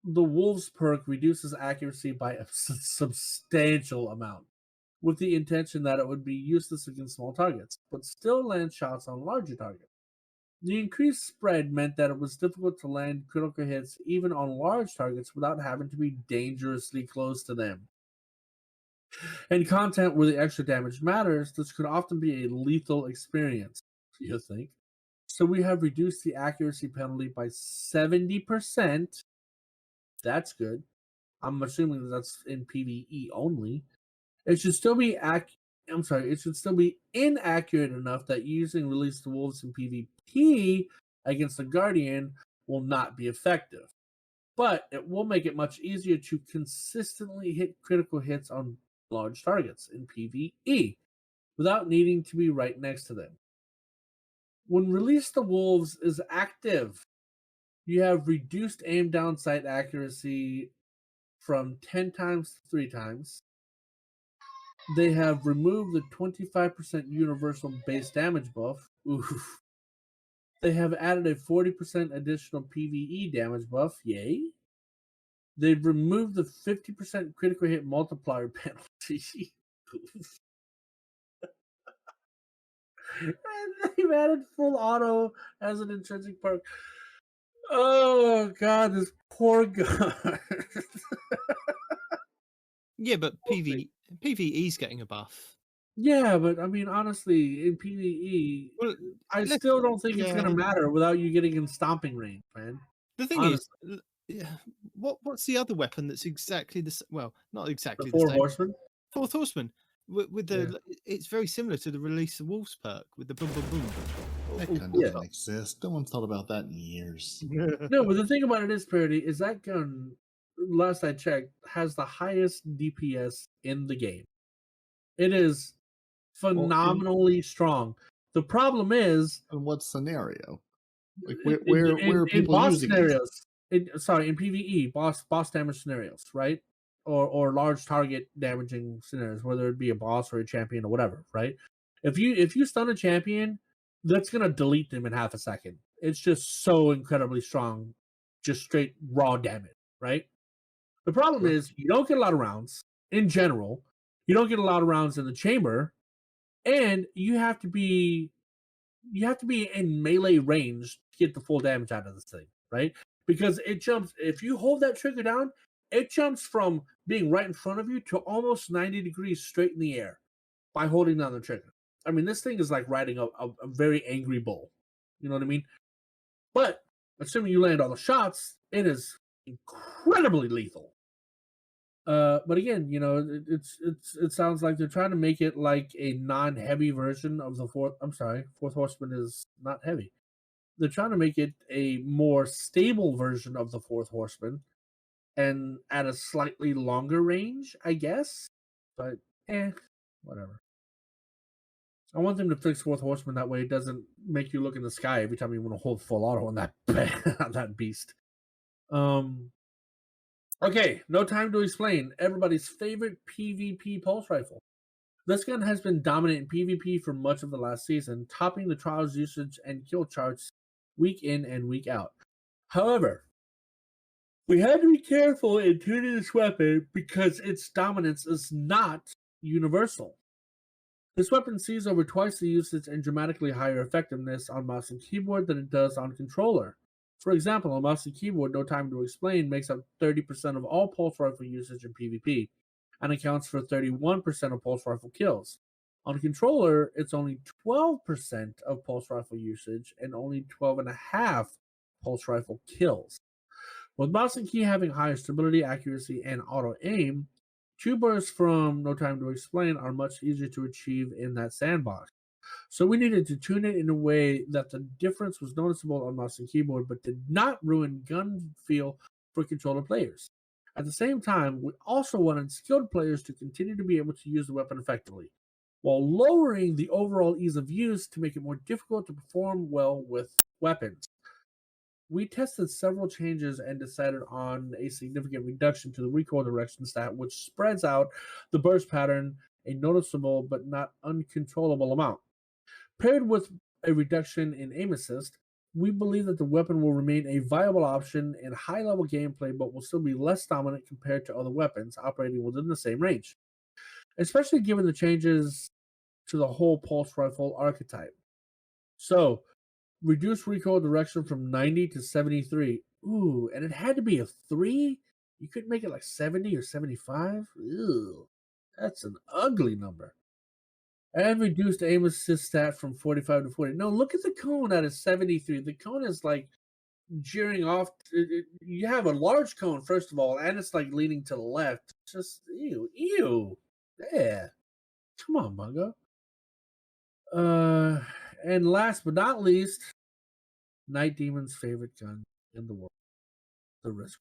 Wolves perk reduces accuracy by a substantial amount, with the intention that it would be useless against small targets, but still land shots on larger targets. The increased spread meant that it was difficult to land critical hits even on large targets without having to be dangerously close to them. In content where the extra damage matters, this could often be a lethal experience, you think? So we have reduced the accuracy penalty by 70%. That's good. I'm assuming that's in PvE only. It should still be it should still be inaccurate enough that using Release the Wolves in PvP against the Guardian will not be effective. But it will make it much easier to consistently hit critical hits on large targets in PvE without needing to be right next to them. When Release the Wolves is active, you have reduced aim down sight accuracy from 10 times to 3 times. They have removed the 25% universal base damage buff. Oof. They have added a 40% additional PvE damage buff. Yay. They've removed the 50% critical hit multiplier penalty. And they've added full auto as an intrinsic perk. Oh god, this poor guy. Yeah, but PvE's getting a buff. Yeah, but I mean, honestly, in PvE, Well, I still don't think it's gonna matter without you getting in stomping range, man. The thing Honestly. is, what's the other weapon that's exactly the well, not exactly The the Four same. Horsemen. Fourth Horseman. With the it's very similar to the Release the Wolves perk with the boom boom boom. That gun doesn't exist. No one's thought about that in years. No, but the thing about it is, Parody, is that gun, last I checked, has the highest DPS in the game. It is phenomenally strong. The problem is, in what scenario? Like in where are people boss using scenarios? In PvE, boss damage scenarios, right? Or large target damaging scenarios, whether it be a boss or a champion or whatever, right? If you stun a champion, that's gonna delete them in half a second. It's just so incredibly strong, just straight raw damage, right? The problem is you don't get a lot of rounds in general. You don't get a lot of rounds in the chamber, and you have to be in melee range to get the full damage out of this thing, right? Because it jumps. If you hold that trigger down, it jumps from being right in front of you to almost 90 degrees straight in the air by holding down the trigger. I mean, this thing is like riding a very angry bull. You know what I mean? But assuming you land all the shots, it is incredibly lethal. But again, you know, it sounds like they're trying to make it like a non-heavy version of the fourth. I'm sorry, Fourth Horseman is not heavy. They're trying to make it a more stable version of the Fourth Horseman, and at a slightly longer range, I guess. But whatever. I want them to fix Fourth Horseman that way it doesn't make you look in the sky every time you want to hold full auto on that on that beast. Okay, no time to explain. Everybody's favorite PvP pulse rifle. This gun has been dominant in PvP for much of the last season, topping the trials usage and kill charts week in and week out. However, we had to be careful in tuning this weapon because its dominance is not universal. This weapon sees over twice the usage and dramatically higher effectiveness on mouse and keyboard than it does on controller. For example, on mouse and keyboard, no time to explain, makes up 30% of all pulse rifle usage in PvP, and accounts for 31% of pulse rifle kills. On controller, it's only 12% of pulse rifle usage and only 12.5% pulse rifle kills. With mouse and key having higher stability, accuracy, and auto aim, two bursts from No Time to Explain are much easier to achieve in that sandbox. So we needed to tune it in a way that the difference was noticeable on mouse and keyboard, but did not ruin gun feel for controller players. At the same time, we also wanted skilled players to continue to be able to use the weapon effectively, while lowering the overall ease of use to make it more difficult to perform well with weapons. We tested several changes and decided on a significant reduction to the recoil direction stat, which spreads out the burst pattern a noticeable but not uncontrollable amount. Paired with a reduction in aim assist, we believe that the weapon will remain a viable option in high-level gameplay, but will still be less dominant compared to other weapons operating within the same range, especially given the changes to the whole pulse rifle archetype. So, Reduced recoil direction from 90 to 73. Ooh, and it had to be a 3? You couldn't make it like 70 or 75? Ew, that's an ugly number. And reduced aim assist stat from 45 to 40. No, look at the cone at a 73. The cone is like jeering off. You have a large cone, first of all, and it's like leaning to the left. Just, ew. Yeah. Come on, Bungo. And last but not least, Night Demon's favorite gun in the world, the Risk.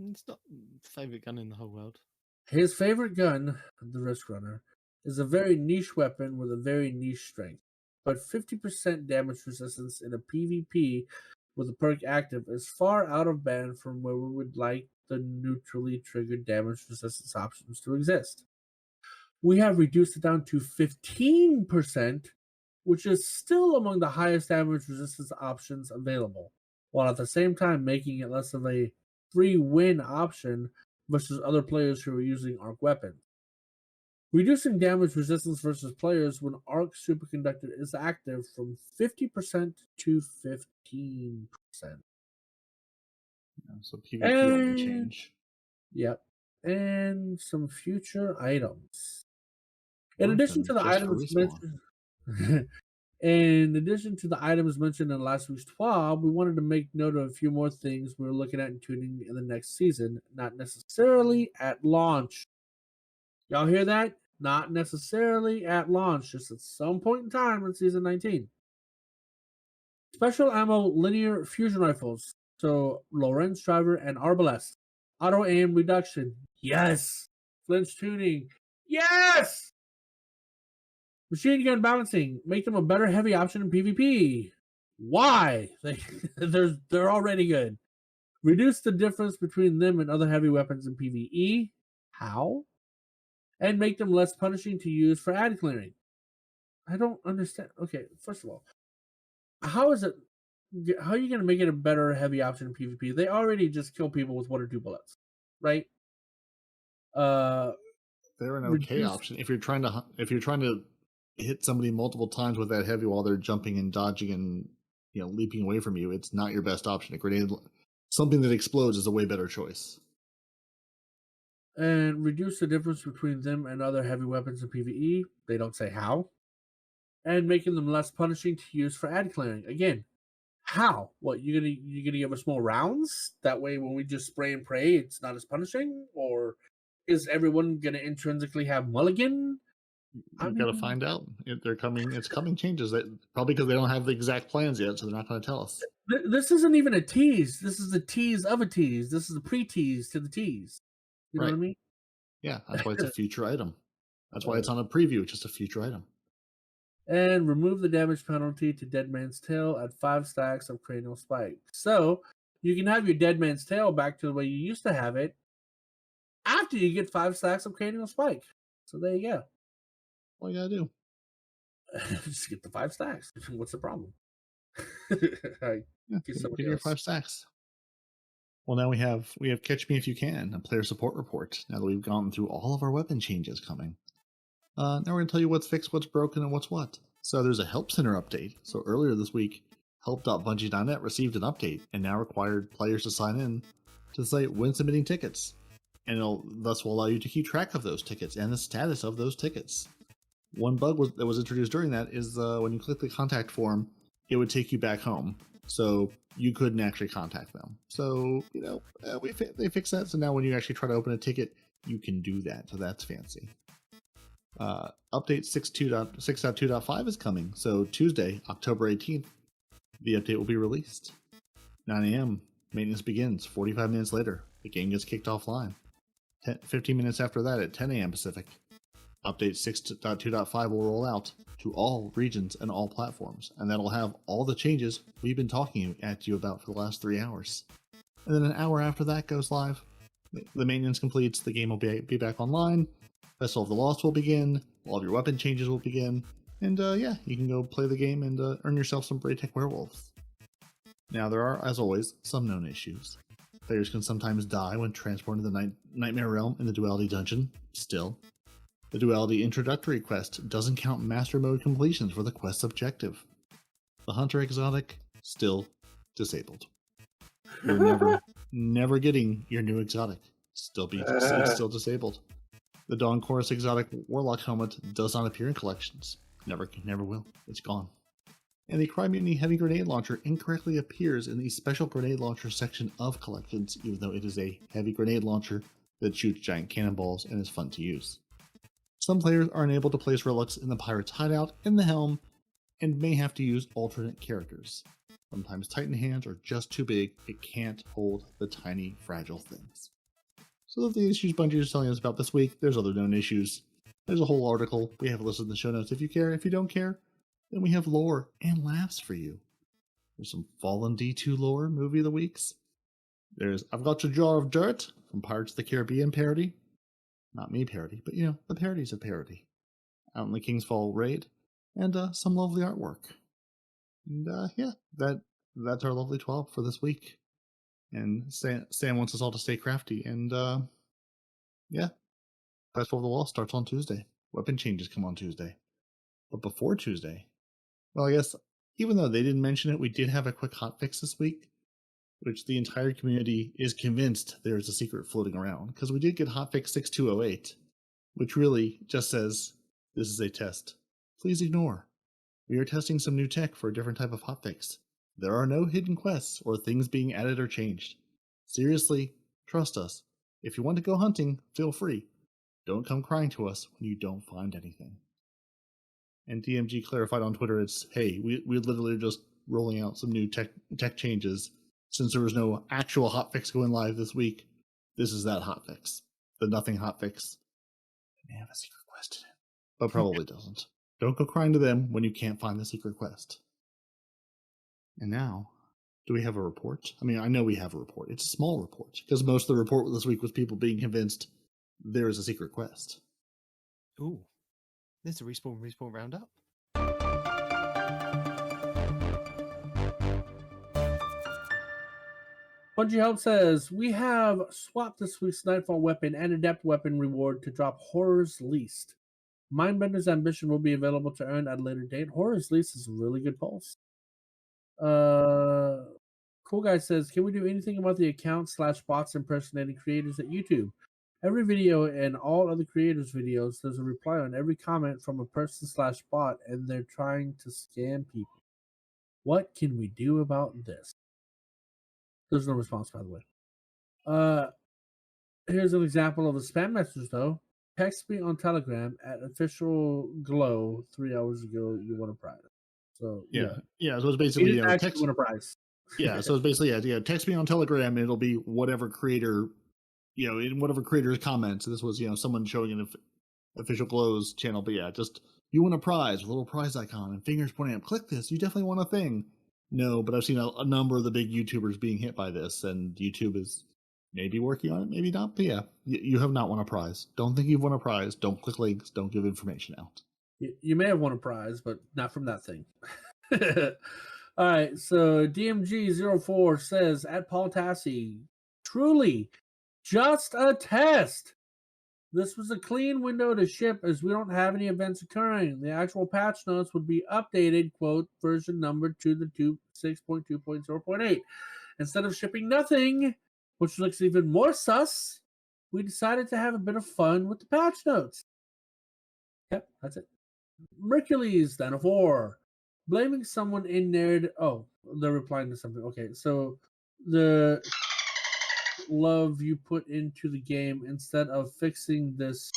It's not favorite gun in the whole world. His favorite gun, the Risk Runner, is a very niche weapon with a very niche strength. But 50% damage resistance in a PvP with a perk active is far out of band from where we would like the neutrally triggered damage resistance options to exist. We have reduced it down to 15%, which is still among the highest damage resistance options available, while at the same time making it less of a free win option versus other players who are using arc weapons. Reducing damage resistance versus players when arc superconductor is active from 50% to 15%. So PvP only change. Yep. And some future items. In addition to the items mentioned, in addition to the items mentioned in last week's TWAB, we wanted to make note of a few more things we're looking at and tuning in the next season, not necessarily at launch. Y'all hear that? Not necessarily at launch, just at some point in time in season 19. Special ammo linear fusion rifles, so Lorenz driver and arbalest. Auto aim reduction, yes. Flinch tuning, yes. Machine gun balancing, make them a better heavy option in PvP. Why? They're already good. Reduce the difference between them and other heavy weapons in PvE. How? And make them less punishing to use for ad clearing. I don't understand. Okay, first of all, how are you going to make it a better heavy option in PvP? They already just kill people with 1 or 2 bullets, right? They're an okay option if you're trying to hit somebody multiple times with that heavy while they're jumping and dodging and leaping away from you. It's not your best option. A grenade, something that explodes, is a way better choice. And reduce the difference between them and other heavy weapons in PvE. They don't say how. And making them less punishing to use for ad clearing. Again, how? What, you gonna give us more rounds? That way when we just spray and pray, it's not as punishing? Or is everyone gonna intrinsically have mulligan? We've got to find out. It's coming changes. Probably because they don't have the exact plans yet, so they're not going to tell us. This isn't even a tease. This is the tease of a tease. This is the pre-tease to the tease. You know what I mean? Yeah, that's why it's a future item. That's why it's on a preview, just a future item. And remove the damage penalty to Dead Man's Tail at 5 stacks of Cranial Spike. So you can have your Dead Man's Tail back to the way you used to have it after you get 5 stacks of Cranial Spike. So there you go. All you gotta do. Just get the 5 stacks. What's the problem? Get your 5 stacks. Well, now we have Catch Me If You Can, a player support report. Now that we've gone through all of our weapon changes coming, now we're gonna tell you what's fixed, what's broken, and what's what. So there's a Help Center update. So earlier this week, help.bungie.net received an update and now required players to sign in to the site when submitting tickets, and it'll thus will allow you to keep track of those tickets and the status of those tickets. One bug that was introduced during that is when you click the contact form, it would take you back home, so you couldn't actually contact them. So they fixed that. So now when you actually try to open a ticket, you can do that. So that's fancy. Update 6.2.5 is coming. So Tuesday, October 18th, the update will be released. 9 a.m. Maintenance begins. 45 minutes later, the game gets kicked offline. 15 minutes after that, at 10 a.m. Pacific, Update 6.2.5 will roll out to all regions and all platforms, and that'll have all the changes we've been talking at you about for the last 3 hours. And then an hour after that goes live, the maintenance completes, the game will be back online, Festival of the Lost will begin, all of your weapon changes will begin, and you can go play the game and earn yourself some Braytech Werewolf. Now there are, as always, some known issues. Players can sometimes die when transporting to the Nightmare Realm in the Duality Dungeon, still. The Duality Introductory Quest doesn't count Master Mode completions for the quest objective. The Hunter Exotic still disabled. You're never getting your new exotic. Still disabled. The Dawn Chorus exotic Warlock helmet does not appear in collections. Never will. It's gone. And the Cry Mutiny heavy grenade launcher incorrectly appears in the special grenade launcher section of collections, even though it is a heavy grenade launcher that shoots giant cannonballs and is fun to use. Some players are unable to place relics in the pirate's hideout in the helm and may have to use alternate characters. Sometimes Titan hands are just too big, it can't hold the tiny, fragile things. So those are the issues Bungie is telling us about this week. There's other known issues. There's a whole article. We have a list in the show notes if you care. If you don't care, then we have lore and laughs for you. There's some Fallen D2 lore, movie of the weeks. There's I've Got Your Jar of Dirt from Pirates of the Caribbean parody. Not me parody, but the parody's a parody. Out in the King's Fall raid. And some lovely artwork. And that's our lovely 12 for this week. And Sam wants us all to stay crafty. And Festival of the Wall starts on Tuesday. Weapon changes come on Tuesday. But before Tuesday, well, I guess even though they didn't mention it, we did have a quick hotfix this week, which the entire community is convinced there's a secret floating around. Because we did get hotfix 6208, which really just says, this is a test. Please ignore. We are testing some new tech for a different type of hotfix. There are no hidden quests or things being added or changed. Seriously, trust us. If you want to go hunting, feel free. Don't come crying to us when you don't find anything. And DMG clarified on Twitter, it's, hey, we literally are just rolling out some new tech changes. Since there was no actual hotfix going live this week, this is that hotfix. The nothing hotfix. It may have a secret quest in it, but probably doesn't. Don't go crying to them when you can't find the secret quest. And now, do we have a report? I mean, I know we have a report. It's a small report, because most of the report this week was people being convinced there is a secret quest. Ooh, there's a respawn roundup. Bungie Help says, we have swapped this week's Nightfall weapon and Adept weapon reward to drop Horror's Least. Mindbender's Ambition will be available to earn at a later date. Horror's Least is a really good pulse. Cool Guy says, can we do anything about the account/bots impersonating creators at YouTube? Every video and all other creators' videos, there's a reply on every comment from a person/bot, and they're trying to scam people. What can we do about this? There's no response, by the way. Here's an example of a spam message, though. Text me on Telegram at official glow 3 hours ago. You won a prize. So yeah. So it's basically text win a prize. Yeah, so it's basically text me on Telegram and it'll be whatever creator, in whatever creator's comments. This was someone showing an official glows channel, but just you win a prize with a little prize icon and fingers pointing up. Click this. You definitely won a thing. No, but I've seen a number of the big YouTubers being hit by this, and YouTube is maybe working on it, maybe not. But you have not won a prize. Don't think you've won a prize. Don't click links. Don't give information out. You may have won a prize, but not from that thing. All right, so DMG04 says, at Paul Tassi, truly, just a test. This was a clean window to ship as we don't have any events occurring. The actual patch notes would be updated, quote, version number to the 6.2.0.8. Instead of shipping nothing, which looks even more sus, we decided to have a bit of fun with the patch notes. Yep, that's it. Mercules, then a 4. Blaming someone in narrative. Oh, they're replying to something. Okay, so the love you put into the game instead of fixing this.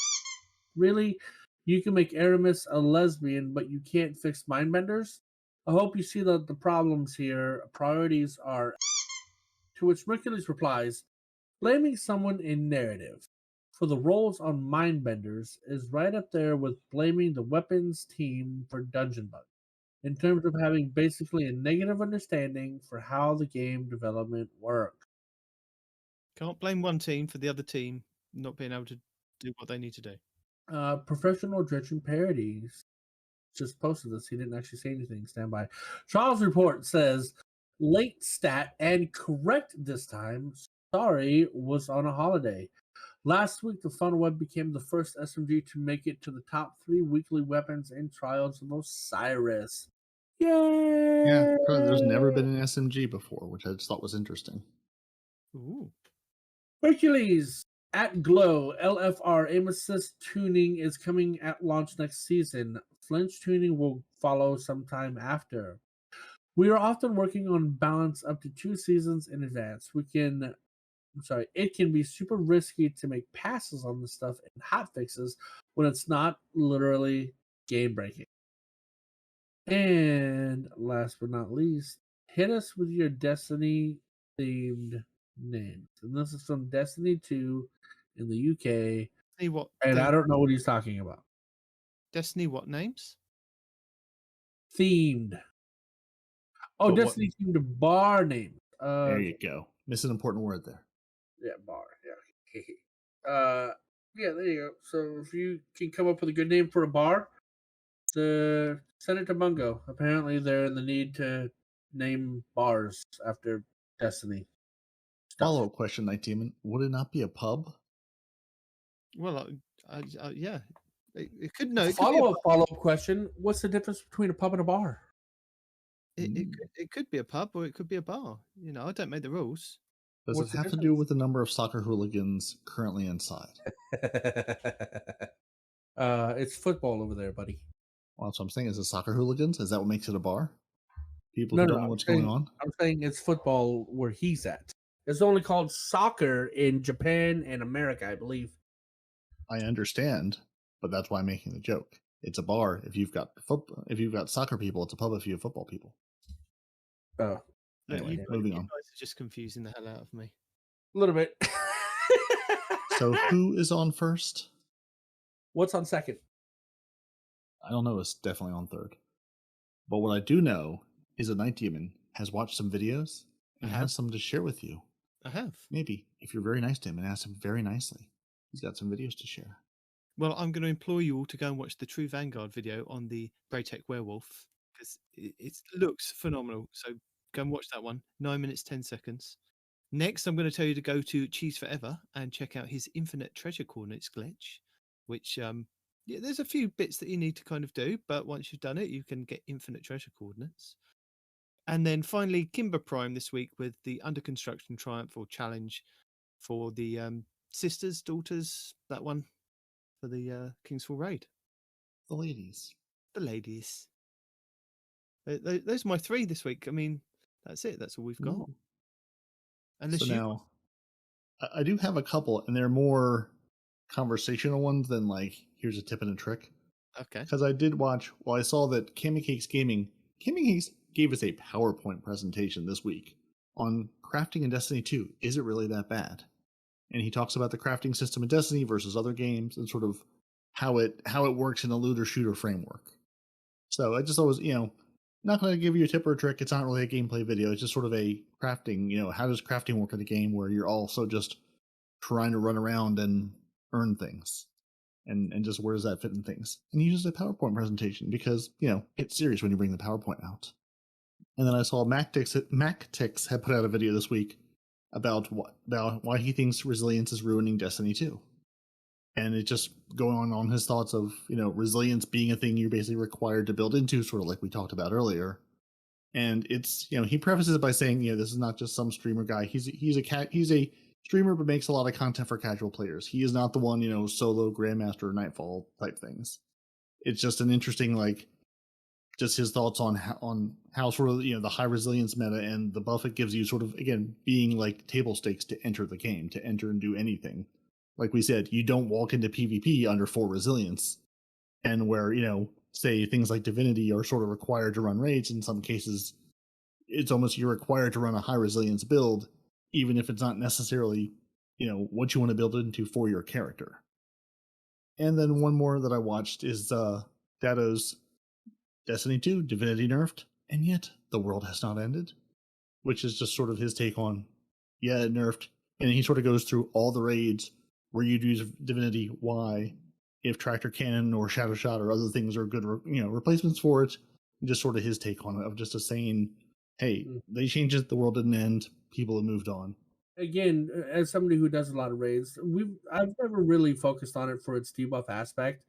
Really? You can make Aramis a lesbian, but you can't fix mindbenders? I hope you see that the problems here. Priorities are. To which Mercules replies, blaming someone in narrative for the roles on mindbenders is right up there with blaming the weapons team for dungeon bugs, in terms of having basically a negative understanding for how the game development works. Can't blame one team for the other team not being able to do what they need to do. Professional Dredging Parodies just posted this. He didn't actually say anything. Stand by. Charles Report says, late stat and correct this time. Sorry, was on a holiday. Last week, the Funnel Web became the first SMG to make it to the top 3 weekly weapons in Trials of Osiris. Yay! Yeah, there's never been an SMG before, which I just thought was interesting. Ooh. Hercules at Glow LFR aim assist tuning is coming at launch next season. Flinch tuning will follow sometime after. We are often working on balance up to 2 seasons in advance. It can be super risky to make passes on this stuff and hot fixes when it's not literally game breaking. And last but not least, hit us with your Destiny themed names. And this is from Destiny 2 in the UK. See what? And I don't know what he's talking about. Destiny what names? Themed. Oh, But Destiny themed bar names. There you go. Miss an important word there. Yeah, bar. Yeah. Yeah, there you go. So if you can come up with a good name for a bar, send it to Bungo. Apparently, they're in the need to name bars after Destiny. Follow-up question, Night Demon. Would it not be a pub? Well, yeah. It could no. It could be a Follow-up question. What's the difference between a pub and a bar? It could be a pub or it could be a bar. You know, I don't make the rules. Does What's it the have to do with the number of soccer hooligans currently inside? It's football over there, buddy. Well, that's what I'm saying. Is it soccer hooligans? Is that what makes it a bar? People No, who no, don't know I'm what's saying- going on? I'm saying it's football where he's at. It's only called soccer in Japan and America, I believe. I understand, but that's why I'm making the joke. It's a bar if you've got soccer people. It's a pub if you have football people. Oh, Anyway, you moving guys on. are just confusing the hell out of me. a little bit. So who is on first? What's on second? I don't know. It's definitely on third. But what I do know is that Night Demon has watched some videos and has some to share with you. I have. Maybe if you're very nice to him and ask him very nicely, he's got some videos to share. Well, I'm going to implore you all to go and watch the True Vanguard video on the Braytech Werewolf because it looks phenomenal. So go and watch that one. 9 minutes, 10 seconds. Next, I'm going to tell you to go to Cheese Forever and check out his Infinite Treasure Coordinates glitch, which, there's a few bits that you need to kind of do, but once you've done it, you can get Infinite Treasure Coordinates. And then finally, Kimber Prime this week with the Under Construction Triumph or Challenge for the sisters, daughters, that one. For the Kingsfall raid. The ladies. The ladies. Those are my 3 this week. I mean, that's it. That's all we've got. Ooh. Unless So you... now, I do have a couple, and they're more conversational ones than like, here's a tip and a trick. Okay. Because I did watch, I saw that Cammy Cakes gave us a PowerPoint presentation this week on crafting in Destiny 2. Is it really that bad? And he talks about the crafting system in Destiny versus other games and sort of how it works in a looter shooter framework. So I just always, not going to give you a tip or a trick. It's not really a gameplay video. It's just sort of a crafting, how does crafting work in a game where you're also just trying to run around and earn things and just where does that fit in things? And he uses a PowerPoint presentation because, it's serious when you bring the PowerPoint out. And then I saw MacTix had put out a video this week about why he thinks resilience is ruining Destiny 2. And it just going on his thoughts of, resilience being a thing you're basically required to build into, sort of like we talked about earlier. And it's, he prefaces it by saying, this is not just some streamer guy. He's a streamer, but makes a lot of content for casual players. He is not the one, solo Grandmaster or Nightfall type things. It's just an interesting, just his thoughts on how sort of, the high resilience meta and the buff it gives you sort of, again, being like table stakes to enter the game, to enter and do anything. Like we said, you don't walk into PvP under 4 resilience. And where, say things like Divinity are sort of required to run raids, in some cases, it's almost you're required to run a high resilience build, even if it's not necessarily, what you want to build into for your character. And then one more that I watched is Dado's Destiny 2, Divinity nerfed, and yet the world has not ended, which is just sort of his take on, it nerfed, and he sort of goes through all the raids where you'd use Divinity, why, if Tractor Cannon or Shadow Shot or other things are good, replacements for it, and just sort of his take on it, of just saying, hey, they changed it, the world didn't end, people have moved on. Again, as somebody who does a lot of raids, I've never really focused on it for its debuff aspect.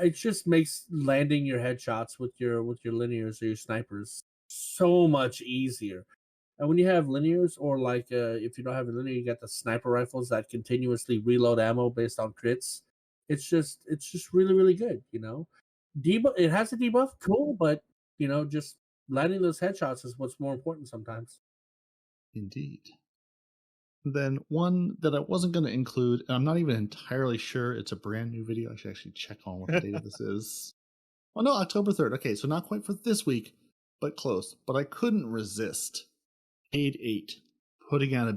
it just makes landing your headshots with your linears or your snipers so much easier. And when you have linears, or like if you don't have a linear, you got the sniper rifles that continuously reload ammo based on crits. It's just really really good. Debuff. It has a debuff, cool, but just landing those headshots is what's more important sometimes. Indeed. Then one that I wasn't going to include, and I'm not even entirely sure it's a brand new video. I should actually check on what the date of this is. Oh no, October 3rd. Okay, so not quite for this week, but close. But I couldn't resist Paid 8 putting out a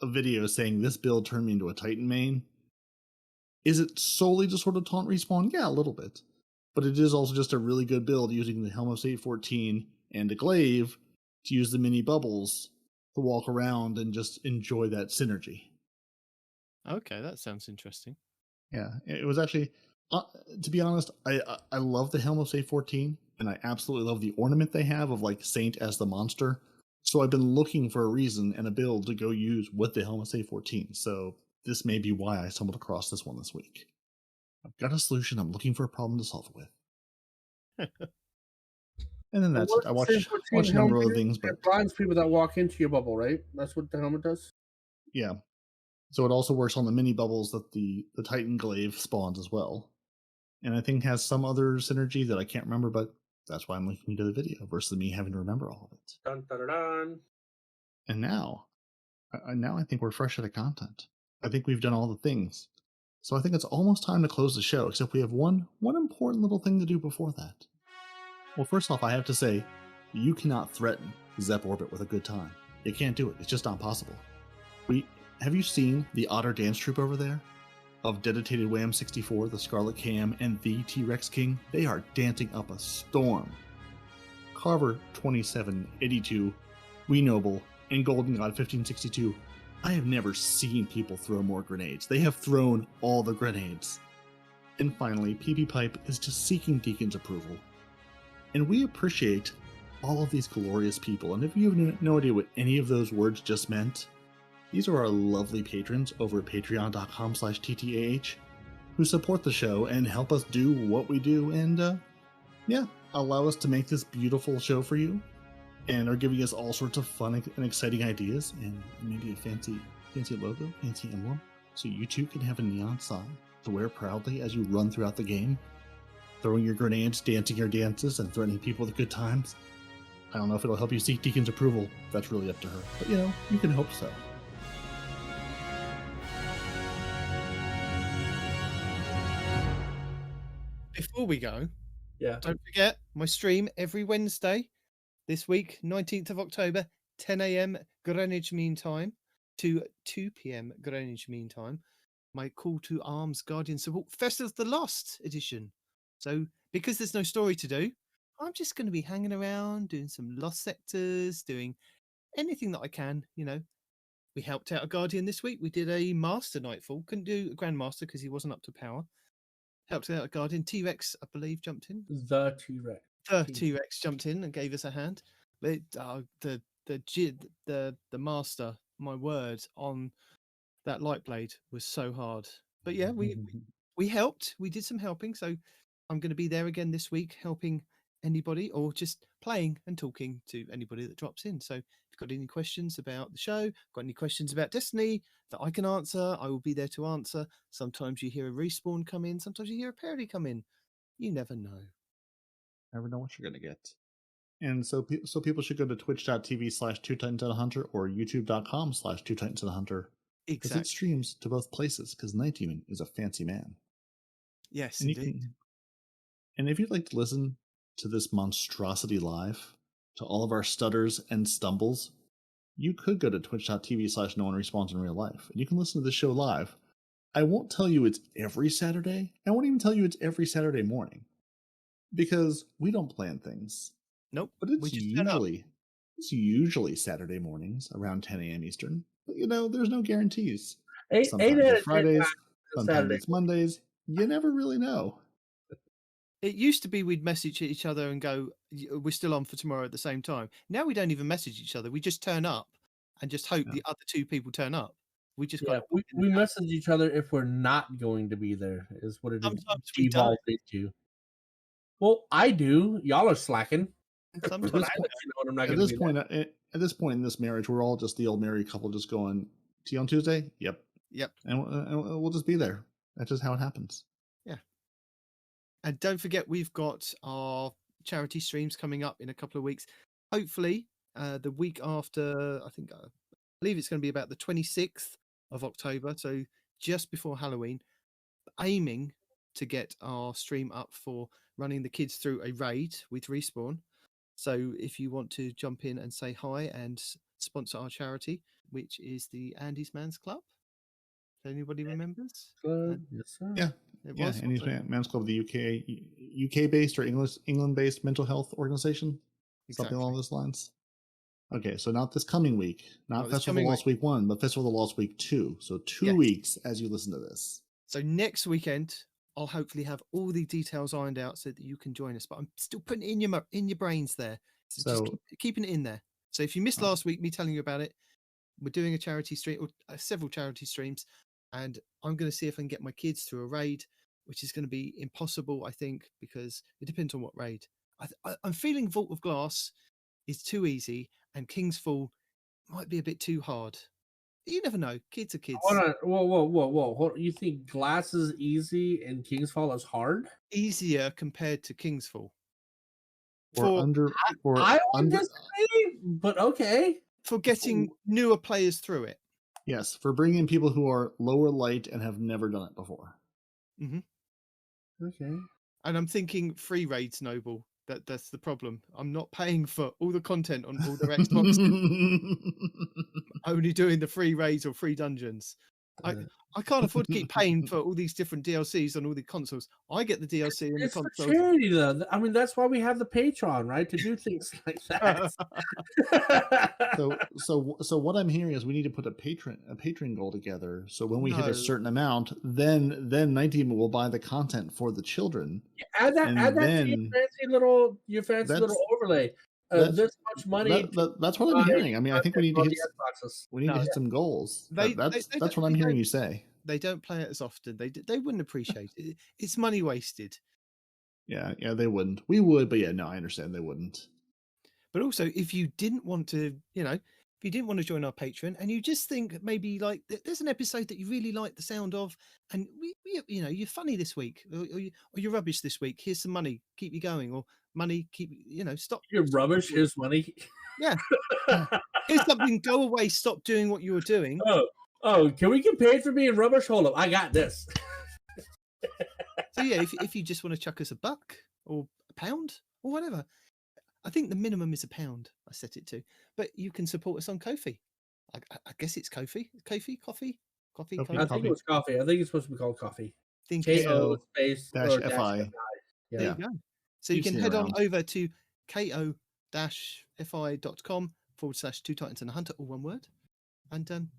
video saying this build turned me into a Titan main. Is it solely to sort of taunt Respawn? Yeah, a little bit. But it is also just a really good build using the Helmos 814 and a glaive to use the mini bubbles to walk around and just enjoy that synergy. Okay, that sounds interesting. Yeah, it was actually, to be honest, I love the Helmos 814, and I absolutely love the ornament they have of like Saint as the monster. So I've been looking for a reason and a build to go use with the Helmos 814. So this may be why I stumbled across this one this week. I've got a solution. I'm looking for a problem to solve it with. And then that's it. I watched a number of things, but it blinds people that walk into your bubble, right? That's what the helmet does. Yeah. So it also works on the mini bubbles that the Titan glaive spawns as well. And I think has some other synergy that I can't remember, but that's why I'm linking to the video versus me having to remember all of it. Dun, dun, dun, dun. And now I think we're fresh out of content. I think we've done all the things. So I think it's almost time to close the show, except we have one important little thing to do before that. Well, first off, I have to say, you cannot threaten Zep Orbit with a good time. You can't do it. It's just not possible. Have you seen the Otter Dance Troupe over there? Of dedicated Wham 64, the Scarlet Cam, and the T-Rex King? They are dancing up a storm. Carver 2782, We Noble, and Golden God 1562. I have never seen people throw more grenades. They have thrown all the grenades. And finally, PP Pipe is just seeking Deacon's approval. And we appreciate all of these glorious people. And if you have no idea what any of those words just meant, these are our lovely patrons over at patreon.com/TTAH who support the show and help us do what we do and, allow us to make this beautiful show for you and are giving us all sorts of fun and exciting ideas and maybe a fancy logo, fancy emblem, so you too can have a neon sign to wear proudly as you run throughout the game, throwing your grenades, dancing your dances, and threatening people with good times. I don't know if it'll help you seek Deacon's approval. That's really up to her. But, you can hope so. Before we go, Yeah. don't forget my stream every Wednesday this week, 19th of October, 10 a.m. Greenwich Mean Time to 2 p.m. Greenwich Mean Time. My Call to Arms Guardian Support Fest of the Lost edition. So, because there's no story to do, I'm just going to be hanging around, doing some Lost Sectors, doing anything that I can. We helped out a Guardian this week. We did a Master Nightfall. Couldn't do a Grandmaster because he wasn't up to power. Helped out a Guardian. T-Rex, I believe, jumped in. The T-Rex. The T-Rex jumped in and gave us a hand. But the Master, my word, on that light blade was so hard. But yeah, we helped. We did some helping. So I'm going to be there again this week, helping anybody or just playing and talking to anybody that drops in. So if you've got any questions about the show, got any questions about Destiny that I can answer, I will be there to answer. Sometimes you hear a respawn come in. Sometimes you hear a parody come in. You never know. Never know what you're going to get. And so people should go to twitch.tv/2titans.hunter or youtube.com/2titans.hunter. Exactly. Because it streams to both places, because Night Demon is a fancy man. Yes, and indeed. And if you'd like to listen to this monstrosity live, to all of our stutters and stumbles, you could go to twitch.tv/no-one-respawns in real life, and you can listen to this show live. I won't tell you it's every Saturday. I won't even tell you it's every Saturday morning, because we don't plan things. Nope. But it's usually Saturday mornings around 10 a.m. Eastern. But there's no guarantees. Sometimes it's Fridays, sometimes it's Mondays. You never really know. It used to be we'd message each other and go, we're still on for tomorrow at the same time. Now we don't even message each other. We just turn up and just hope the other two people turn up. We just Yeah, got we message each other if we're not going to be there. Is what it Sometimes we don't. evolved into. Well, I do. Y'all are slacking. Sometimes But I let you know when I'm not At going to this be point, at this point in this marriage, we're all just the old married couple, just going, "See you on Tuesday." Yep. And we'll just be there. That's just how it happens. Yeah. And don't forget, we've got our charity streams coming up in a couple of weeks. Hopefully, the week after, I believe it's going to be about the 26th of October. So just before Halloween, aiming to get our stream up for running the kids through a raid with Respawn. So if you want to jump in and say hi and sponsor our charity, which is the Andy's Man's Club. If anybody remembers? Club, yes, sir. Yeah. It Yeah, was, Andy's wasn't it? Man's Club, the UK based or England based mental health organization, something along those lines. Okay, so not this coming week, not Festival of the Lost Week 1, but Festival of the Lost Week 2. So 2 weeks as you listen to this. So next weekend, I'll hopefully have all the details ironed out so that you can join us. But I'm still putting it in your brains there, so just keeping it in there. So if you missed last week, me telling you about it, we're doing a charity stream or several charity streams, and I'm going to see if I can get my kids through a raid, which is going to be impossible, I think, because it depends on what raid. I'm feeling Vault of Glass is too easy, and King's Fall might be a bit too hard. You never know. Kids are kids. Hold on. Whoa. You think Glass is easy and King's Fall is hard? Easier compared to King's Fall. I would disagree, but okay. For getting newer players through it. Yes, for bringing people who are lower light and have never done it before. Mm-hmm. Okay. And I'm thinking free raids, Noble. That's the problem. I'm not paying for all the content on all their Xboxes. Only doing the free raids or free dungeons. I can't afford to keep paying for all these different DLCs on all the consoles. I get the DLC on the consoles. For charity, though. I mean, that's why we have the Patreon, right? To do things like that. So what I'm hearing is we need to put a patron goal together. So when we hit a certain amount, then 19 will buy the content for the children. Add that to your fancy little overlay. This much money. That's what I'm hearing. I mean, I think we need to hit some goals. That's what I'm hearing you say. They don't play it as often. They wouldn't appreciate it. It's money wasted. Yeah, they wouldn't. We would, but yeah, no, I understand they wouldn't. But also, if you didn't want to, if you didn't want to join our Patreon, and you just think maybe like there's an episode that you really like the sound of, and you're funny this week, or you're rubbish this week. Here's some money, keep you going, or money, keep stop. You're rubbish. Here's money. Yeah. Here's something. Go away. Stop doing what you were doing. Oh, can we get paid for being rubbish? Hold up, I got this. So yeah, if you just want to chuck us $1 or £1 or whatever. I think the minimum is £1. I set it to, but you can support us on Ko-fi. I guess it's Ko-fi. Coffee. I think it was coffee. I think it's supposed to be called coffee. KO space -FI. FI. Yeah. There you go. So you can head on over to ko-fi.com/2 Titans and a Hunter, all one word, and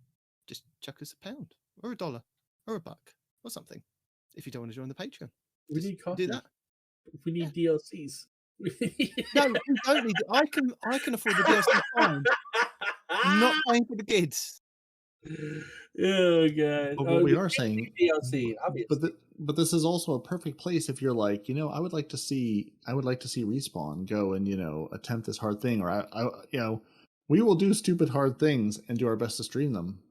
just chuck us £1 or $1 or $1 or something. If you don't want to join the Patreon, we need coffee. Do that. We need DLCs. No, we don't need. I can afford the DLC fine. I'm not paying for the kids. Oh god! But what we are saying, DLC, obviously. But this is also a perfect place if you're like, I would like to see Respawn go and attempt this hard thing, or I we will do stupid hard things and do our best to stream them.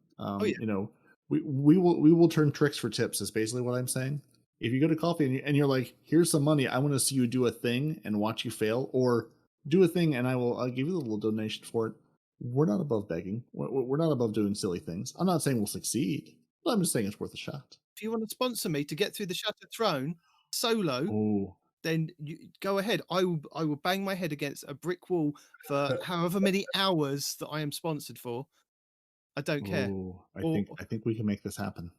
We will turn tricks for tips. Is basically what I'm saying. If you go to Coffee and you're like, here's some money, I want to see you do a thing and watch you fail, or do a thing and I'll give you a little donation for it. We're not above begging. We're not above doing silly things. I'm not saying we'll succeed, but I'm just saying it's worth a shot. If you want to sponsor me to get through the Shattered Throne solo, then you go ahead. I will bang my head against a brick wall for however many hours that I am sponsored for. I don't care. I think we can make this happen.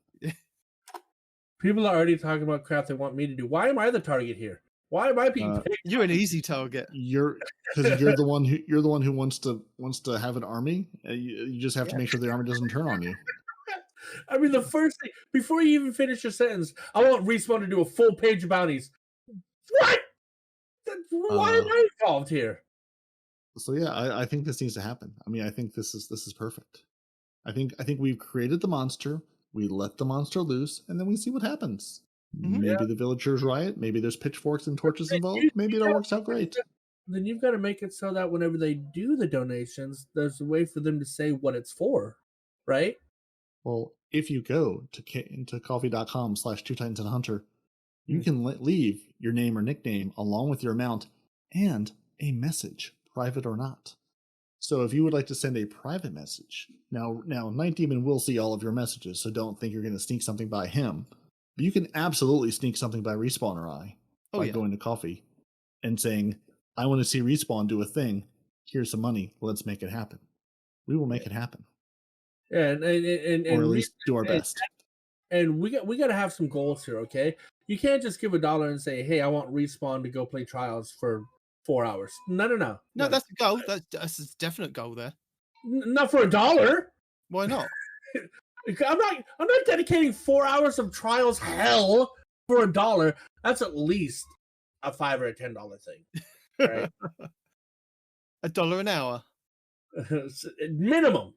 People are already talking about crap they want me to do. Why am I the target here? Why am I being picked? You're an easy target. Because you're the one who wants to have an army. You just have to make sure the army doesn't turn on you. I mean, the first thing before you even finish your sentence, I want Respawn to do a full page of bounties. What? Why am I involved here? So yeah, I think this needs to happen. I mean, I think this is perfect. I think we've created the monster. We let the monster loose, and then we see what happens. Mhm. Maybe the villagers riot. Maybe there's pitchforks and torches involved. Maybe it all works out great. Then you've got to make it so that whenever they do the donations, there's a way for them to say what it's for, right? Well, if you go to coffee.com/2titansandahunter, you can leave your name or nickname along with your amount and a message, private or not. So if you would like to send a private message, now Night Demon will see all of your messages, so don't think you're going to sneak something by him. But you can absolutely sneak something by Respawn or I by going to Coffee and saying, I want to see Respawn do a thing. Here's some money. Let's make it happen. We will make it happen. And or at least do our best. And we got to have some goals here, okay? You can't just give $1 and say, "Hey, I want Respawn to go play Trials for 4 hours." No. No, that's the goal. That's a definite goal there. Not for $1. Why not? I'm not dedicating 4 hours of Trials hell for $1. That's at least a $5 or a $10 thing, right? $1 an hour minimum.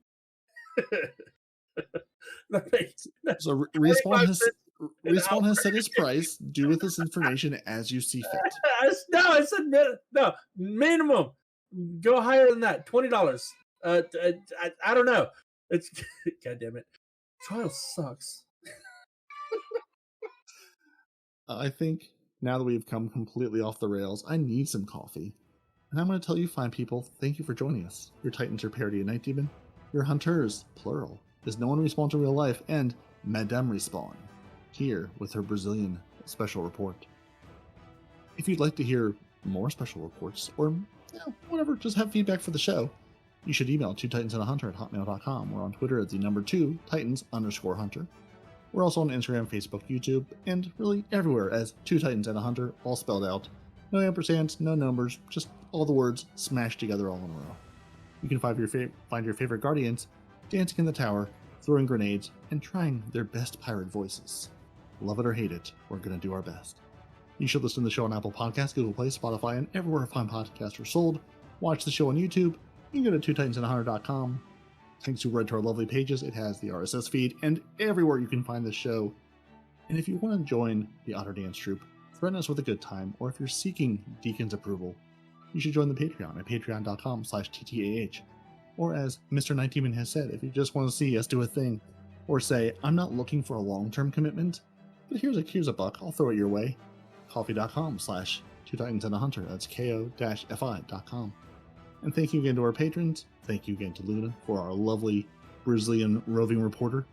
So Respawn has set his price. Do with this information as you see fit. I said minimum. Go higher than that. $20. I don't know. It's God damn it. Trial sucks. I think now that we've come completely off the rails, I need some coffee. And I'm going to tell you fine people, thank you for joining us. Your Titans are parody of Night Demon. Your Hunters, plural, is No One Respawn to Real Life, and Madame Respawn, here with her Brazilian special report. If you'd like to hear more special reports, or whatever, just have feedback for the show, you should email 2titansandahunter@hotmail.com. We're on Twitter at the number 2 Titans_Hunter. We're also on Instagram, Facebook, YouTube, and really everywhere as 2 Titans and a Hunter, all spelled out. No ampersands, no numbers, just all the words smashed together all in a row. You can find your favorite Guardians dancing in the tower, throwing grenades, and trying their best pirate voices. Love it or hate it, we're going to do our best. You should listen to the show on Apple Podcasts, Google Play, Spotify, and everywhere fine podcasts are sold. Watch the show on YouTube. You can go to 2titansandahunter.com. Thanks to right to our lovely pages, it has the RSS feed, and everywhere you can find the show. And if you want to join the Otter Dance Troupe, threaten us with a good time, or if you're seeking Deacon's approval, you should join the Patreon at patreon.com/TTAH. Or as Mr. Night Demon has said, if you just want to see us do a thing, or say, I'm not looking for a long-term commitment, but here's a buck, I'll throw it your way. Coffee.com/2titansandahunter. That's ko-fi.com. And thank you again to our patrons. Thank you again to Luna for our lovely Brazilian roving reporter.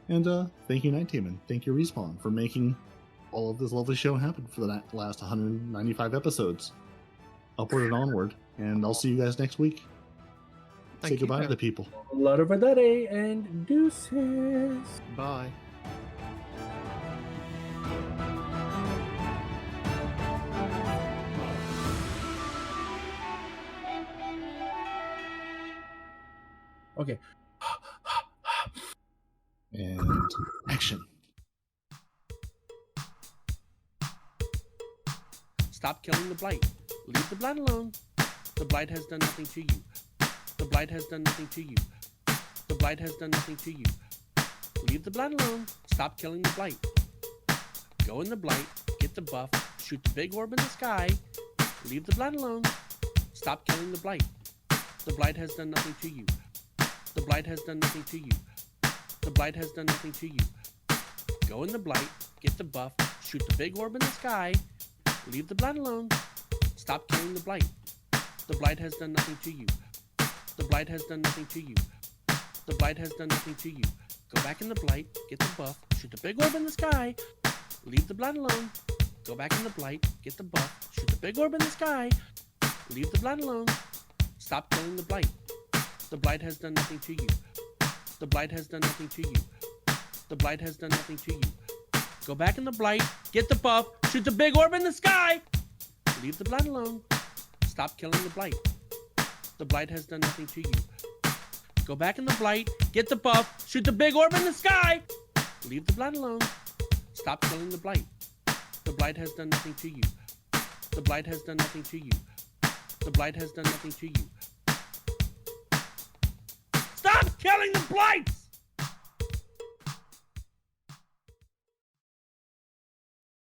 And thank you, Night Demon. Thank you, Respawn, for making all of this lovely show happen for the last 195 episodes. Upward and onward. And I'll see you guys next week. Say goodbye to the people. Later, Badare, and deuces. Bye. Okay. And action. Stop killing the Blight. Leave the Blight alone. The Blight has done nothing to you. The Blight has done nothing to you. The Blight has done nothing to you. Leave the Blight alone. Stop killing the Blight. Go in the Blight. Get the buff. Shoot the big orb in the sky. Leave the Blight alone. Stop killing the Blight. The Blight has done nothing to you. The Blight has done nothing to you. The Blight has done nothing to you. Go in the Blight. Get the buff. Shoot the big orb in the sky. Leave the Blight alone. Stop killing the Blight. The Blight has done nothing to you. The Blight has done nothing to you. The Blight has done nothing to you. Go back in the Blight. Get the buff. Shoot the big orb in the sky. Leave the Blight alone. Go back in the Blight. Get the buff. Shoot the big orb in the sky. Leave the Blight alone. Stop killing the Blight. The Blight has done nothing to you. The Blight has done nothing to you. The Blight has done nothing to you. Go back in the Blight. Get the buff. Shoot the big orb in the sky. Leave the Blight alone. Stop killing the Blight. The Blight has done nothing to you. Go back in the Blight. Get the buff. Shoot the big orb in the sky. Leave the Blight alone. Stop killing the Blight. The Blight has done nothing to you. The Blight has done nothing to you. The Blight has done nothing to you. Stop killing the blights!